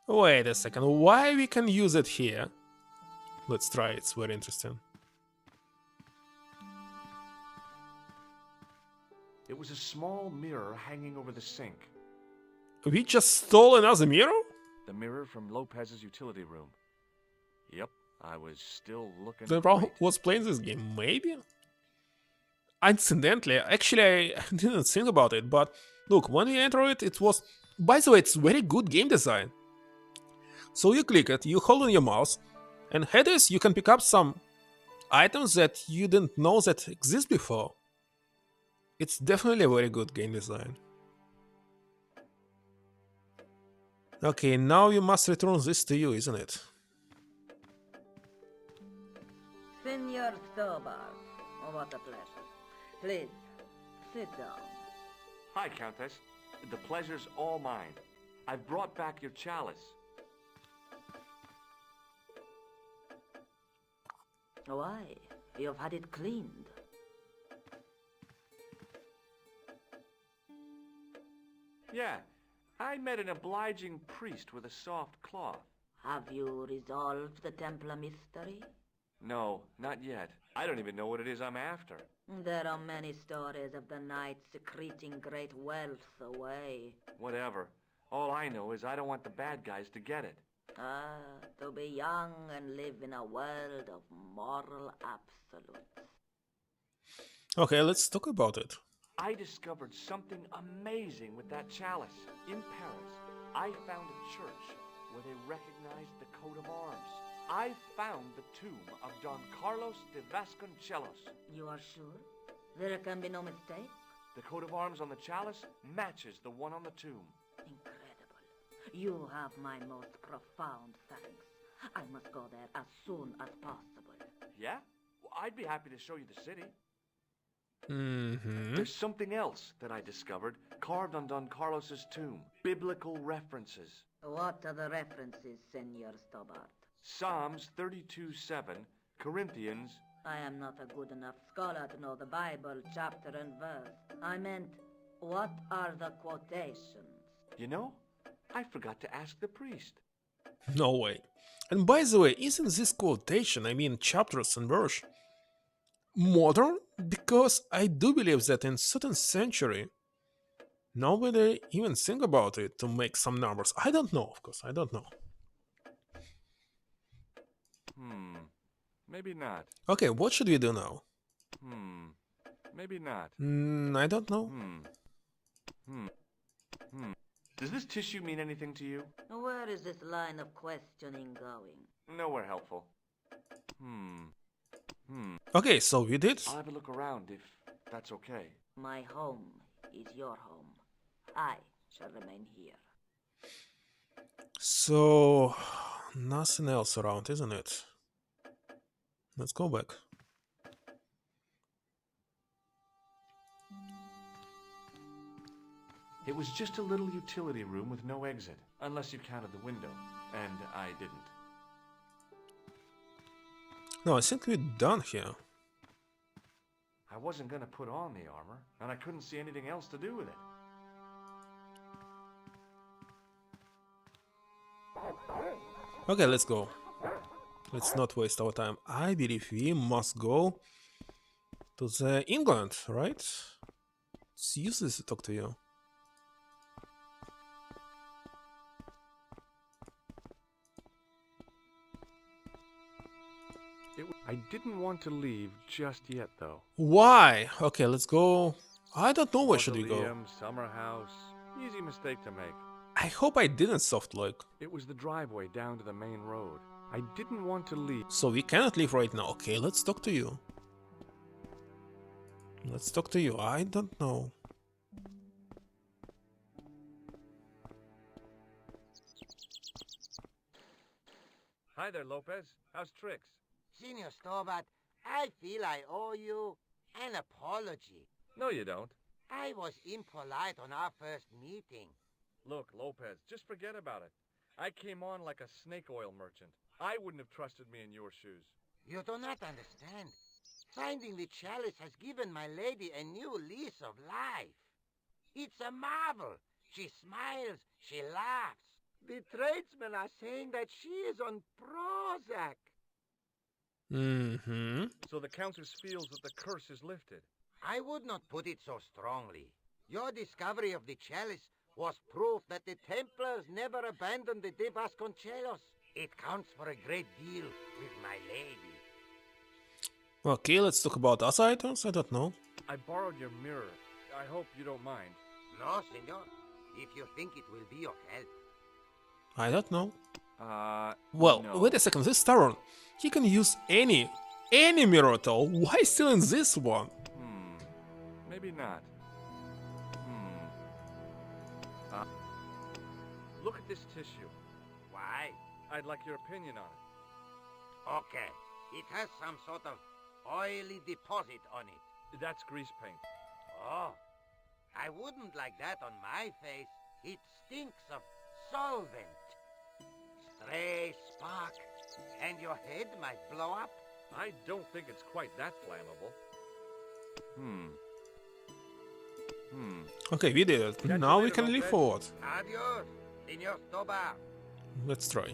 Wait a second, why we can use it here? Let's try, it's very interesting. It was a small mirror hanging over the sink. We just stole another mirror? The mirror from Lopez's utility room. Yep, I was still looking. The Raul was playing this game, maybe? Incidentally, actually I didn't think about it, but look, when you enter it, it was... by the way, it's very good game design. So you click it, you hold on your mouse, and headers you can pick up some items that you didn't know that exist before. It's definitely a very good game design. Okay, now you must return this to you, isn't it? Senor Stobart, oh, what a pleasure. Please, sit down. Hi, Countess. The pleasure's all mine. I've brought back your chalice. Why? You've had it cleaned. Yeah, I met an obliging priest with a soft cloth. Have you resolved the Templar mystery? No, not yet. I don't even know what it is I'm after. There are many stories of the knights secreting great wealth away. Whatever. All I know is I don't want the bad guys to get it. Ah, to be young and live in a world of moral absolutes. Okay, let's talk about it. I discovered something amazing with that chalice. In Paris, I found a church where they recognized the coat of arms. I found the tomb of Don Carlos de Vasconcelos. You are sure? There can be no mistake? The coat of arms on the chalice matches the one on the tomb. Incredible. You have my most profound thanks. I must go there as soon as possible. Yeah? Well, I'd be happy to show you the city. Mm-hmm. There's something else that I discovered carved on Don Carlos's tomb. Biblical references. What are the references, Senor Stobart? Psalms 32:7, Corinthians. I am not a good enough scholar to know the Bible chapter and verse. I meant, what are the quotations? You know, I forgot to ask the priest. No way. And by the way, isn't this quotation, I mean chapters and verse, modern? Because I do believe that in certain century, nobody even think about it to make some numbers. I don't know, of course, I don't know. Maybe not. Okay, what should we do now? Maybe not. I don't know. Does this tissue mean anything to you? Where is this line of questioning going? Nowhere helpful. Okay, so we did. I'll have a look around if that's okay. My home is your home. I shall remain here. So, nothing else around, isn't it? Let's go back. It was just a little utility room with no exit, unless you counted the window, and I didn't. No, I think we're done here. I wasn't gonna put on the armor, and I couldn't see anything else to do with it. Okay, let's go. Let's not waste our time. I believe we must go to the England, right? It's useless to talk to you. I didn't want to leave just yet, though. Why? Okay, let's go. I don't know where should we go. Mausoleum, summer house. Easy mistake to make. I hope I didn't soft look. It was the driveway down to the main road. I didn't want to leave. So we cannot leave right now. Okay, let's talk to you. Let's talk to you. I don't know. Hi there, Lopez. How's tricks? Senor Stobart, I feel I owe you an apology. No, you don't. I was impolite on our first meeting. Look, Lopez, just forget about it. I came on like a snake oil merchant. I wouldn't have trusted me in your shoes. You do not understand. Finding the chalice has given my lady a new lease of life. It's a marvel. She smiles, she laughs. The tradesmen are saying that she is on Prozac. So the Countess feels that the curse is lifted. I would not put it so strongly. Your discovery of the chalice was proof that the Templars never abandoned the de Vasconcelos. It counts for a great deal with my lady. Okay, let's talk about other items. I don't know. I borrowed your mirror. I hope you don't mind. No, senor. If you think it will be of help. I don't know. Well, Well, wait a second. This Taron, he can use any mirror at all. Why still in this one? Maybe not. Look at this tissue. Why? I'd like your opinion on it. Okay. It has some sort of oily deposit on it. That's grease paint. Oh. I wouldn't like that on my face. It stinks of solvent. Stray spark, and your head might blow up. I don't think it's quite that flammable. Okay, we did it. Catch you Now we later, can Lopez. leave forward. Adios, Senor Stobart. Let's try.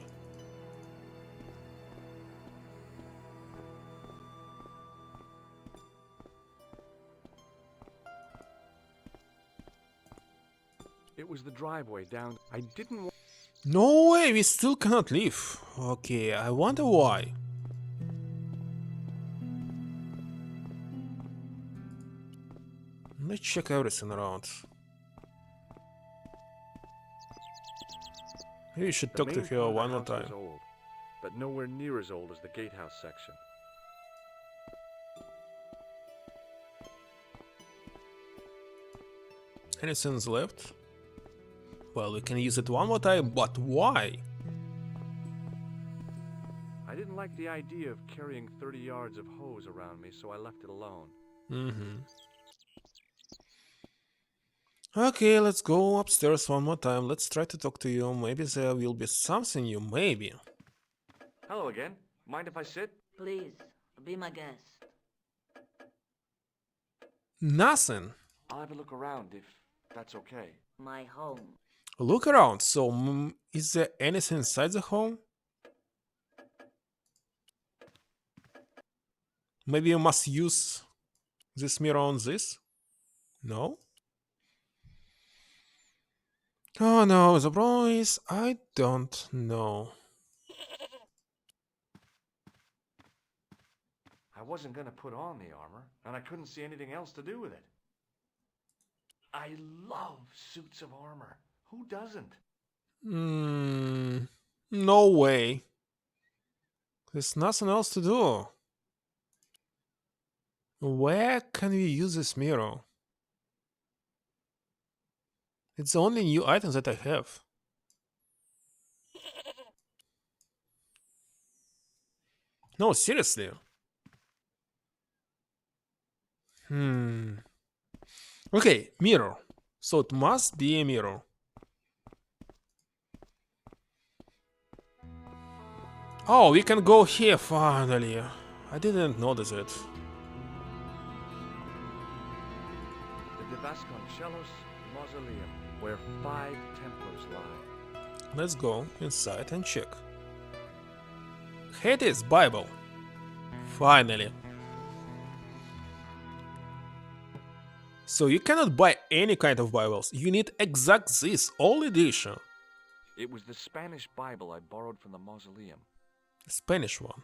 It was the driveway down. I didn't want... No way, we still cannot leave. Okay, I wonder why. Let's check everything around. Maybe we should The talk to main her part of the one more house was time. old, but nowhere near as old as the gatehouse section. Anything's left? Well, we can use it one more time, but why? I didn't like the idea of carrying 30 yards of hose around me, so I left it alone. Okay, let's go upstairs one more time. Let's try to talk to you. Maybe there will be something new, maybe. Hello again. Mind if I sit? Please, be my guest. Nothing. I'll have a look around if that's okay. My home. Look around. So, is there anything inside the home? Maybe you must use this mirror on this? No? Oh no, the problem is I don't know. I wasn't gonna put on the armor, and I couldn't see anything else to do with it. I love suits of armor. Who doesn't? No way. There's nothing else to do. Where can we use this mirror? It's the only new item that I have. No, seriously. Okay, mirror. So it must be a mirror. Oh, we can go here finally. I didn't notice it. The Vasconcelos Mausoleum, where 5 Templars lie. Let's go inside and check. Here it is, Bible. Finally. So you cannot buy any kind of Bibles. You need exact this, all edition. It was the Spanish Bible I borrowed from the mausoleum. The Spanish one.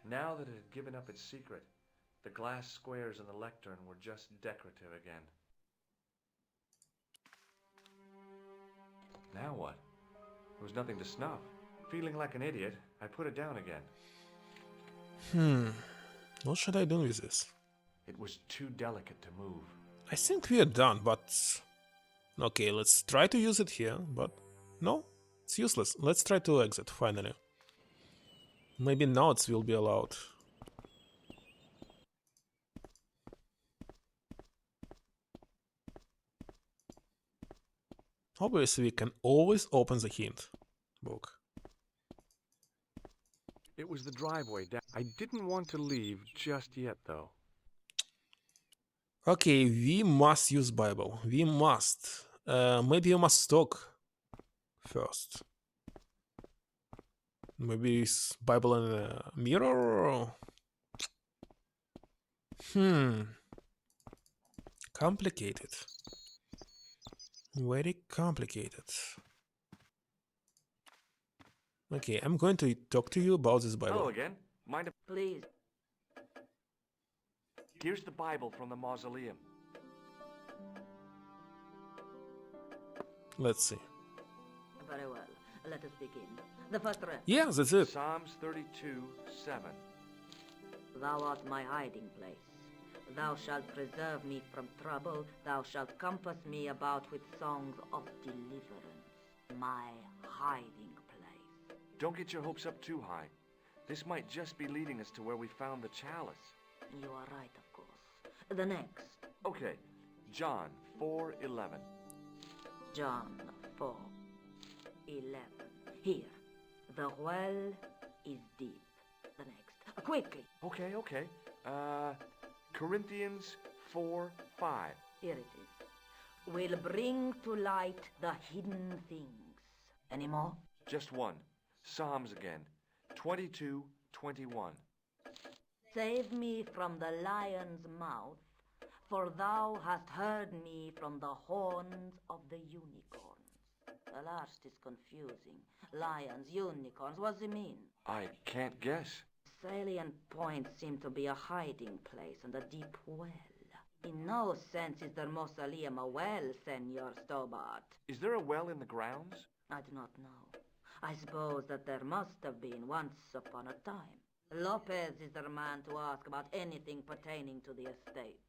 Now that it had given up its secret, the glass squares in the lectern were just decorative again. Now what? There was nothing to snuff. Feeling like an idiot, I put it down again. What should I do with this? It was too delicate to move. I think we are done, but... Okay, let's try to use it here, but... No, it's useless. Let's try to exit, finally. Maybe now it will be allowed. Obviously, we can always open the hint book. It was the driveway down. I didn't want to leave just yet, though. Okay, we must use Bible. We must. Maybe you must talk first. Maybe it's Bible in a mirror? Complicated. Very complicated. Okay, I'm going to talk to you about this Bible. Hello again. Mind if... Please. Here's the Bible from the mausoleum. Let's see. Very well. Let us begin. The first read. Yeah, that's it. Psalms 32:7. Thou art my hiding place. Thou shalt preserve me from trouble. Thou shalt compass me about with songs of deliverance. My hiding place. Don't get your hopes up too high. This might just be leading us to where we found the chalice. You are right, of course. The next. Okay, John 4:11. John 4:11. Here. The well is deep. The next. Quickly. Okay. Corinthians 4:5. Here it is. Will bring to light the hidden things. Any more? Just one. Psalms again. 22:21. Save me from the lion's mouth, for thou hast heard me from the horns of the unicorns. The last is confusing. Lions, unicorns, what does it mean? I can't guess. Salient points seem to be a hiding place and a deep well. In no sense is the mausoleum a well, Senor Stobart. Is there a well in the grounds? I do not know. I suppose that there must have been once upon a time. Lopez is the man to ask about anything pertaining to the estate.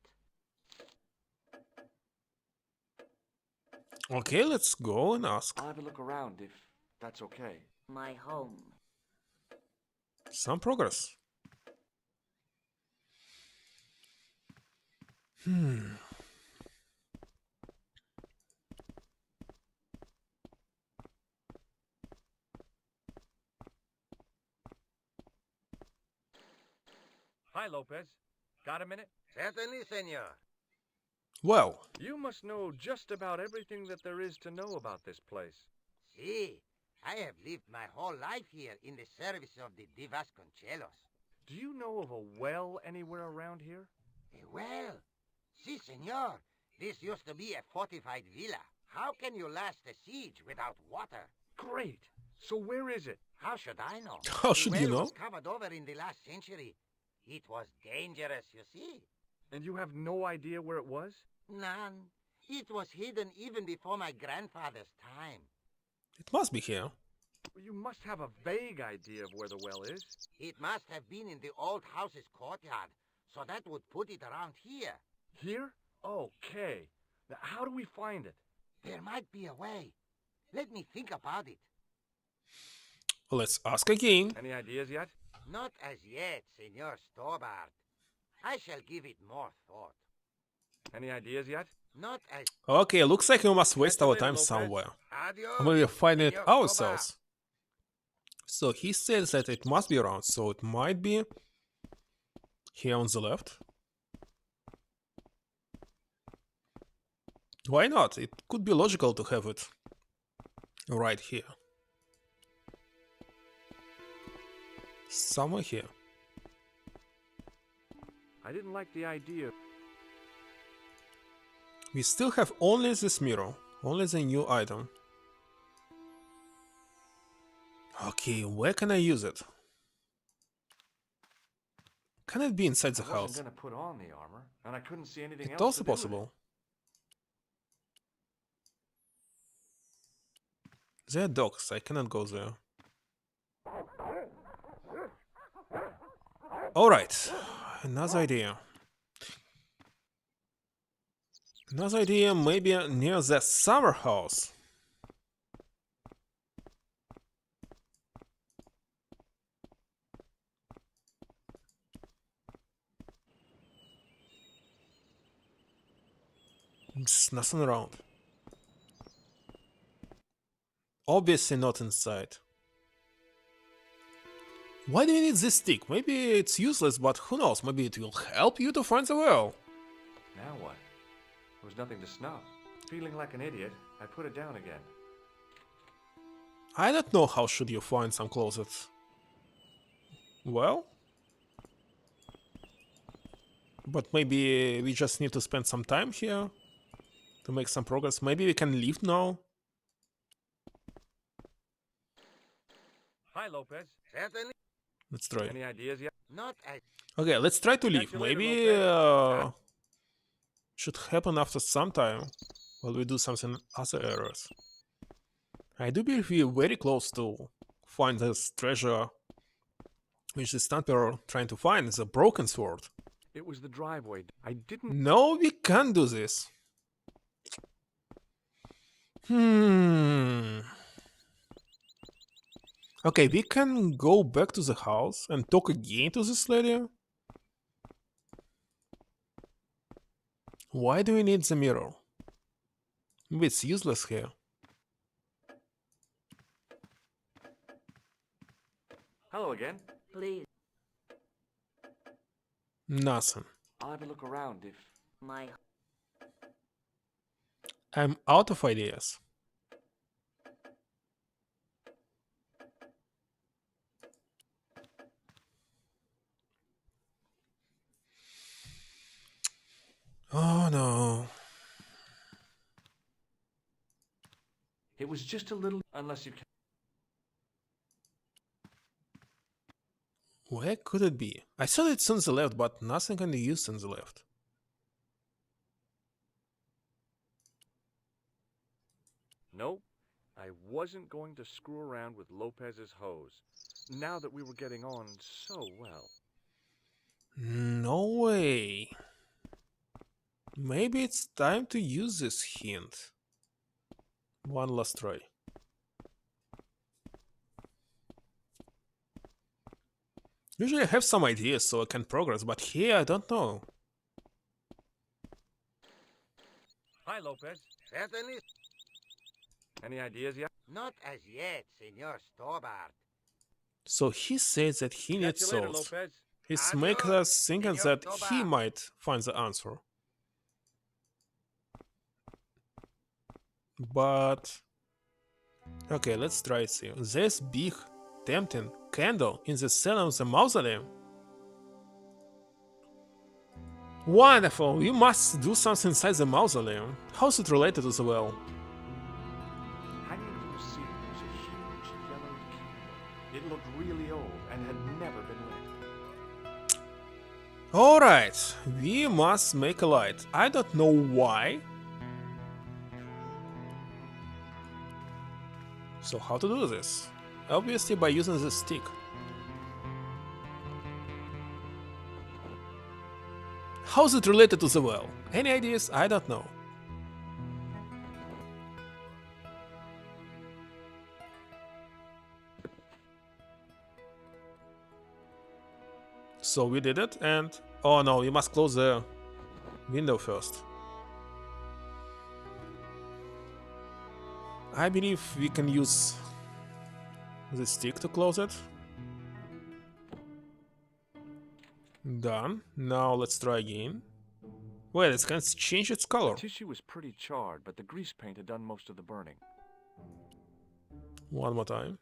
Okay, let's go and ask. I'll have a look around if that's okay. My home. Some progress. Hi, Lopez. Got a minute? Certainly, senor. Well, You must know just about everything that there is to know about this place. See, I have lived my whole life here in the service of the Vasconcelos. Do you know of a well anywhere around here? Well, si, senor. This used to be a fortified villa. How can you last a siege without water? Great. So where is it? How should I know? How should the you well know? was covered over in the last century. It was dangerous, you see. And you have no idea where it was? None. It was hidden even before my grandfather's time. It must be here. You must have a vague idea of where the well is. It must have been in the old house's courtyard, so that would put it around here. Here? Okay. Now, how do we find it? There might be a way. Let me think about it. Let's ask again. Any ideas yet? Not as yet, Senor Stobart. I shall give it more thought. Any ideas yet? Not as... Okay, looks like we must waste Catch you our later, time Lopez. somewhere. Adios, Or maybe find it Senor ourselves. So he says that it must be around, so it might be here on the left. Why not? It could be logical to have it right here. Somewhere here. I didn't like the idea. We still have only this mirror, only the new item. Okay, where can I use it? Can it be inside the I house? wasn't gonna put on the armor, and I couldn't see anything It's else also to do with it. possible. There are dogs, I cannot go there. Alright, another idea. Another idea, maybe near the summer house. There's nothing around. Obviously not inside. Why do you need this stick? Maybe it's useless, but who knows? Maybe it will help you to find the well. Now what? There was nothing to snap. Feeling like an idiot, I put it down again. I don't know how should you find some closets. Well? But maybe we just need to spend some time here to make some progress. Maybe we can leave now. Hi, Lopez. Certainly Let's try. Any ideas yet? not as... Okay, let's try to leave. Catch you later, Maybe Lopez. should happen after some time while we do something other areas. I do believe we're very close to find this treasure, which is Templars trying to find. It's a broken sword. It was the driveway. I didn't... No, we can't do this. Okay, we can go back to the house and talk again to this lady. Why do we need the mirror? Maybe it's useless here. Hello again. Please, Nothing. I'll have a look around if... my I'm out of ideas. Oh no. It was just a little... Unless you can... Where could it be? I saw it's on the left, but nothing can be used on the left. Nope. I wasn't going to screw around with Lopez's hose. Now that we were getting on so well. No way. Maybe it's time to use this hint. One last try. Usually I have some ideas so I can progress, but here I don't know. Hi, Lopez. Certainly Any ideas yet? not as yet, Senor Stobart. So he says that he needs Catch you later, souls. Lopez. He's Adios, making us thinking Senor that he Toba. might find the answer. But... Okay, let's try it. See. This big, tempting candle in the center of the mausoleum. Wonderful! You must do something inside the mausoleum. How's it related to the well? Hanging from the ceiling was a huge yellow candle. It looked really old and had never been lit. Alright, we must make a light. I don't know why. So how to do this? Obviously by using the stick. How's it related to the well? Any ideas? I don't know. So we did it and... Oh no, we must close the window first. I believe we can use the stick to close it. Done. Now let's try again. Wait, it can change its color. The tissue was pretty charred, but the grease paint had done most of the burning. One more time.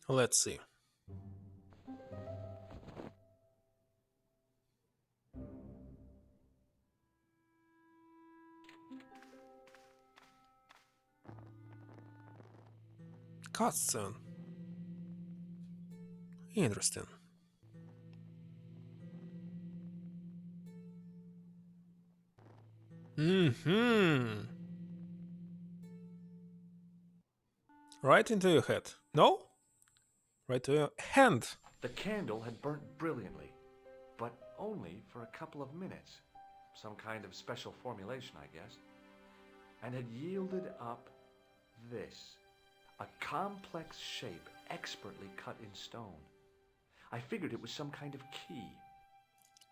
Let's see. Cutscene. Interesting. Right into your head. No? Right to your hand. The candle had burnt brilliantly, but only for a couple of minutes. Some kind of special formulation, I guess. And had yielded up this. A complex shape expertly cut in stone. I figured it was some kind of key.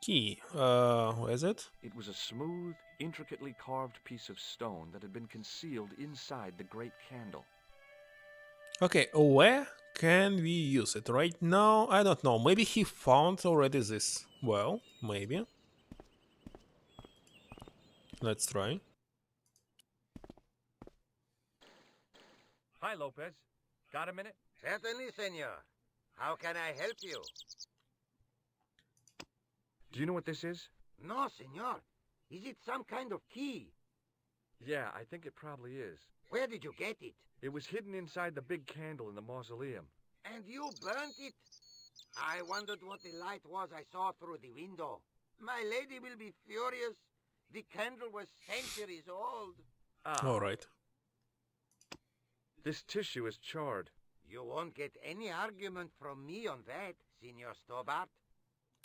Key. Where is it? It was a smooth, intricately carved piece of stone that had been concealed inside the great candle. Okay, where can we use it? Right now, I don't know. Maybe he found already this. Well, maybe. Let's try. Hi, Lopez. Got a minute? Certainly, senor. How can I help you? Do you know what this is? No, senor. Is it some kind of key? Yeah, I think it probably is. Where did you get it? It was hidden inside the big candle in the mausoleum. And you burnt it? I wondered what the light was I saw through the window. My lady will be furious. The candle was centuries old. Alright. This tissue is charred. You won't get any argument from me on that, Senor Stobart.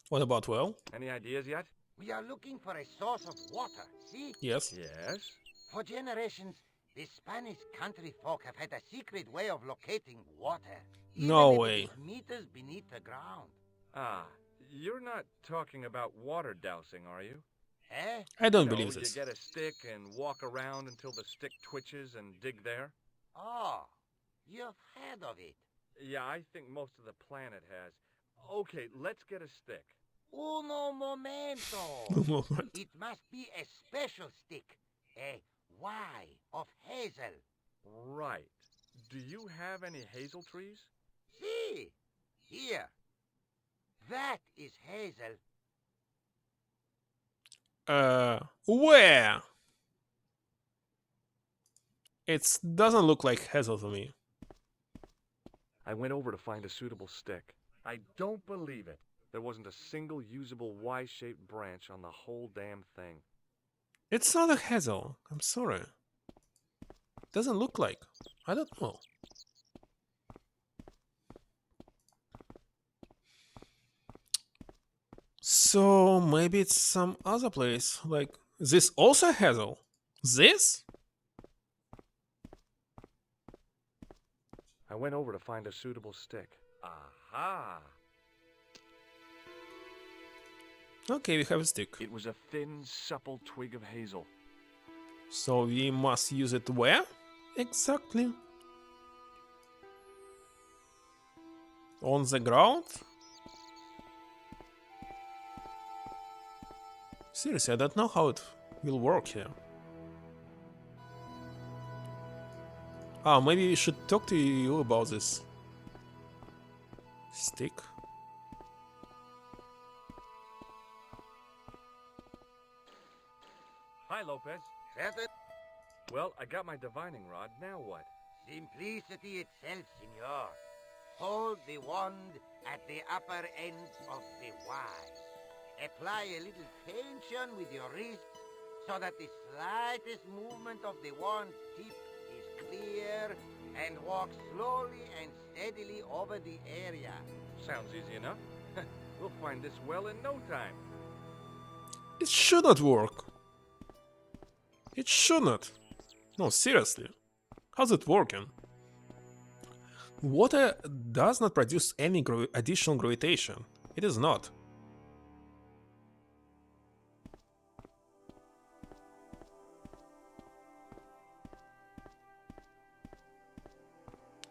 What about well? Any ideas yet? We are looking for a source of water, see? Yes. Yes? For generations, the Spanish country folk have had a secret way of locating water. No even if way. it is meters beneath the ground. You're not talking about water dousing, are you? Eh? I don't You know, believe this. You get a stick and walk around until the stick twitches and dig there? Oh, you've heard of it. Yeah, I think most of the planet has. Okay, let's get a stick. Uno momento. It must be a special stick. A Y of hazel. Right. Do you have any hazel trees? See? Here. That is hazel. Where? It doesn't look like hazel to me. I went over to find a suitable stick. I don't believe it. There wasn't a single usable Y-shaped branch on the whole damn thing. It's not a hazel. I'm sorry. Doesn't look like. I don't know. So maybe it's some other place. Like this also hazel. This? I went over to find a suitable stick. Aha! Okay, we have a stick. It was a thin, supple twig of hazel. So we must use it where? Exactly. On the ground? Seriously, I don't know how it will work here. Ah, maybe we should talk to you about this stick. Hi, Lopez. Certain Well, I got my divining rod. Now what? simplicity itself, senor. Hold the wand at the upper end of the Y. Apply a little tension with your wrist so that the slightest movement of the wand tip is clear, and walk slowly and steadily over the area. Sounds easy enough. We'll find this well in no time. It should not work. It should not. No, seriously. How's it working? Water does not produce any additional gravitation. It is not.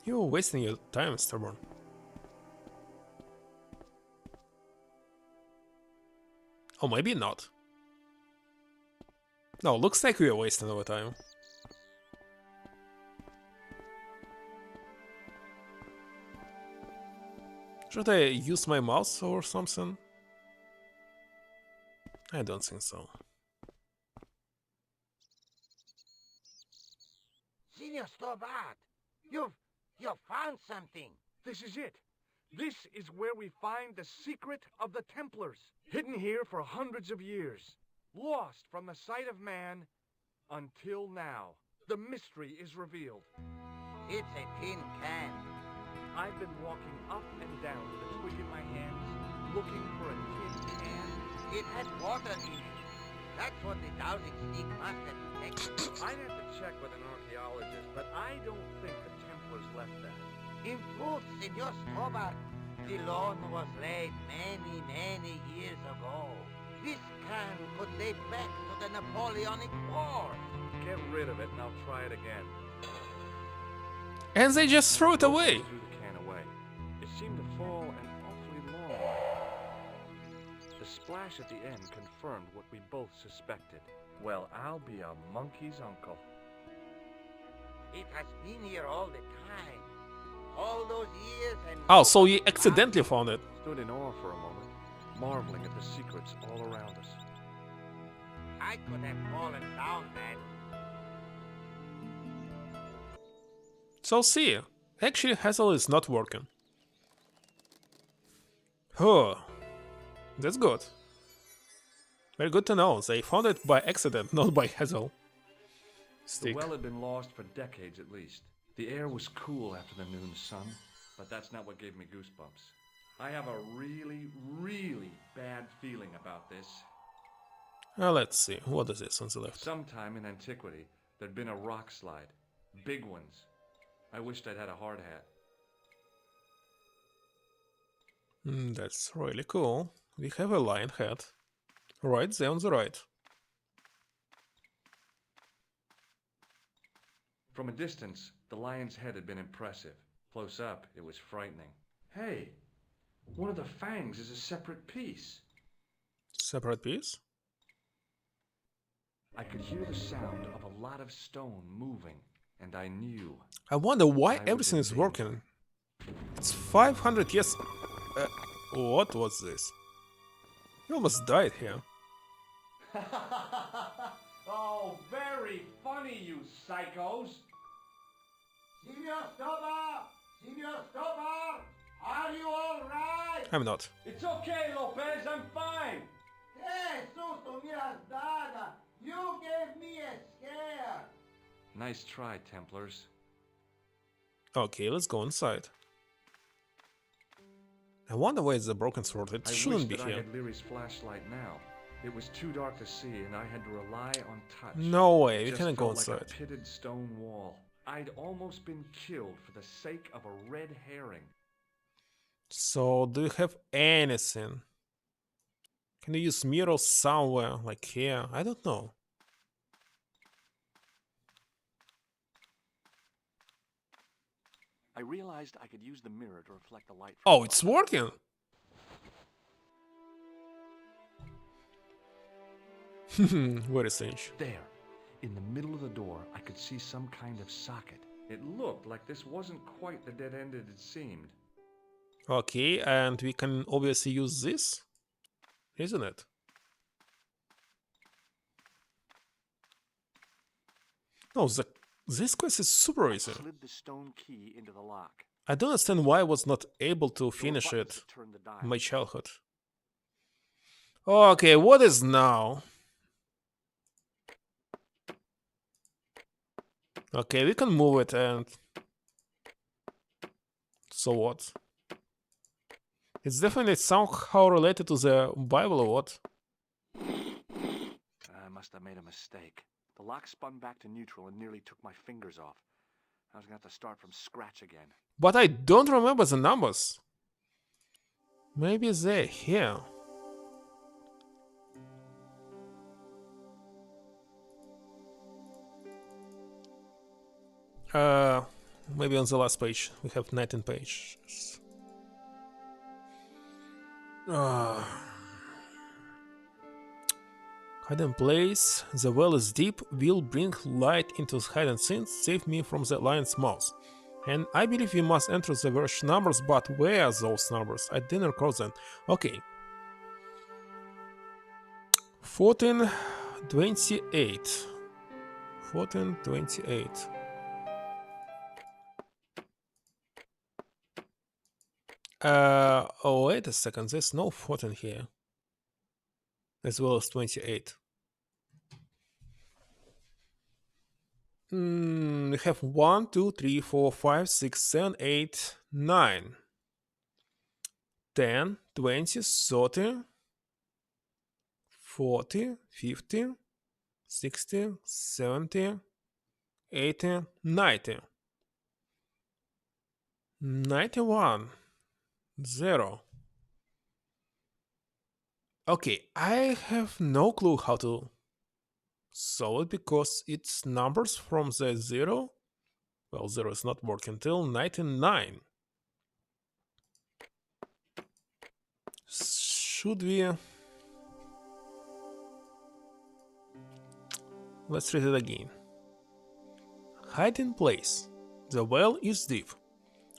You're wasting your time, Stubborn. Oh, maybe not. No, looks like we are wasting our time. Should I use my mouse or something? I don't think so. Senor Stobart, you've found something. This is it. This is where we find the secret of the Templars. Hidden here for hundreds of years. Lost from the sight of man until now. The mystery is revealed. It's a tin can. I've been walking up and down with a twig in my hands, looking for a tin can. It had water in it. That's what the dowsing stick must have detected. I'd have to check with an archaeologist, but I don't think the Templars left that. In truth, Senor Stobart, the loan was laid many, many years ago. This can could date back to the Napoleonic Wars. Get rid of it and I'll try it again. And they just threw it away. Threw the can away. It seemed to fall an awfully long way. The splash at the end confirmed what we both suspected. Well, I'll be a monkey's uncle. It has been here all the time. All those years and... Oh, so you accidentally found it. Stood in awe for a moment, marveling at the secrets all around us. I could have fallen down, man. So see, actually Hazel is not working. Oh, that's good. Very good to know. They found it by accident, not by Hazel. The Stick. well had been lost for decades at least. The air was cool after the noon sun, but that's not what gave me goosebumps. I have a really, really bad feeling about this. Let's see, what is this on the left? Sometime in antiquity, there'd been a rock slide. Big ones. I wished I'd had a hard hat. That's really cool. We have a lion head. Right there on the right. From a distance, the lion's head had been impressive. Close up, it was frightening. Hey, one of the fangs is a separate piece. Separate piece? I could hear the sound of a lot of stone moving, and I knew. I wonder why I was everything in is danger. working. It's 500 years... what was this? You almost died here. Oh, very funny, you psychos! Senor Stobart! Senor Stobart! Are you all right? I'm not. It's okay, Lopez, I'm fine! Hey, susto me has dado. You gave me a scare. Nice try, Templars. Okay, let's go inside. I wonder where is the broken sword. It I shouldn't wish be that I here. had Leary's flashlight now. It was too dark to see, and I had to rely on touch. No way, we Just cannot go felt like inside. a pitted stone wall. I'd almost been killed for the sake of a red herring. So, do you have anything? Can you use mirrors somewhere, like here? I don't know. I realized I could use the mirror to reflect the light. Oh, it's working! Very strange. There, in the middle of the door, I could see some kind of socket. It looked like this wasn't quite the dead end it had seemed. Okay, and we can obviously use this, isn't it? No, this quest is super easy. Slid the stone key into the lock. I don't understand why I was not able to There were finish buttons it to turn the dial. in my childhood. Okay, what is now? Okay, we can move it and... So what? It's definitely somehow related to the Bible or what? I must have made a mistake. The lock spun back to neutral and nearly took my fingers off. I was gonna have to start from scratch again. But I don't remember the numbers. Maybe they're here. Maybe on the last page. We have 19 pages. Hidden place. The well is deep. Will bring light into the hidden scenes. Save me from the lion's mouth. And I believe we must enter the verse numbers, but where are those numbers? I didn't recall them. Okay. 1428. 1428. Oh, wait a second. There's no 14 here. As well as 28. We have 1, 2, 3, 4, 5, 6, 7, 8, 9, 10, 20, 30, 40, 50, 60, 70, 80, 90, 91, 0. Okay, I have no clue how to solve it because it's numbers from the 0. Well, 0 is not working till 99. Should we... Let's read it again. Hide in place. The well is deep.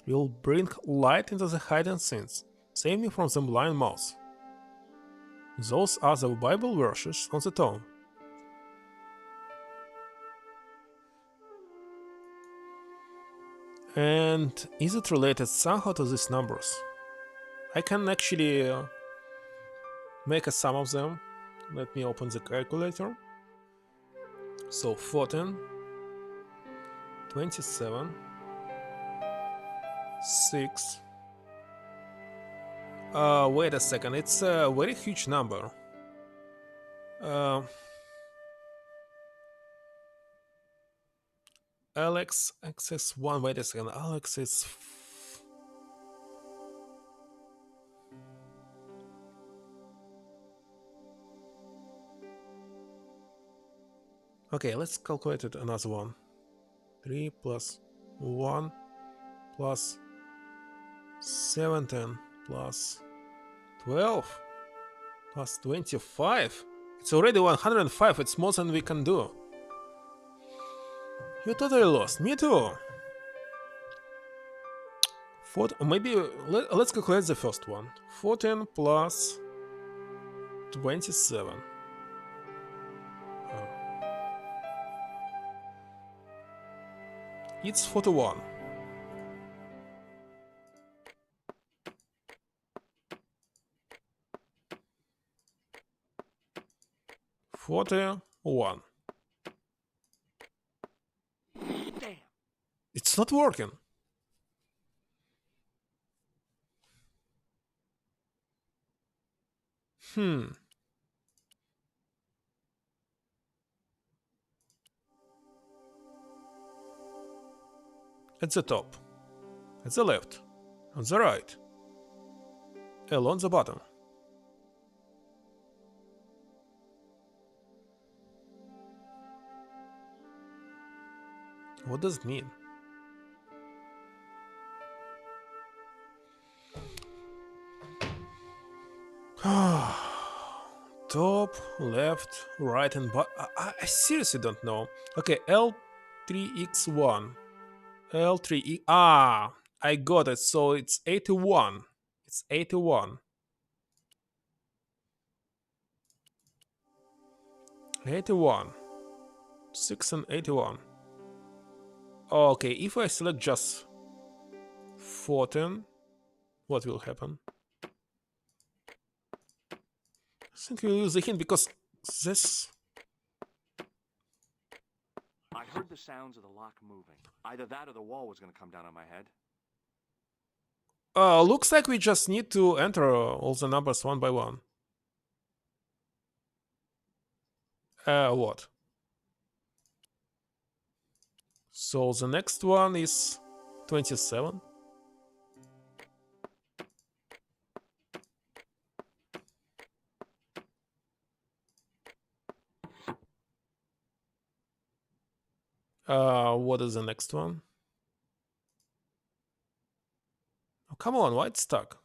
Will bring light into the hidden scenes. Save me from the blind mouth. Those are the Bible verses on the tomb. And is it related somehow to these numbers? I can actually make a sum of them. Let me open the calculator. So 14, 27, 6. Wait a second, it's a very huge number. Alex access 1. Wait a second, Alex is... Okay, let's calculate it another one. 3 plus 1 plus 17 plus 12 plus 25. It's already 105. It's more than we can do. You totally lost. Me too. Maybe let's calculate the first one. 14 plus 27. It's 41. 41. Damn. It's not working. At the top, at the left, on the right, along the bottom. What does it mean? Top, left, right, and bottom. I seriously don't know. Okay, L3x1. L3E. Ah, I got it. So it's 81. It's 81. 81. 6 and 81. Okay, if I select just 14, what will happen? I think we'll use the hint because this... I heard the sounds of the lock moving. Either that or the wall was going to come down on my head. Looks like we just need to enter all the numbers one by one. What? So the next one is 27. What is the next one? Oh, come on, why it's stuck?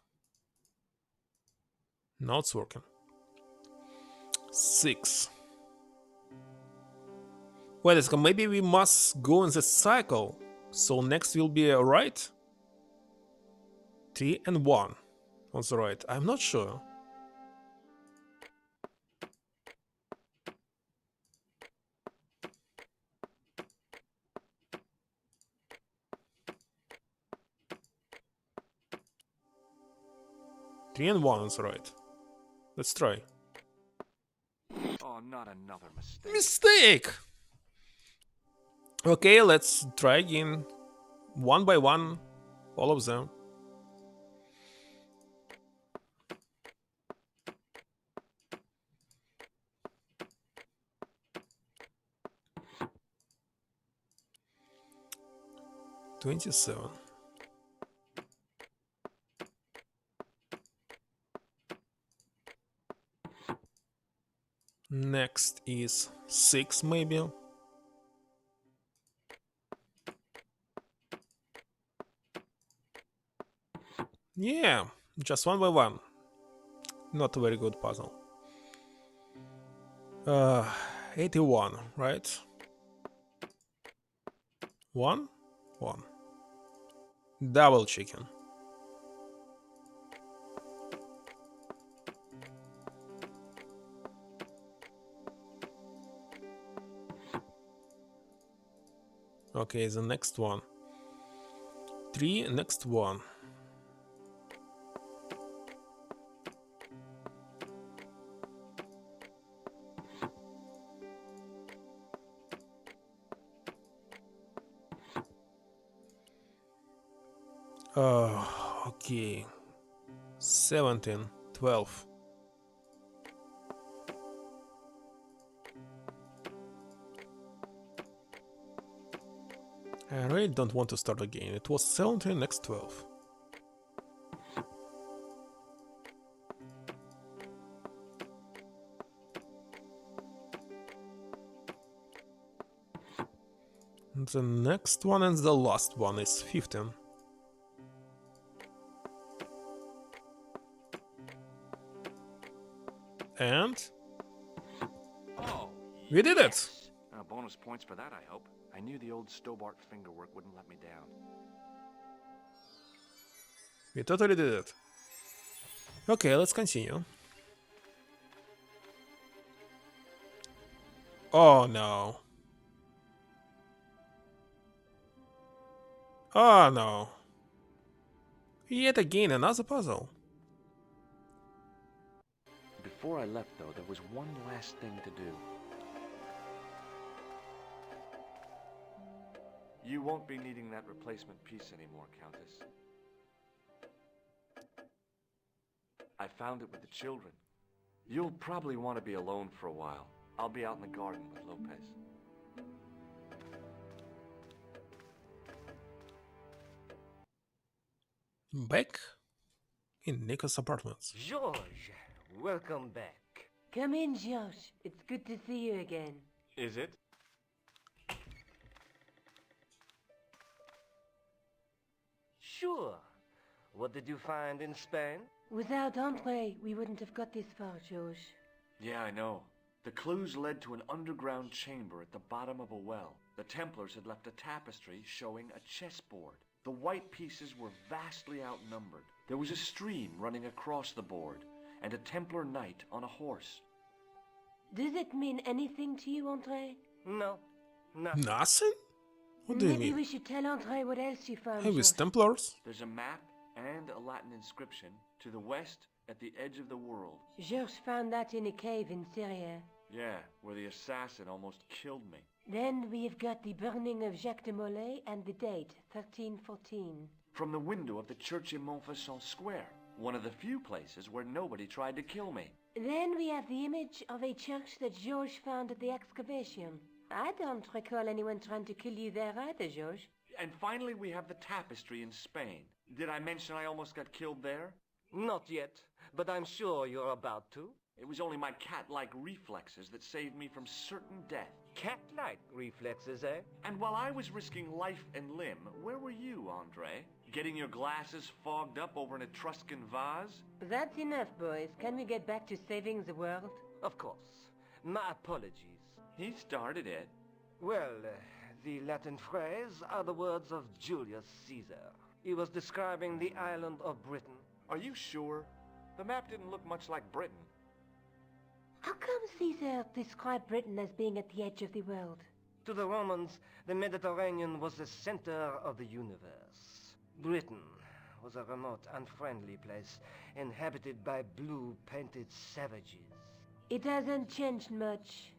Now it's working. 6. Wait a second, maybe we must go in the cycle. So next will be a right? 3 and 1 on the right. I'm not sure. Three and 1 on the right. Let's try. Oh, not another mistake. Mistake! Okay, let's try again. One by one, all of them. $27. Next is 6, maybe. Yeah, just one by one. Not a very good puzzle. 81, right? 1, 1. Double chicken. Okay, the next one. 3, next one. Okay. 17, 12. I really don't want to start again. It was 17, next 12. The next one and the last one is 15. And Oh, we did it! bonus points for that, I hope. I knew the old Stobart fingerwork wouldn't let me down. We totally did it. Okay, let's continue. Oh no. Oh no. Yet again, another puzzle. Before I left, though, there was one last thing to do. You won't be needing that replacement piece anymore, Countess. I found it with the children. You'll probably want to be alone for a while. I'll be out in the garden with Lopez. Back in Nico's apartments. George, welcome back. Come in, Josh. It's good to see you again. Is it? Sure. What did you find in Spain? Without Andre, we wouldn't have got this far, Josh. Yeah, I know. The clues led to an underground chamber at the bottom of a well. The Templars had left a tapestry showing a chessboard. The white pieces were vastly outnumbered. There was a stream running across the board, and a Templar knight on a horse. Does it mean anything to you, Andre? No, nothing. Nothing? What do you Maybe mean? we should tell Andre what else you found. Hey, with George. Templars? There's a map and a Latin inscription to the west at the edge of the world. Georges found that in a cave in Syria. Yeah, where the assassin almost killed me. Then we've got the burning of Jacques de Molay and the date, 1314. From the window of the church in Montfaucon Square, one of the few places where nobody tried to kill me. Then we have the image of a church that Georges found at the excavation. I don't recall anyone trying to kill you there either, Georges. And finally we have the tapestry in Spain. Did I mention I almost got killed there? Not yet, but I'm sure you're about to. It was only my cat-like reflexes that saved me from certain death. Cat-like reflexes, eh? And while I was risking life and limb, where were you, Andre? Getting your glasses fogged up over an Etruscan vase? That's enough, boys. Can we get back to saving the world? Of course. My apologies. He started it. Well, the Latin phrase are the words of Julius Caesar. He was describing the island of Britain. Are you sure? The map didn't look much like Britain. How come Caesar described Britain as being at the edge of the world? To the Romans, the Mediterranean was the center of the universe. Britain was a remote, unfriendly place, inhabited by blue-painted savages. It hasn't changed much,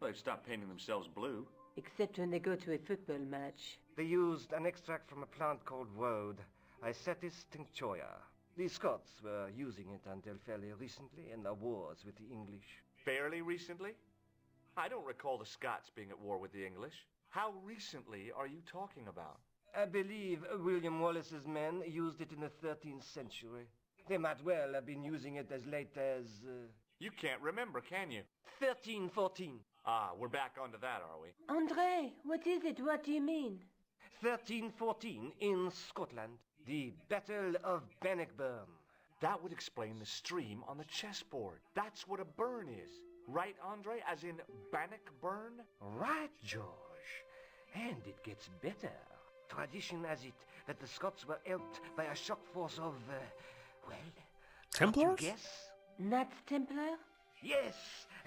They've stopped painting themselves blue. except when they go to a football match. They used an extract from a plant called woad, Isetis tinctoria. The Scots were using it until fairly recently in the wars with the English. Fairly recently? I don't recall the Scots being at war with the English. How recently are you talking about? I believe William Wallace's men used it in the 13th century. They might well have been using it as late as... You can't remember, can you? 1314. Ah, we're back onto that, are we? Andre, what is it? What do you mean? 1314 in Scotland. The Battle of Bannockburn. That would explain the stream on the chessboard. That's what a burn is. Right, Andre? As in Bannockburn? Right, George. And it gets better. Tradition has it that the Scots were helped by a shock force of, well... Templars? You guess? Knights Templar? Yes,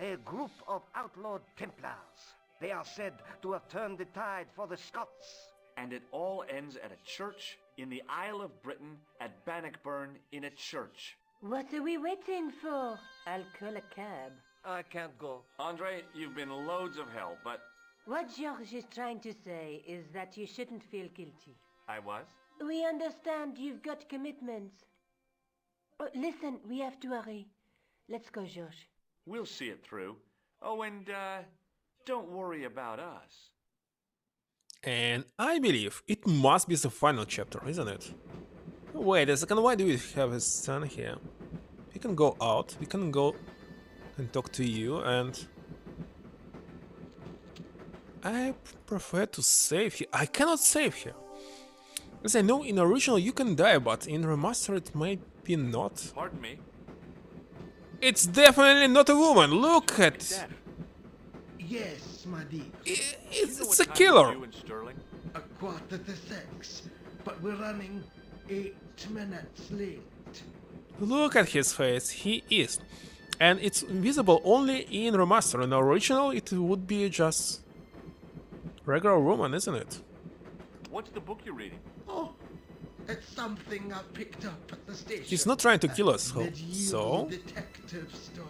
a group of outlawed Templars. They are said to have turned the tide for the Scots. And it all ends at a church in the Isle of Britain at Bannockburn in a church. What are we waiting for? I'll call a cab. I can't go. Andre, you've been loads of help, but What George is trying to say is that you shouldn't feel guilty. I was? We understand you've got commitments. Oh, listen, we have to hurry. Let's go, George. We'll see it through. Oh, and, don't worry about us. And I believe it must be the final chapter, isn't it? Wait a second, why do we have a sun here? We can go out, we can go and talk to you, and... I prefer to save here. I cannot save here. As I know, in original you can die, but in remaster it might be not. Pardon me? It's definitely not a woman, look at... Dad, Yes, my dear. It's a killer! you and Sterling? A 5:45, but we're running 8 minutes late. Look at his face, he is. And it's visible only in remaster. In original it would be just regular woman, isn't it? What's the book you're reading? Oh, it's something I picked up at the station. He's not trying to kill us, Medieval so... detective story.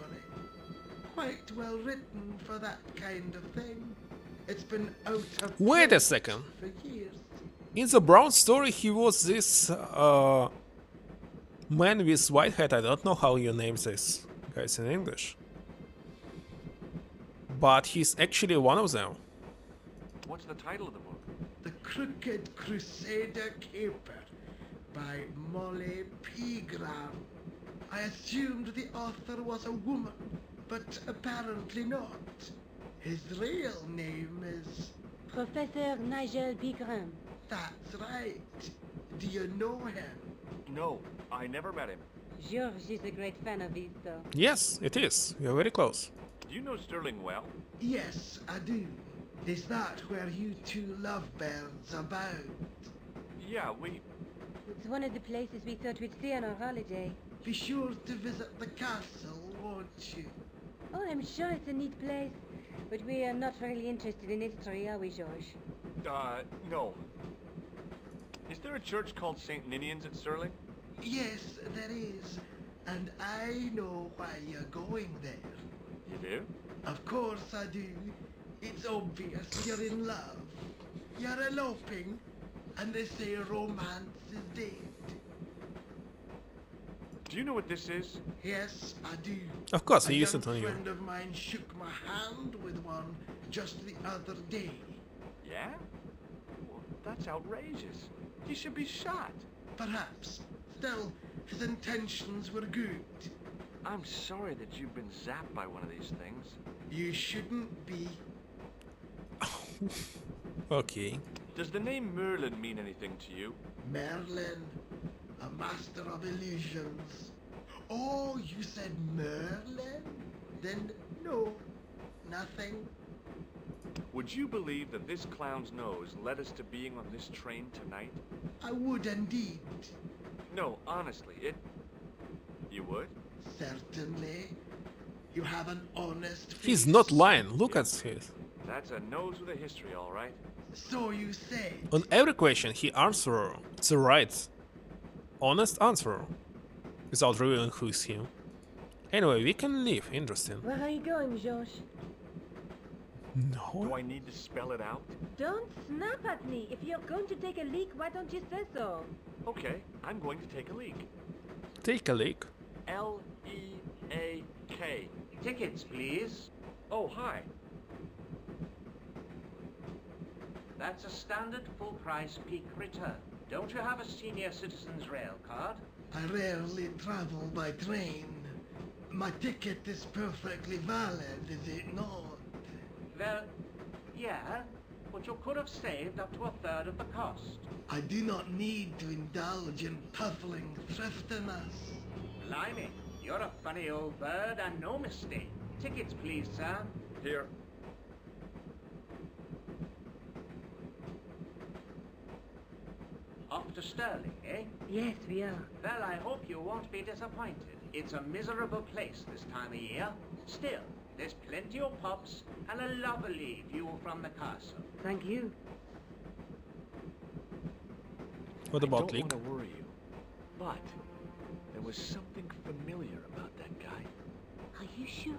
Quite well written for that kind of thing. It's been out of Wait a print second. for years. In the Brown story he was this man with white hat. I don't know how you name this guys in English. But he's actually one of them. What's the title of the book? The Crooked Crusader Caper by Molly Pegram. I assumed the author was a woman, but apparently not. His real name is... Professor Nigel Bigram. That's right. Do you know him? No, I never met him. George is a great fan of his, though. Yes, it is. We are very close. Do you know Sterling well? Yes, I do. Is that where you two lovebirds are bound? Yeah, It's one of the places we thought we'd stay on our holiday. Be sure to visit the castle, won't you? Oh, I'm sure it's a neat place. But we are not really interested in history, are we, George? no. Is there a church called St. Ninian's at Stirling? Yes, there is. And I know why you're going there. You do? Of course I do. It's obvious you're in love. You're eloping, and they say romance is dead. Do you know what this is? Yes, I do. Of course, A he used young it on you. friend of mine shook my hand with one just the other day. Yeah? Well, that's outrageous. He should be shot. Perhaps. Still, his intentions were good. I'm sorry that you've been zapped by one of these things. You shouldn't be. Okay. Does the name Merlin mean anything to you? Merlin, a master of illusions. Oh, you said Merlin? Then no, nothing. Would you believe that this clown's nose led us to being on this train tonight? I would indeed. No, honestly, You would? Certainly. You have an honest face. He's not lying. Look at his. That's a nose with a history, all right. So you say. On every question he answers, it's a right, honest answer, without revealing who is him. Anyway, we can leave. Interesting. Where are you going, George? No. Do I need to spell it out? Don't snap at me. If you're going to take a leak, why don't you say so? Okay, I'm going to take a leak. Take a leak. L-E-A-K. Tickets, please. Oh, hi. That's a standard full-price peak return. Don't you have a senior citizen's rail card? I rarely travel by train. My ticket is perfectly valid, is it not? Well, yeah, but you could have saved up to a third of the cost. I do not need to indulge in puffling thriftiness. Blimey, you're a funny old bird and no mistake. Tickets, please, sir. Here. Off to Stirling, eh? Yes, we are. Well, I hope you won't be disappointed. It's a miserable place this time of year. Still, there's plenty of pubs and a lovely view from the castle. Thank you. What about I leak? don't want to worry you, but there was something familiar about that guy. Are you sure?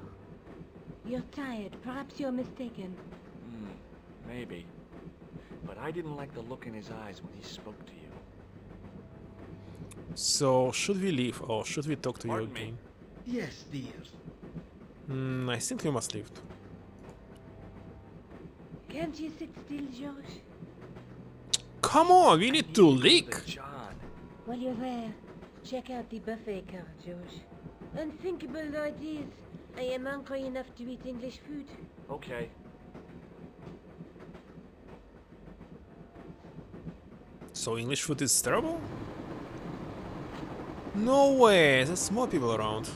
You're tired. Perhaps you're mistaken. Maybe. But I didn't like the look in his eyes when he spoke to you. So, should we leave or should we talk to you Pardon me? again? Yes, dear. I think we must leave. Can't you sit still, George? Come on, we need to leak. John. While you're there, check out the buffet card, George. Unthinkable ideas. I am hungry enough to eat English food. Okay. So English food is terrible? No way, there's more people around.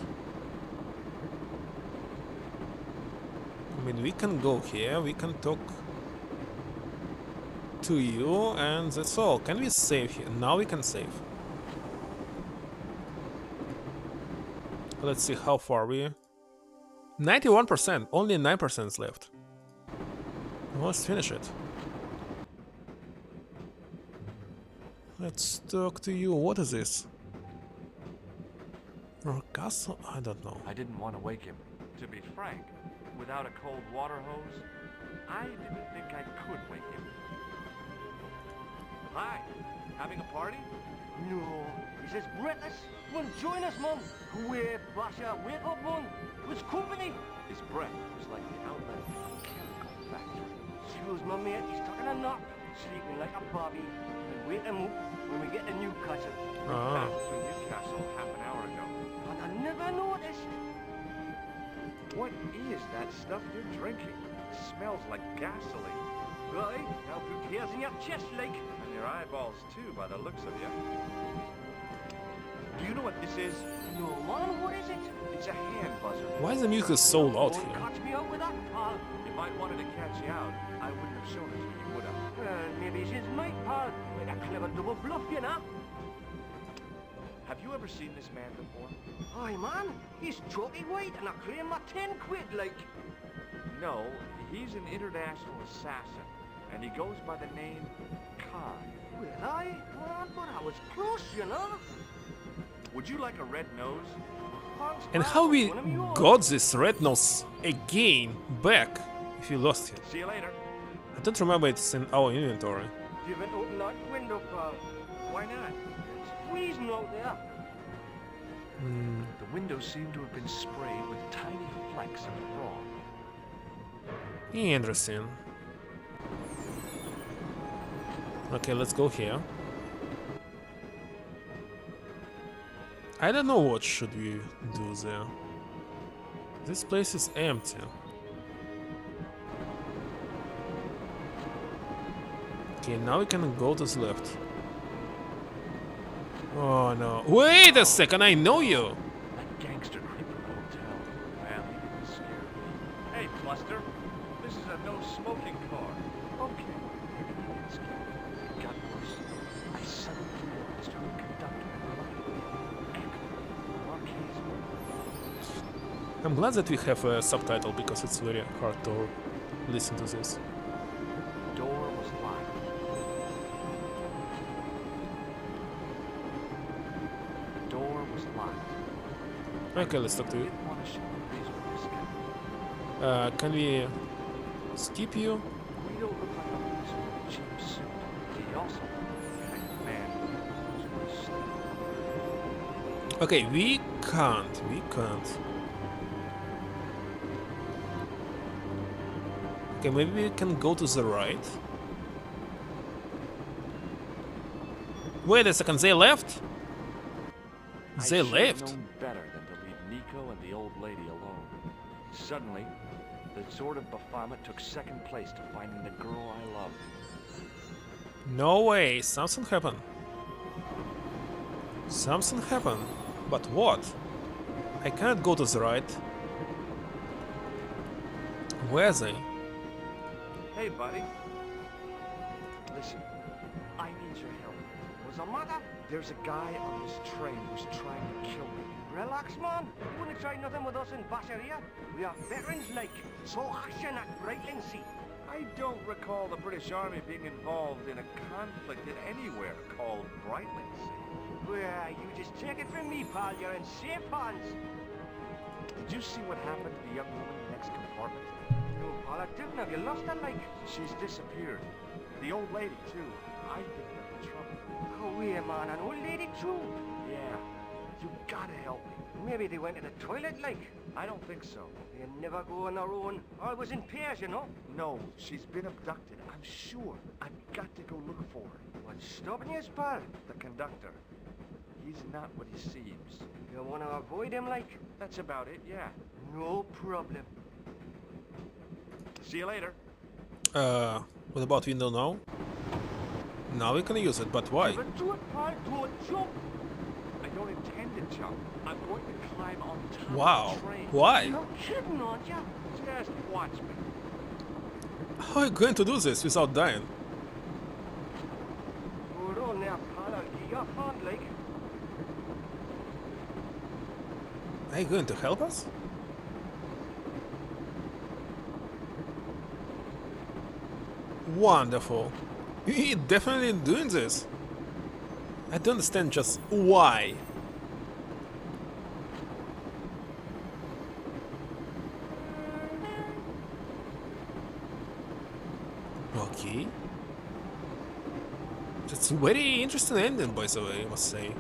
I mean, we can go here, we can talk to you, and that's all. Can we save here? Now we can save. Let's see how far we... 91%, only 9% is left. Let's finish it. Let's talk to you. What is this? Or castle? I don't know. I didn't want to wake him. To be frank, without a cold water hose, I didn't think I could wake him. Hi, having a party? No. He says, breakfast? Come join us, Mum. Where, Basha? Wake up, Mum. It's company. His breath was like the outlet of a chemical factory. Excuse my mate, he's taking a nap, sleeping like a bobby. We'll wake him up when we get to Newcastle. Ah. Back to Newcastle half an hour ago. And I never noticed. What is that stuff you're drinking? It smells like gasoline. Right, now put tears in your chest, like. And your eyeballs too, by the looks of you. Do you know what this is? No, man, what is it? It's a hand buzzer. Why is the music so loud Don't here? catch me out with that, pal. If I wanted to catch you out, I wouldn't have shown it to you, would I? Well, maybe she's my pal. Like a clever double bluff, you know? Have you ever seen this man before? Aye, man. He's chalky white and I claim my 10 quid, like. No, he's an international assassin, and he goes by the name Khan. Well, aye, but I was close, you know? Would you like a red nose? Thanks, And pal, how we one of me own. got this red nose again back if you lost it? See you later. I don't remember it's in our inventory. You haven't opened that window, pal. Why not? It's freezing out there. The windows seem to have been sprayed with tiny flecks of frost. Interesting. Okay, let's go here. I don't know what should we do there. This place is empty. Okay, now we can go to the left. Oh no. Wait a second, I know you! That gangster creep from the hotel. Well, he didn't scare me. Hey, Cluster. This is a no-smoking car. Okay, maybe he didn't scare me. It got worse. I suddenly realized who the conductor had lied. I'm glad that we have a subtitle because it's very hard to listen to this. The door was locked. The door was locked. Okay, let's talk to you. Didn't want to show my face with this guy. Can we skip you? We don't look like a loser in a cheap suit. He also looked like a man who's asleep. Okay, we can't. Okay, maybe we can go to the right. Wait a second, they left? I They should have left? known better than to leave Nico and the old lady alone. Suddenly, the sword of Baphomet took second place to finding the girl I loved. No way, something happened. Something happened. But what? I cannot go to the right. Where are they? Hey, buddy. Listen, I need your help. What's the matter? There's a guy on this train who's trying to kill me. Relax, man. You wouldn't try nothing with us in Basharia. We are veterans, like. So action at Brightlingsea. I don't recall the British Army being involved in a conflict in anywhere called Brightlingsea. Well, you just take it from me, pal. You're in safe hands. Did you see what happened to the young woman in the next compartment? No, pal, I didn't. Have you lost her, like? She's disappeared. The old lady, too. I think they're in trouble. Oh, yeah, man. An old lady, too. Yeah. You gotta help me. Maybe they went to the toilet, like. I don't think so. They never go on their own. Always in pairs, you know. No, she's been abducted. I'm sure. I've got to go look for her. What's stopping you, pal? The conductor. He's not what he seems. You want to avoid him, like? That's about it, yeah. No problem. See you later. What about window now? Now we can use it, but why? But do it, pal. Don't jump. I don't intend to jump. I'm going to climb on top Wow. of the train. Why? You're kidding, aren't you? Just watch me. How are you going to do this without dying? Hold on now, pal. I'll get your hand, like. Are you going to help us? Wonderful. You're definitely doing this. I don't understand just why. Okay. That's a very interesting ending, by the way, I must say.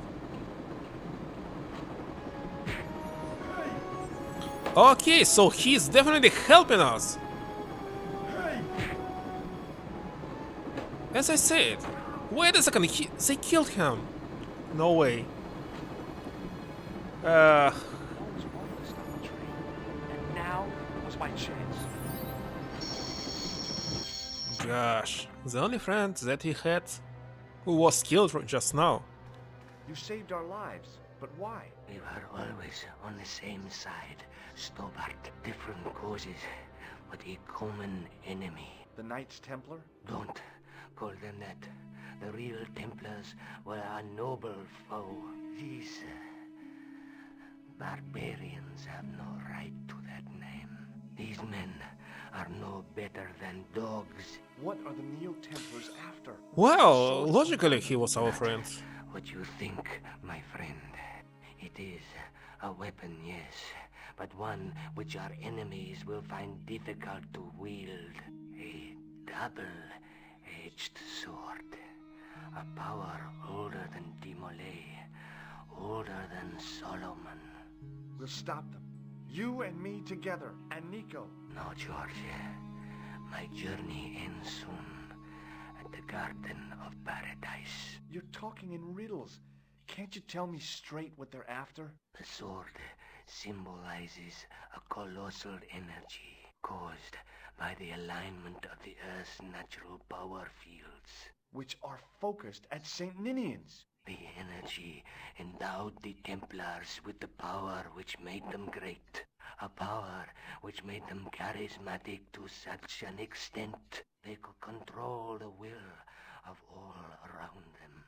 Okay, so he's definitely helping us. As I said. Wait a second, they killed him. No way. I was wanting to stop the train, and now was my chance. Gosh, the only friend that he had who was killed just now. You saved our lives, but why? We were always on the same side. Stobart, different causes, but a common enemy. The Knights Templar? Don't call them that. The real Templars were a noble foe. These barbarians have no right to that name. These men are no better than dogs. What are the Neo-Templars after? Well, logically he was our friend. What you think, my friend. It is a weapon, yes, but one which our enemies will find difficult to wield. A double-edged sword. A power older than Dimolay, older than Solomon. We'll stop them. You and me together, and Nico. No, George. My journey ends soon at the Garden of Paradise. You're talking in riddles. Can't you tell me straight what they're after? The sword symbolizes a colossal energy caused by the alignment of the Earth's natural power fields. Which are focused at St. Ninian's. The energy endowed the Templars with the power which made them great. A power which made them charismatic to such an extent they could control the will of all around them.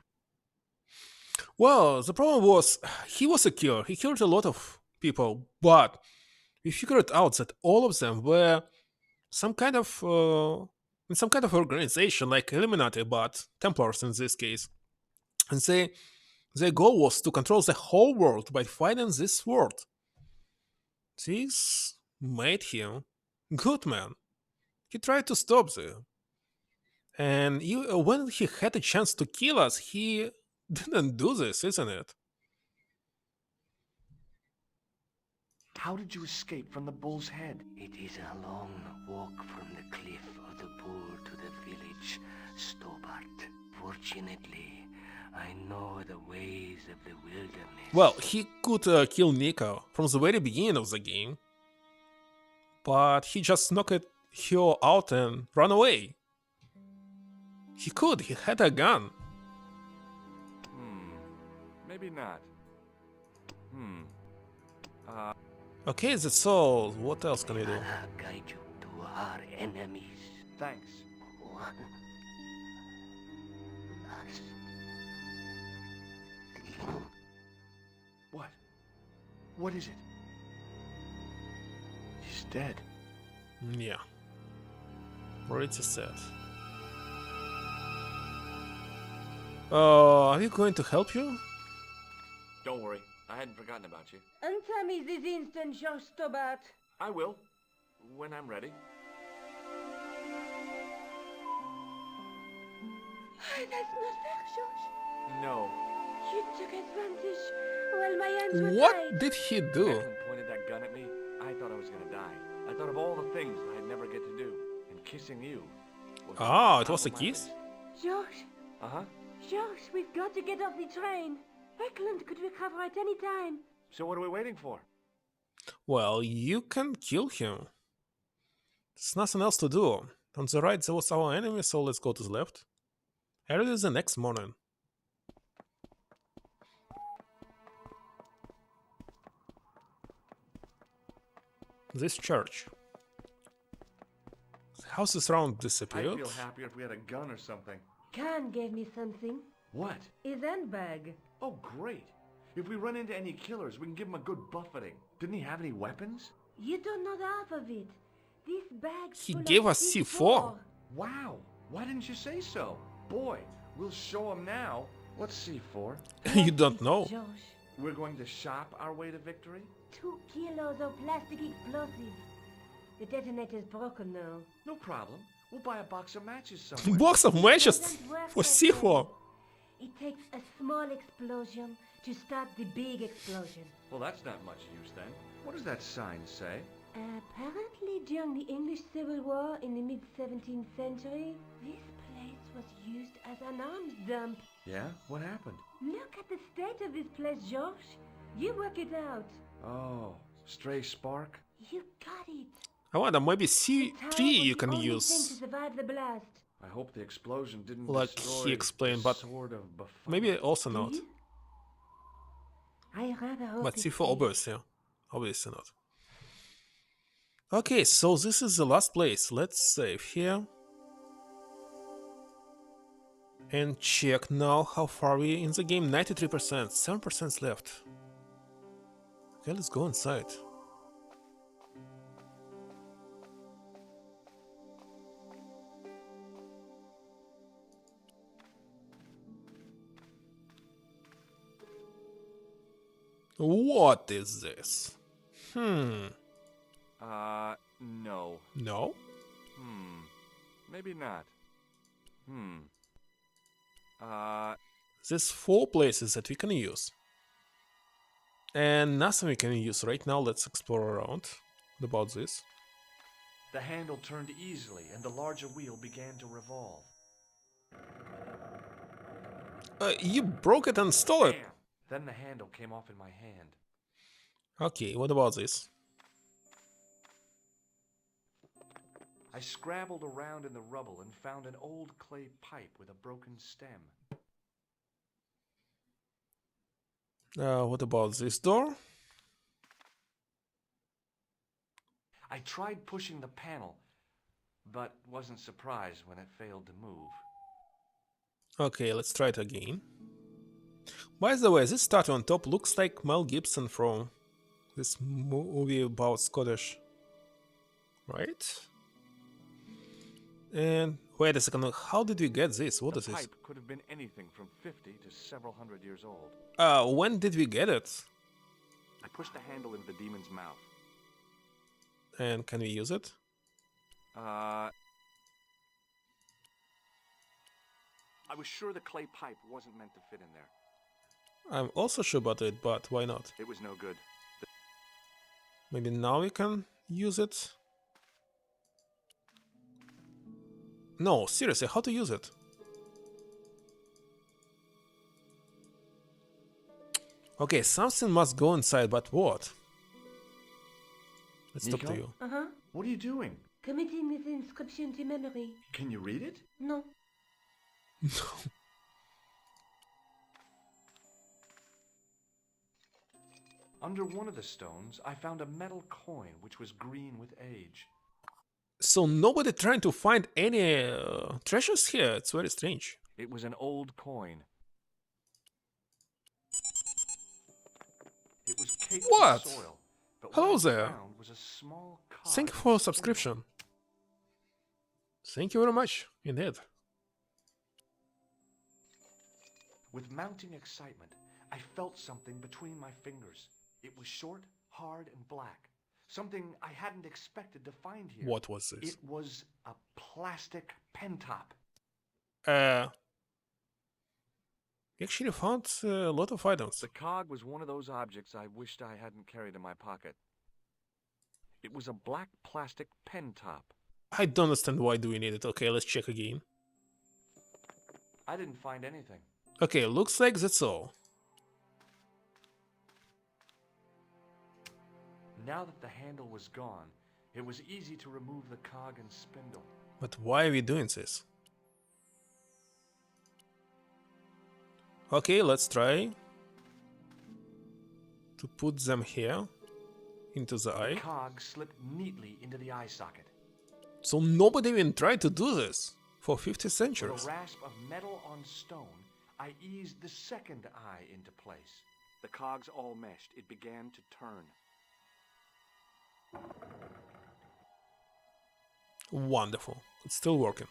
Well, the problem was he was a killer. He killed a lot of people, but we figured out that all of them were some kind of in some kind of organization like Illuminati, but Templars in this case. And their goal was to control the whole world by fighting this sword. This made him good man. He tried to stop them. And when he had a chance to kill us, he didn't do this, isn't it? How did you escape from the bull's head? It is a long walk from the cliff of the bull to the village Stobart. Fortunately, I know the ways of the wilderness. Well, he could kill Nico from the very beginning of the game, but he just knocked her out and ran away. He could, he had a gun. Maybe not. Okay, that's all. What else can I do? Allah guide you to our enemies. Thanks. One last thing. What? What is it? He's dead. Yeah. Pretty sad. Are you going to help you? Don't worry. I hadn't forgotten about you. Answer me this instant, George Stobart. I will. When I'm ready. That's not fair, George. No. You took advantage while my hands were What tied. did he do? Declan pointed that gun at me. I thought I was gonna die. I thought of all the things I'd never get to do. And kissing you was Ah, it was a kiss? George, Uh-huh. George, we've got to get off the train. Eklund could recover at any time. So what are we waiting for? Well, you can kill him. There's nothing else to do. On the right there was our enemy, so let's go to the left. Early the next morning. This church. The houses around I'd disappeared. feel happier if we had a gun or something. Khan gave me something. What? His handbag. Oh, great. If we run into any killers, we can give them a good buffeting. Didn't he have any weapons? You don't know the half of it. This bag's He full gave of us C4. Wow. Why didn't you say so? Boy, we'll show them now. What's C4? You don't know. Josh, We're going to shop our way to victory? 2 kilos of plastic explosive. The detonator's broken now. No problem. We'll buy a box of matches somewhere. Box of matches Doesn't work for that C4. way. It takes a small explosion to start the big explosion. Well, that's not much use then. What does that sign say? Apparently, during the English Civil War in the mid-17th century, this place was used as an arms dump. Yeah? What happened? Look at the state of this place, George. You work it out. Oh, stray spark? You got it. I wonder, maybe The C3 tower you was can the only thing to use. survive the blast. I hope the explosion didn't Like destroy he explained, the but sword of Baphomet. maybe also Do not. you? I rather hope But it's C4 safe. obviously. Obviously not. Okay, so this is the last place. Let's save here. And check now how far we in the game. 93%, 7% left. Okay, let's go inside. What is this? No. No? Maybe not. There's 4 places that we can use. And nothing we can use right now. Let's explore around about this. The handle turned easily, and the larger wheel began to revolve. You broke it and stole it. Bam! Then the handle came off in my hand. Okay, what about this? I scrabbled around in the rubble and found an old clay pipe with a broken stem. What about this door? I tried pushing the panel, but wasn't surprised when it failed to move. Okay, let's try it again. By the way, this statue on top looks like Mel Gibson from this movie about Scottish, right? And wait a second, how did we get this? What is The this? pipe could have been anything from 50 to several hundred years old. When did we get it? I pushed the handle into the demon's mouth. And can we use it? I was sure the clay pipe wasn't meant to fit in there. I'm also sure about it, but why not? It was no good. Maybe now we can use it? No, seriously, how to use it? Okay, something must go inside, but what? Let's talk to you. What are you doing? Committing this inscription to memory. Can you read it? No. Under one of the stones, I found a metal coin which was green with age. So nobody trying to find any treasures here? It's very strange. It was an old coin. It was caked What? with soil. But Hello what I there. found was a small cog Thank you with for a subscription. Thank you very much, indeed. With mounting excitement, I felt something between my fingers. It was short, hard, and black. Something I hadn't expected to find here. What was this? It was a plastic pen top. We actually found a lot of items. The cog was one of those objects I wished I hadn't carried in my pocket. It was a black plastic pen top. I don't understand why do we need it. Okay, let's check again. I didn't find anything. Okay, looks like that's all. Now that the handle was gone, it was easy to remove the cog and spindle. But why are we doing this? Okay, let's try to put them here into the The eye. cog slipped neatly into the eye socket. So nobody even tried to do this for 50 With centuries. a rasp of metal on stone, I eased the second eye into place. The cogs all meshed. It began to turn. Wonderful. It's still working.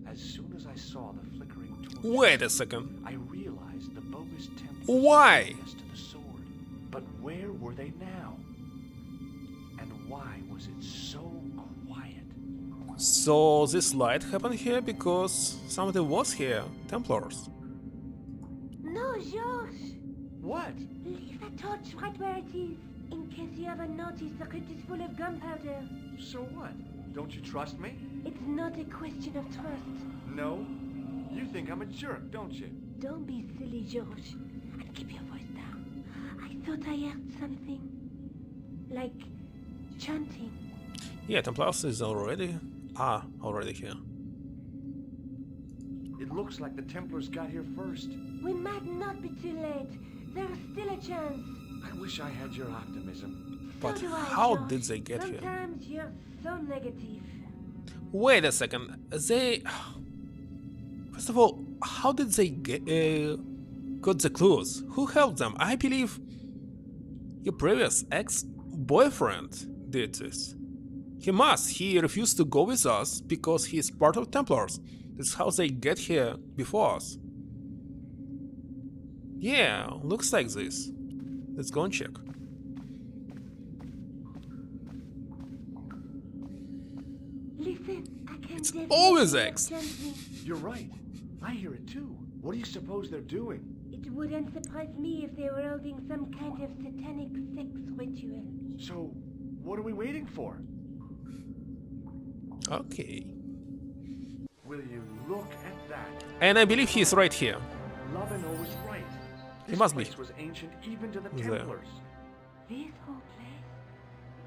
As soon as I saw the flickering torch, Wait a second. I realized the bogus Templars Why? led us to the sword. But where were they now? And why was it so quiet? So this light happened here because somebody was here. Templars. No, George! What? Leave the torch right where it is. In case you haven't noticed, the crypt is full of gunpowder. So what? Don't you trust me? It's not a question of trust. No? You think I'm a jerk, don't you? Don't be silly, George. And keep your voice down. I thought I heard something. Like chanting. Yeah, Templars is already here. It looks like the Templars got here first. We might not be too late. There's still a chance. I wish I had your optimism. But So do I, how Josh. did they get here? Sometimes you're so negative. Wait a second. They... First of all, how did they get got the clues? Who helped them? I believe your previous ex-boyfriend did this. He must. He refused to go with us because he's part of Templars. That's how they get here before us. Yeah, looks like this. Let's go and check. Listen, I can It's definitely always hear X. something. You're right. I hear it too. What do you suppose they're doing? It wouldn't surprise me if they were holding some kind of satanic sex ritual. So, what are we waiting for? Okay. Will you look at that? And I believe he's right here. Lavino was right. He This must be. place was ancient even to the There. Templars. This whole place?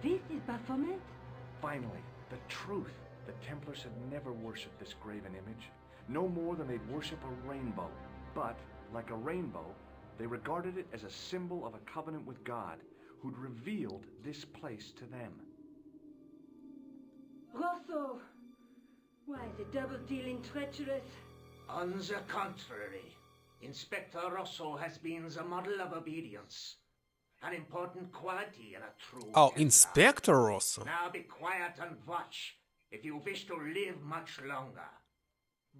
This is Baphomet? Finally, the truth. The Templars had never worshipped this graven image, no more than they'd worship a rainbow. But, like a rainbow, they regarded it as a symbol of a covenant with God, who'd revealed this place to them. Rosso! Why, the double-dealing treacherous? On the contrary, Inspector Rosso has been the model of obedience. An important quality in a true Oh, Templar. Inspector Rosso. Now be quiet and watch, if you wish to live much longer.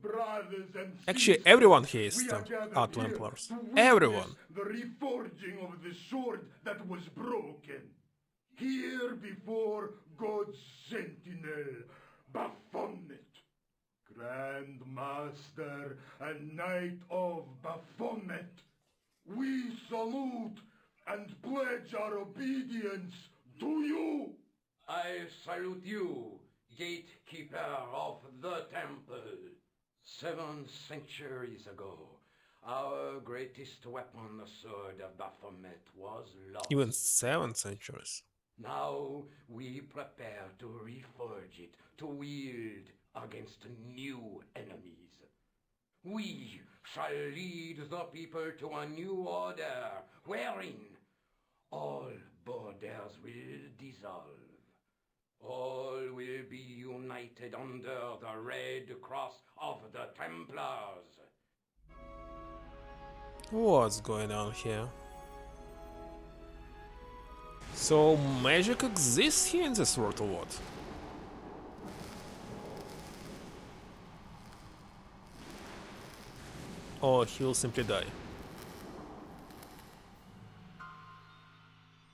Brothers and Actually, sisters, everyone here is we are gathered are here Templars. to witness Everyone. The reforging of the sword that was broken. Here before God's sentinel, Baphomet. Grand Master and Knight of Baphomet, we salute and pledge our obedience to you. I salute you, gatekeeper of the temple. 7 centuries ago, our greatest weapon, the sword of Baphomet, was lost. Even 7 centuries. Now we prepare to reforge it, to wield against new enemies. We shall lead the people to a new order, wherein all borders will dissolve. All will be united under the red cross of the Templars. What's going on here? So magic exists here in this world or what? Or he will simply die.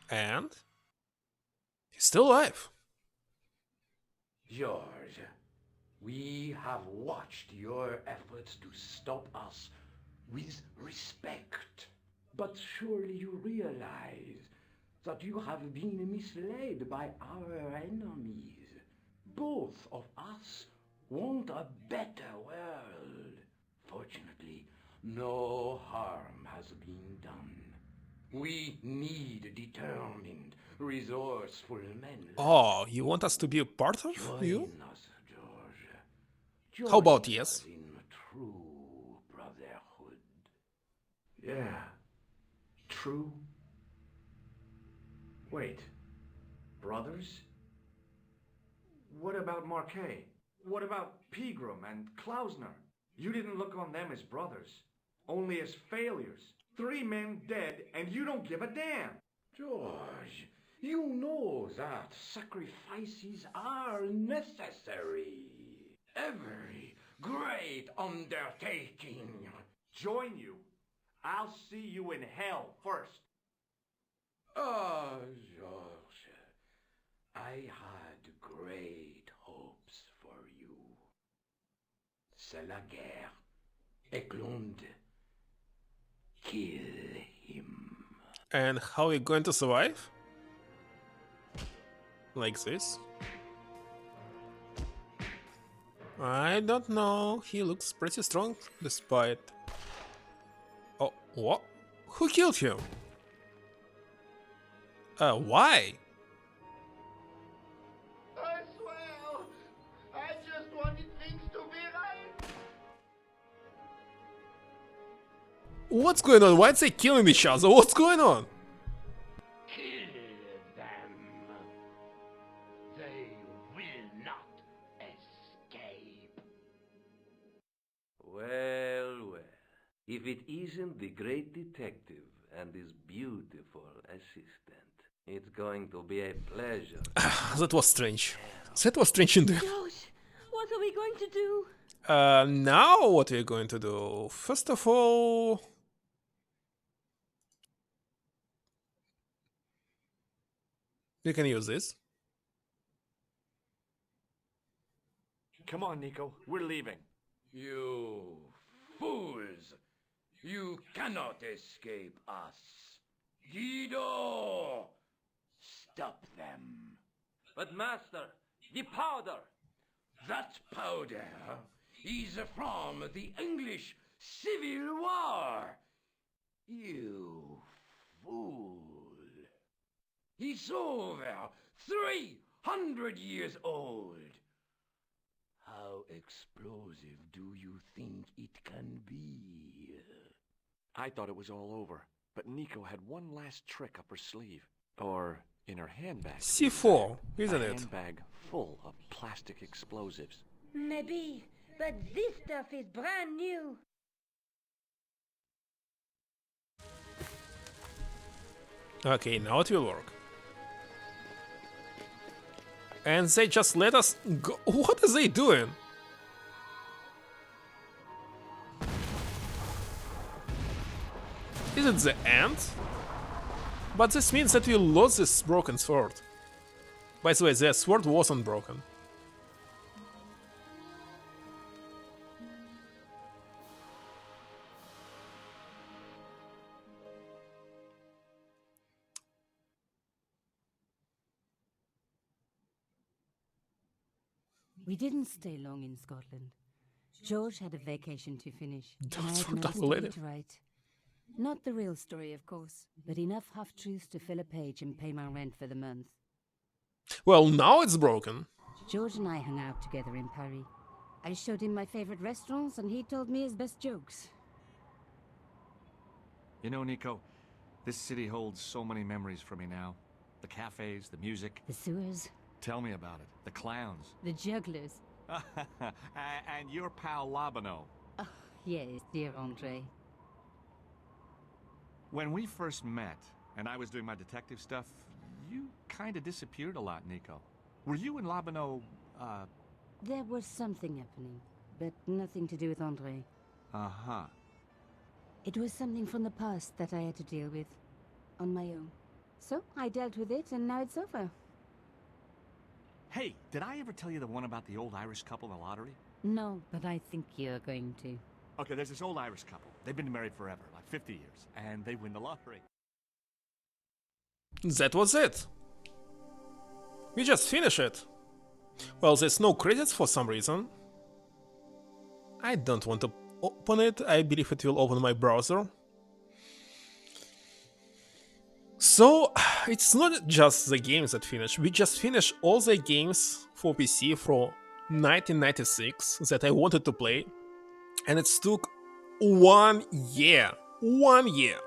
And he's still alive. George, we have watched your efforts to stop us with respect. But surely you realize that you have been misled by our enemies. Both of us want a better world. Fortunately, no harm has been done. We need determined, resourceful men. Oh, you want us to be a part of you? Join us, George. How about Join yes? us in true brotherhood. Yeah. True? Wait. Brothers? What about Marquet? What about Pegram and Klausner? You didn't look on them as brothers, only as failures. 3 men dead, and you don't give a damn. George, you know that sacrifices are necessary. Every great undertaking. Join you. I'll see you in hell first. Ah, George, I had great hopes for you. C'est la guerre. Eklund, kill him. And how are you going to survive? Like this? I don't know. He looks pretty strong despite... Oh, what? Who killed him? Why? I swear, I just wanted things to be right. What's going on? Why are they killing each other? What's going on? Kill them. If it isn't the great detective and his beautiful assistant, it's going to be a pleasure. That was strange. That was strange indeed. Josh, what are we going to do? Now what are you going to do? First of all... You can use this. Come on, Nico. We're leaving. You fools! You cannot escape us. Guido! Stop them. But master, the powder! That powder is from the English Civil War. You fool. It's over 300 years old. How explosive do you think it can be? I thought it was all over, but Nico had one last trick up her sleeve. Or in her handbag. C4, isn't a it? handbag full of plastic explosives. Maybe, but this stuff is brand new. Okay, now it will work. And they just let us go. What are they doing? Is it the end? But this means that we lost this broken sword. By the way, the sword wasn't broken. We didn't stay long in Scotland. George had a vacation to finish. Don't I had sort no of story lady. to write. Not the real story, of course, but enough half-truths to fill a page and pay my rent for the month. Well, now it's broken. George and I hung out together in Paris. I showed him my favorite restaurants and he told me his best jokes. You know, Nico, this city holds so many memories for me now. The cafes, the music. The sewers. Tell me about it. The clowns. The jugglers. And your pal Labano. Oh, yes, dear Andre. When we first met, and I was doing my detective stuff, you kind of disappeared a lot, Nico. Were you and Labano, There was something happening, but nothing to do with Andre. Uh-huh. It was something from the past that I had to deal with, on my own. So, I dealt with it, and now it's over. Hey, did I ever tell you the one about the old Irish couple in the lottery? No, but I think you're going to. Okay, there's this old Irish couple. They've been married forever, like 50 years, and they win the lottery. That was it. We just finished it. Well, there's no credits for some reason. I don't want to open it. I believe it will open my browser. So, it's not just the games that finished. We just finished all the games for PC for 1996 that I wanted to play. And it took 1 year. 1 year.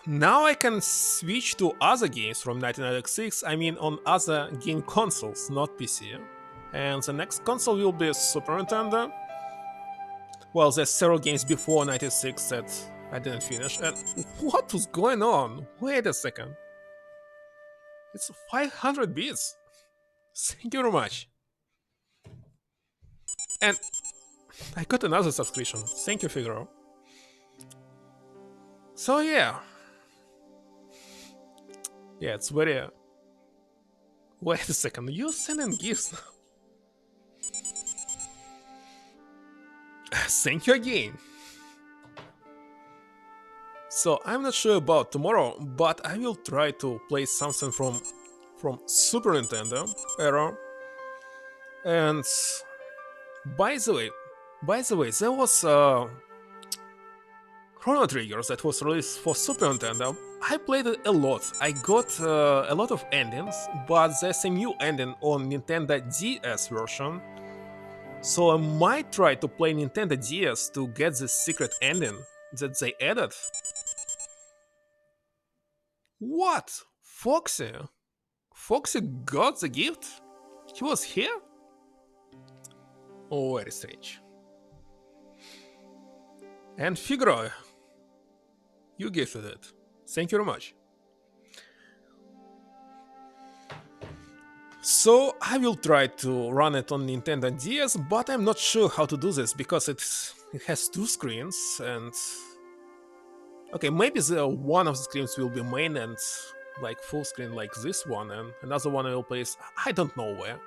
Now I can switch to other games from 1996, I mean on other game consoles, not PC. And the next console will be Super Nintendo. Well, there's several games before 96 that I didn't finish. And what was going on? Wait a second. It's 500 bits. Thank you very much. And I got another subscription. Thank you, Figaro. So yeah. Yeah, it's very... Wait a second, you're sending gifts now. Thank you again. So I'm not sure about tomorrow, but I will try to play something from Super Nintendo era. And by the way, there was Chrono Trigger that was released for Super Nintendo. I played it a lot. I got a lot of endings, but there's a new ending on Nintendo DS version. So I might try to play Nintendo DS to get the secret ending that they added. What? Foxy? Foxy got the gift? He was here? Oh, very strange. And Figaro, you gifted it. Thank you very much. So I will try to run it on Nintendo DS, but I'm not sure how to do this because it has two screens and... Okay, maybe one of the screens will be main and like full screen like this one, and another one I will place I don't know where.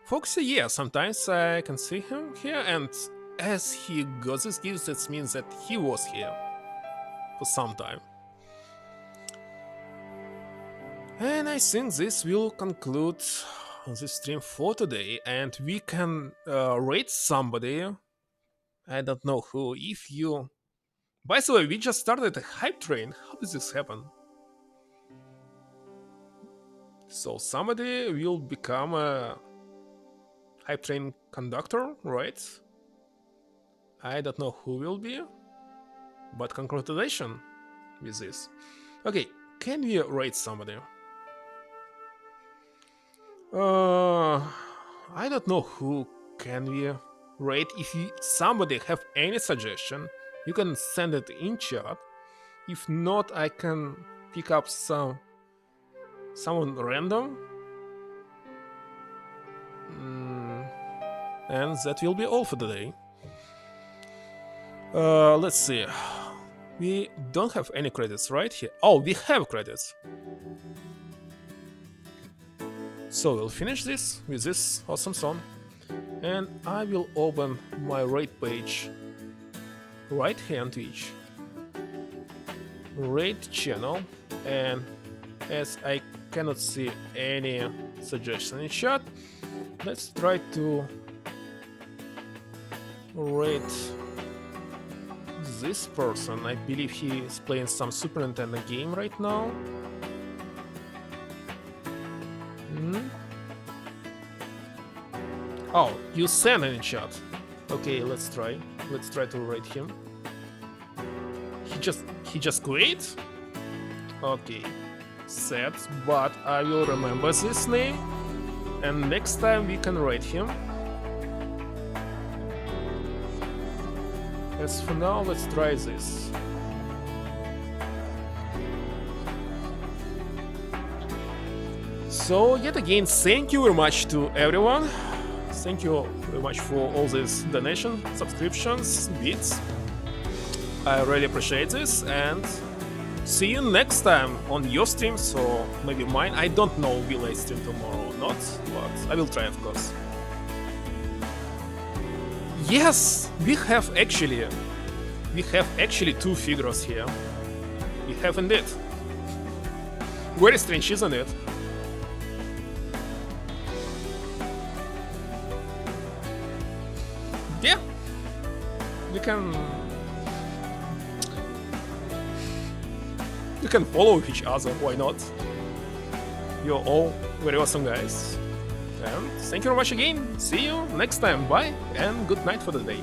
Foxy, yeah, sometimes I can see him here, and as he got this gift, that means that he was here for some time. And I think this will conclude the stream for today, and we can rate somebody. I don't know who. If you... By the way, we just started a hype train. How does this happen? So somebody will become a hype train conductor, right? I don't know who will be, but congratulations with this. Okay, can we rate somebody? I don't know who can we rate. If somebody have any suggestion, you can send it in chat. If not, I can pick up someone random. And that will be all for today. Let's see. We don't have any credits right here. Oh, we have credits. So we'll finish this with this awesome song, and I will open my rate page right here on Twitch. Rate channel, and as I cannot see any suggestion in chat, let's try to rate this person. I believe he is playing some Super Nintendo game right now. Oh, you sent it in chat. Okay, let's try. Let's try to rate him. He just quit? Okay. Sad, but I will remember this name, and next time we can rate him. As for now, let's try this. So yet again, thank you very much to everyone. Thank you very much for all these donations, subscriptions, bits. I really appreciate this, and see you next time on your streams, or maybe mine. I don't know will I stream tomorrow or not, but I will try, of course. Yes, we have actually two figures here. We have indeed. Very strange, isn't it? Yeah, we can follow each other, why not? You're all very awesome guys. And thank you very much again. See you next time. Bye and good night for the day.